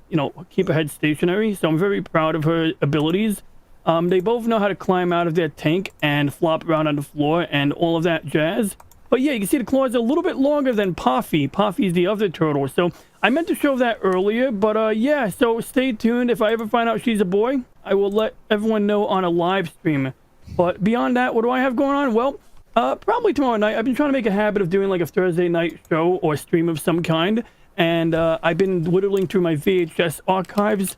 keep her head stationary. So I'm very proud of her abilities. They both know how to climb out of their tank and flop around on the floor and all of that jazz. But yeah, you can see the claws are a little bit longer than Puffy. Puffy's the other turtle. So I meant to show that earlier, but yeah, so stay tuned. If I ever find out she's a boy, I will let everyone know on a live stream. But beyond that, what do I have going on? Well, probably tomorrow night. I've been trying to make a habit of doing like a Thursday night show or stream of some kind. And I've been whittling through my VHS archives,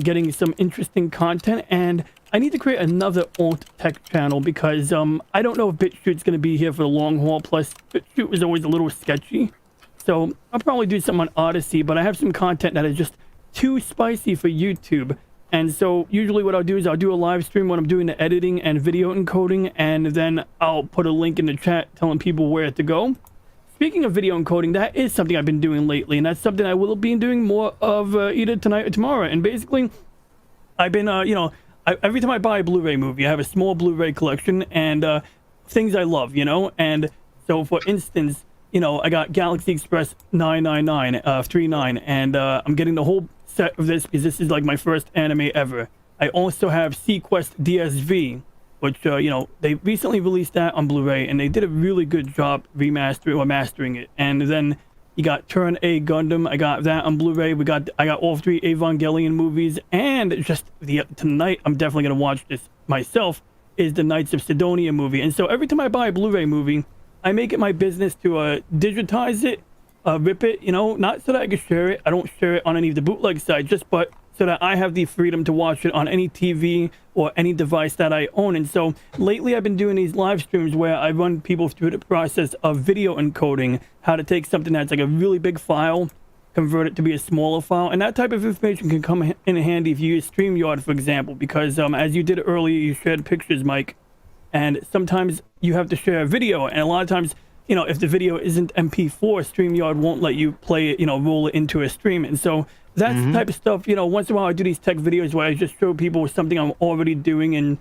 getting some interesting content. And I need to create another alt tech channel because I don't know if BitChute's going to be here for the long haul. Plus, BitChute was always a little sketchy. So I'll probably do something on Odyssey, but I have some content that is just too spicy for YouTube. And so usually what I'll do is I'll do a live stream when I'm doing the editing and video encoding, and then I'll put a link in the chat telling people where to go. Speaking of video encoding, that is something I've been doing lately, and that's something I will be doing more of either tonight or tomorrow. And basically, I've been, every time I buy a Blu-ray movie, I have a small Blu-ray collection and things I love, And so, for instance, I got Galaxy Express 99939, and I'm getting the whole set of this because this is like my first anime ever. I also have Sequest DSV, which they recently released that on Blu-ray, and they did a really good job mastering it. And then you got Turn A Gundam. I got that on Blu-ray. I got all 3 Evangelion movies, and just tonight I'm definitely gonna watch this myself. Is the Knights of Sidonia movie. And so every time I buy a Blu-ray movie, I make it my business to digitize it, rip it, not so that I can share it. I don't share it on any of the bootleg sites, but so that I have the freedom to watch it on any TV or any device that I own. And so lately I've been doing these live streams where I run people through the process of video encoding, how to take something that's like a really big file, convert it to be a smaller file. And that type of information can come in handy if you use StreamYard, for example, because as you did earlier, you shared pictures, Mike. And sometimes you have to share a video, and a lot of times, if the video isn't MP4, StreamYard won't let you play it, roll it into a stream. And so that's the type of stuff, once in a while I do these tech videos where I just show people something I'm already doing and,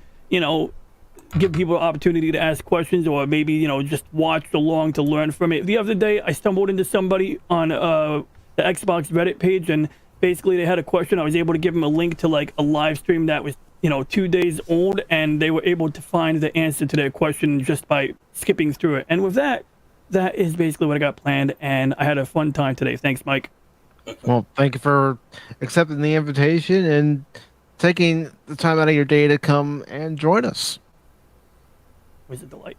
give people an opportunity to ask questions or maybe, just watch along to learn from it. The other day, I stumbled into somebody on the Xbox Reddit page, and basically they had a question. I was able to give them a link to like a live stream that was, 2 days old, and they were able to find the answer to their question just by skipping through it. And with that is basically what I got planned, and I had a fun time today. Thanks, Mike. Well, thank you for accepting the invitation and taking the time out of your day to come and join us. It was a delight.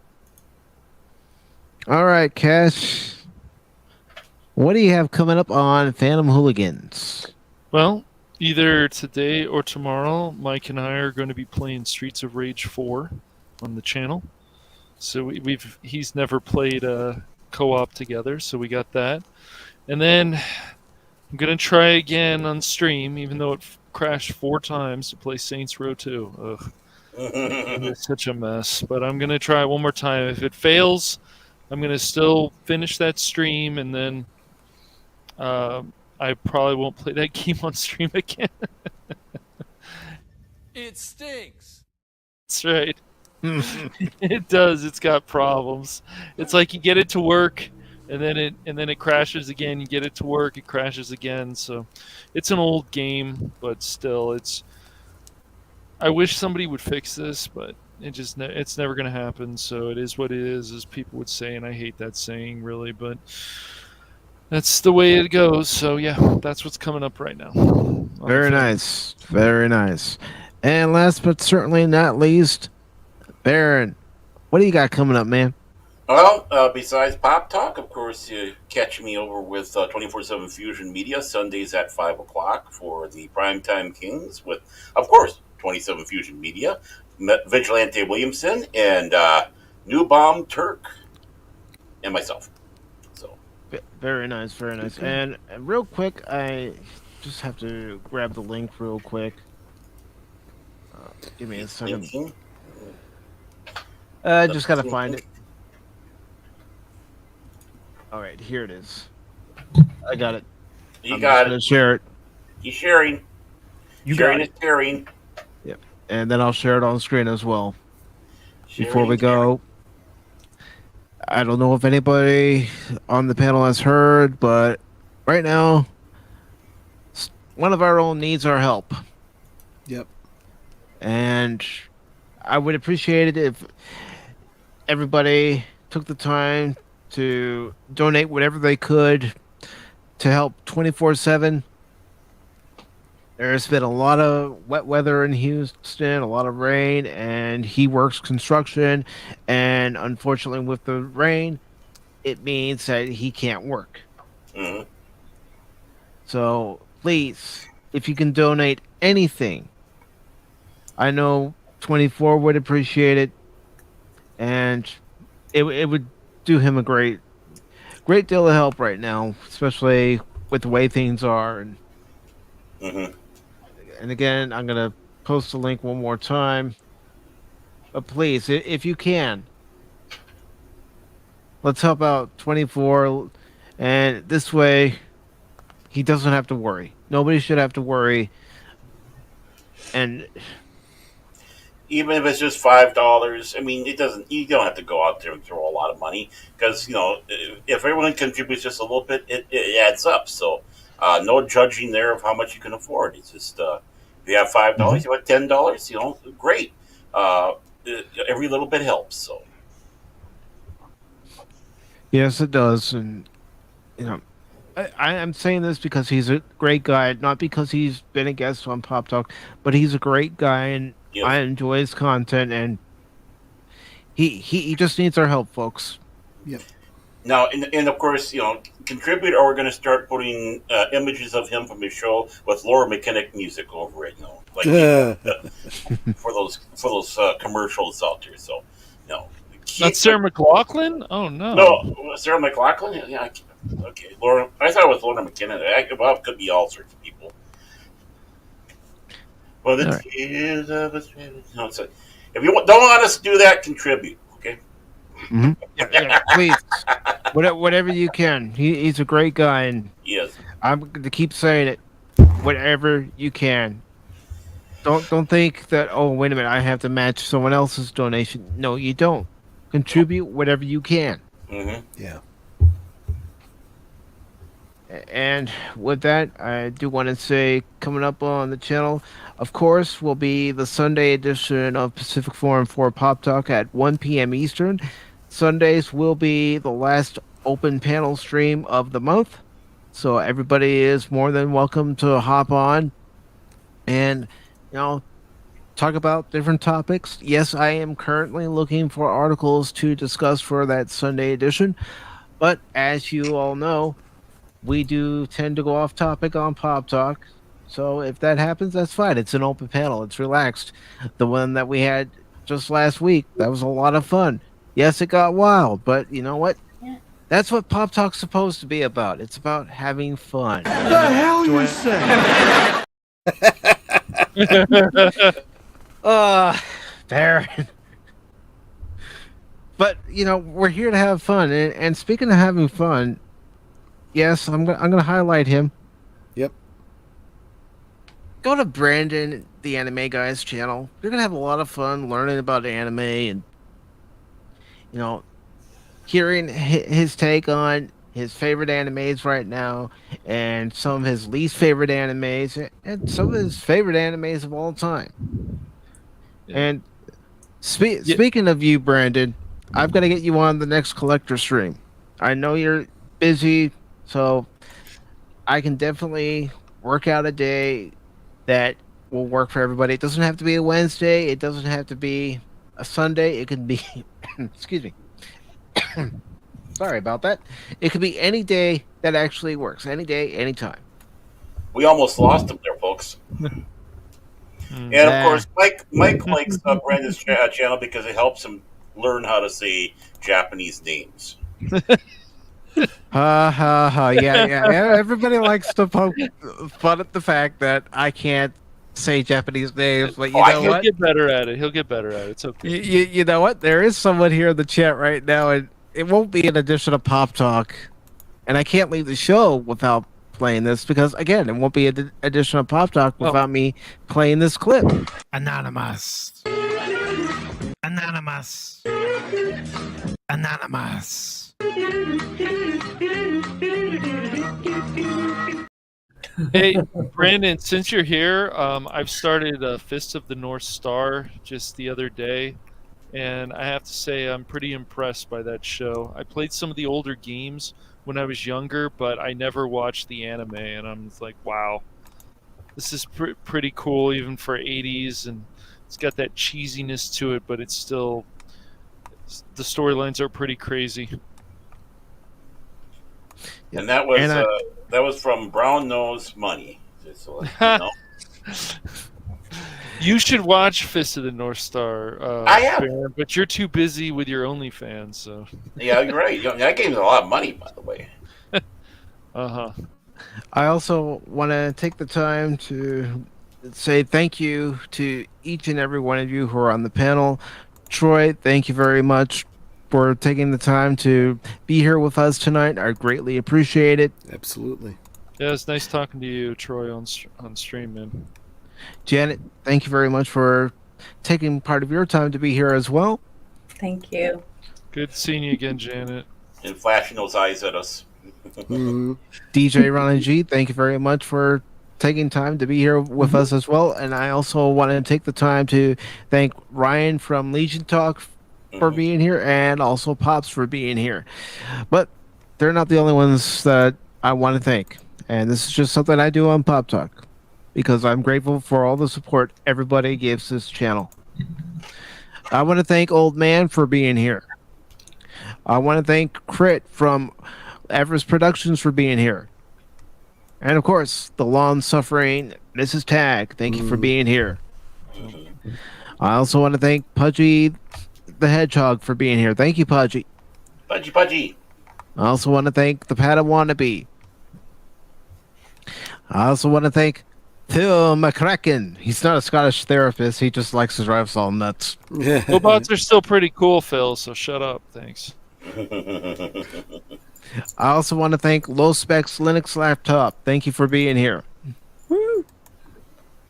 All right, Cash. What do you have coming up on Phantom Hooligans? Well, either today or tomorrow, Mike and I are going to be playing Streets of Rage 4 on the channel. So he's never played co-op together, so we got that. And then I'm going to try again on stream, even though it crashed 4 times, to play Saints Row 2. Ugh. It's such a mess. But I'm going to try it one more time. If it fails, I'm going to still finish that stream, and then I probably won't play that game on stream again. It stinks. That's right. It does. It's got problems. It's like you get it to work, and then it crashes again. You get it to work, it crashes again. So it's an old game, but still, it's. I wish somebody would fix this, but it's never going to happen. So it is what it is, as people would say, and I hate that saying, really, but that's the way it goes. So yeah, that's what's coming up right now. Very nice. Very nice. And last but certainly not least, Baron, what do you got coming up, man? Well, besides Pop Talk, of course, you catch me over with 24/7 Fusion Media, Sundays at 5 o'clock for the Primetime Kings with, of course, 27 Fusion Media, Vigilante Williamson, and New Bomb Turk, and myself. So Very nice, very nice. And real quick, I just have to grab the link real quick. Give me a second. I just gotta find it. All right, here it is. I got it. You got it. Share it. He's sharing. Sharing is caring. Yep. And then I'll share it on screen as well. Sharing Before we go, I don't know if anybody on the panel has heard, but right now, one of our own needs our help. Yep. And I would appreciate it if everybody took the time to donate whatever they could to help 24/7. There's been a lot of wet weather in Houston, a lot of rain, and he works construction, and unfortunately with the rain, it means that he can't work. Mm-hmm. So please, if you can donate anything, I know 24 would appreciate it, and it would do him a great deal of help right now, especially with the way things are. And and again, I'm gonna post the link one more time. But please, if you can, let's help out 24, and this way, he doesn't have to worry. Nobody should have to worry. And even if it's just $5, I mean, it doesn't. You don't have to go out there and throw a lot of money, because if everyone contributes just a little bit, it adds up. So, no judging there of how much you can afford. It's just if you have $5, you have $10. Great. Every little bit helps. So, yes, it does. And I am saying this because he's a great guy, not because he's been a guest on Pop Talk, but he's a great guy, and I enjoy his content, and he just needs our help, folks. Yep. Now, and of course, contribute, or we're going to start putting images of him from his show with Laura McKinnick music over it, for those commercials out there. So, That's Sarah McLachlan? Oh no. No, Sarah McLachlan? Yeah. Okay, Laura. I thought it was Laura McKinnon. It could be all sorts of people. Well, the tears of a so if you don't want us to do that, contribute. Okay. Yeah, please, whatever you can. He's a great guy, and yes, I'm going to keep saying it. Whatever you can. Don't think that. Oh, wait a minute, I have to match someone else's donation. No, you don't. Contribute whatever you can. Mm-hmm. Yeah. And with that, I do want to say coming up on the channel, of course, will be the Sunday edition of PACIFIC414 Pop Talk at 1 p.m. Eastern. Sundays will be the last open panel stream of the month. So everybody is more than welcome to hop on and, talk about different topics. Yes, I am currently looking for articles to discuss for that Sunday edition. But as you all know, we do tend to go off topic on Pop Talk. So if that happens, that's fine. It's an open panel. It's relaxed. The one that we had just last week, that was a lot of fun. Yes, it got wild, but you know what? That's what Pop Talk's supposed to be about. It's about having fun. The hell you say? Baron. But we're here to have fun. And speaking of having fun, yes, I'm gonna highlight him. Yep. Go to Brandon, the Anime Guy's channel. You're gonna have a lot of fun learning about anime and hearing his take on his favorite animes right now, and some of his least favorite animes, and some of his favorite animes of all time. Yeah. And speaking of you, Brandon, I've got to get you on the next collector stream. I know you're busy, so I can definitely work out a day that will work for everybody. It doesn't have to be a Wednesday. It doesn't have to be a Sunday. It can be, excuse me. Sorry about that. It could be any day that actually works. Any day, anytime. We almost lost him there, folks. And of course, Mike likes Brandon's channel because it helps him learn how to say Japanese names. Yeah. Everybody likes to poke fun at the fact that I can't say Japanese names, but you know he'll what? Get better at it. He'll get better at it. It's okay. You know what? There is someone here in the chat right now, and it won't be an edition of Pop Talk, and I can't leave the show without playing this because, again, it won't be an edition of Pop Talk without me playing this clip. Anonymous. Anonymous. Anonymous. Hey, Brandon, since you're here, I've started Fist of the North Star just the other day, and I have to say I'm pretty impressed by that show. I played some of the older games when I was younger, but I never watched the anime, and I'm just like, wow, this is pretty cool even for 80s, and it's got that cheesiness to it, but it's still, the storylines are pretty crazy. And that was from Brown Nose Money. So, You should watch Fist of the North Star. I have, Baron, but you're too busy with your OnlyFans. So yeah, you're right. That game's a lot of money, by the way. I also want to take the time to say thank you to each and every one of you who are on the panel. Troy, thank you very much for taking the time to be here with us tonight. I greatly appreciate it. Absolutely. Yeah, it's nice talking to you, Troy, on stream, man. Janet, thank you very much for taking part of your time to be here as well. Thank you. Good seeing you again, Janet. And flashing those eyes at us. DJ Ron G, thank you very much for taking time to be here with us as well. And I also want to take the time to thank Ryan from Legion Talk for being here, and also Pops for being here. But they're not the only ones that I want to thank. And this is just something I do on Pop Talk, because I'm grateful for all the support everybody gives this channel. I want to thank Old Man for being here. I want to thank Crit from Everest Productions for being here. And of course, the long-suffering Mrs. Tag, thank you for being here. I also want to thank Pudgy the Hedgehog for being here. Thank you, Pudgy. Pudgy. I also want to thank the Padawannabe. I also want to thank Phil McCracken. He's not a Scottish therapist. He just likes to drive us all nuts. Robots are still pretty cool, Phil, so shut up. Thanks. I also want to thank Low Specs Linux Laptop. Thank you for being here. Woo.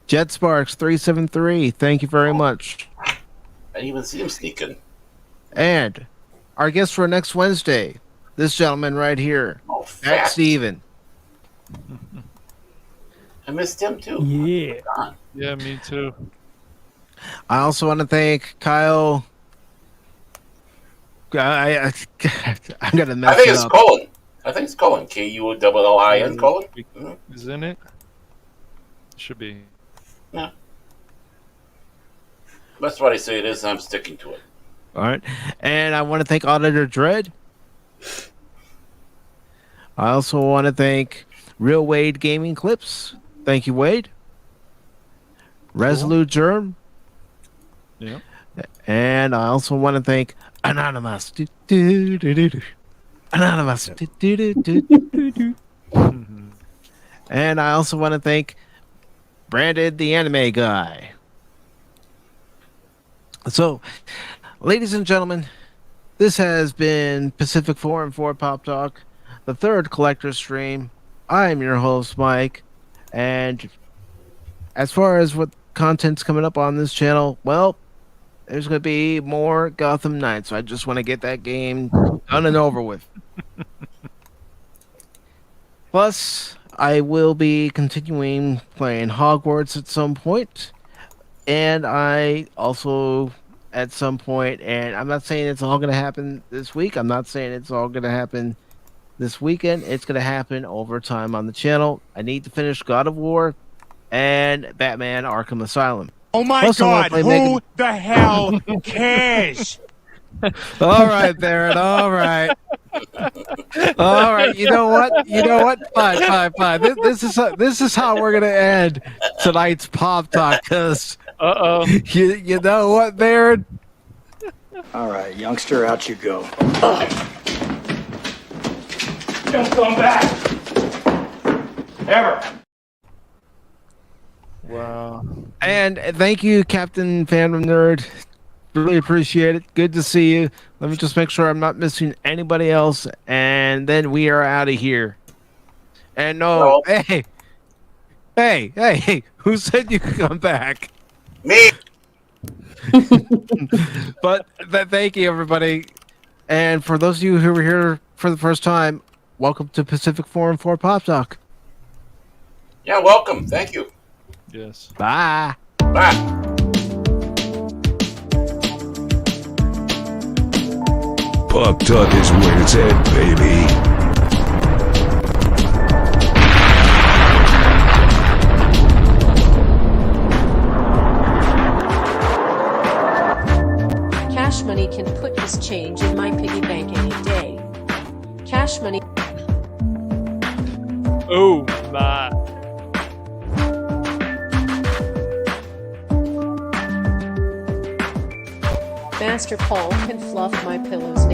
Jet Sparks 373. Thank you very much. I didn't even see him sneaking. And our guest for next Wednesday, this gentleman right here, Matt Steven. I missed him too. Yeah. Yeah, me too. I also want to thank Kyle. I'm gonna mess I think it it's up. Cullen. I think it's Cullen. Kullin. Cullen. Isn't it? Should be. Yeah. That's what I say it is, and I'm sticking to it. All right. And I want to thank Auditor Dread. I also want to thank Real Wade Gaming Clips. Thank you, Wade. Resolute Germ. Yeah. And I also want to thank Anonymous. Anonymous. And I also want to thank Brandon, the anime guy. So, ladies and gentlemen, this has been PACIFIC414 Pop Talk, the third collector stream. I'm your host, Mike. And as far as what content's coming up on this channel, well, there's going to be more Gotham Knights. So I just want to get that game done and over with. Plus, I will be continuing playing Hogwarts at some point. And I also, at some point, and I'm not saying it's all going to happen this week. I'm not saying it's all going to happen this weekend. It's going to happen over time on the channel. I need to finish God of War and Batman Arkham Asylum. Oh my Plus, I God! wanna play Who the hell cares? All right, Barrett. All right. All right. You know what? Fine. This is how we're gonna end tonight's Pop Talk. Cause you know what, Barrett? All right, youngster, out you go. Don't come back. Ever. Wow. And thank you, Captain Fandom Nerd. Really appreciate it. Good to see you. Let me just make sure I'm not missing anybody else, and then we are out of here. And hey, who said you could come back? Me. But thank you, everybody. And for those of you who were here for the first time, welcome to PACIFIC414 Pop Talk. Yeah, welcome. Thank you. Yes. Bye. Bye. Pop Talk is where it's at, baby. Cash Money can put his change in my piggy bank any day. Cash Money. Oh my. Master Paul can fluff my pillows.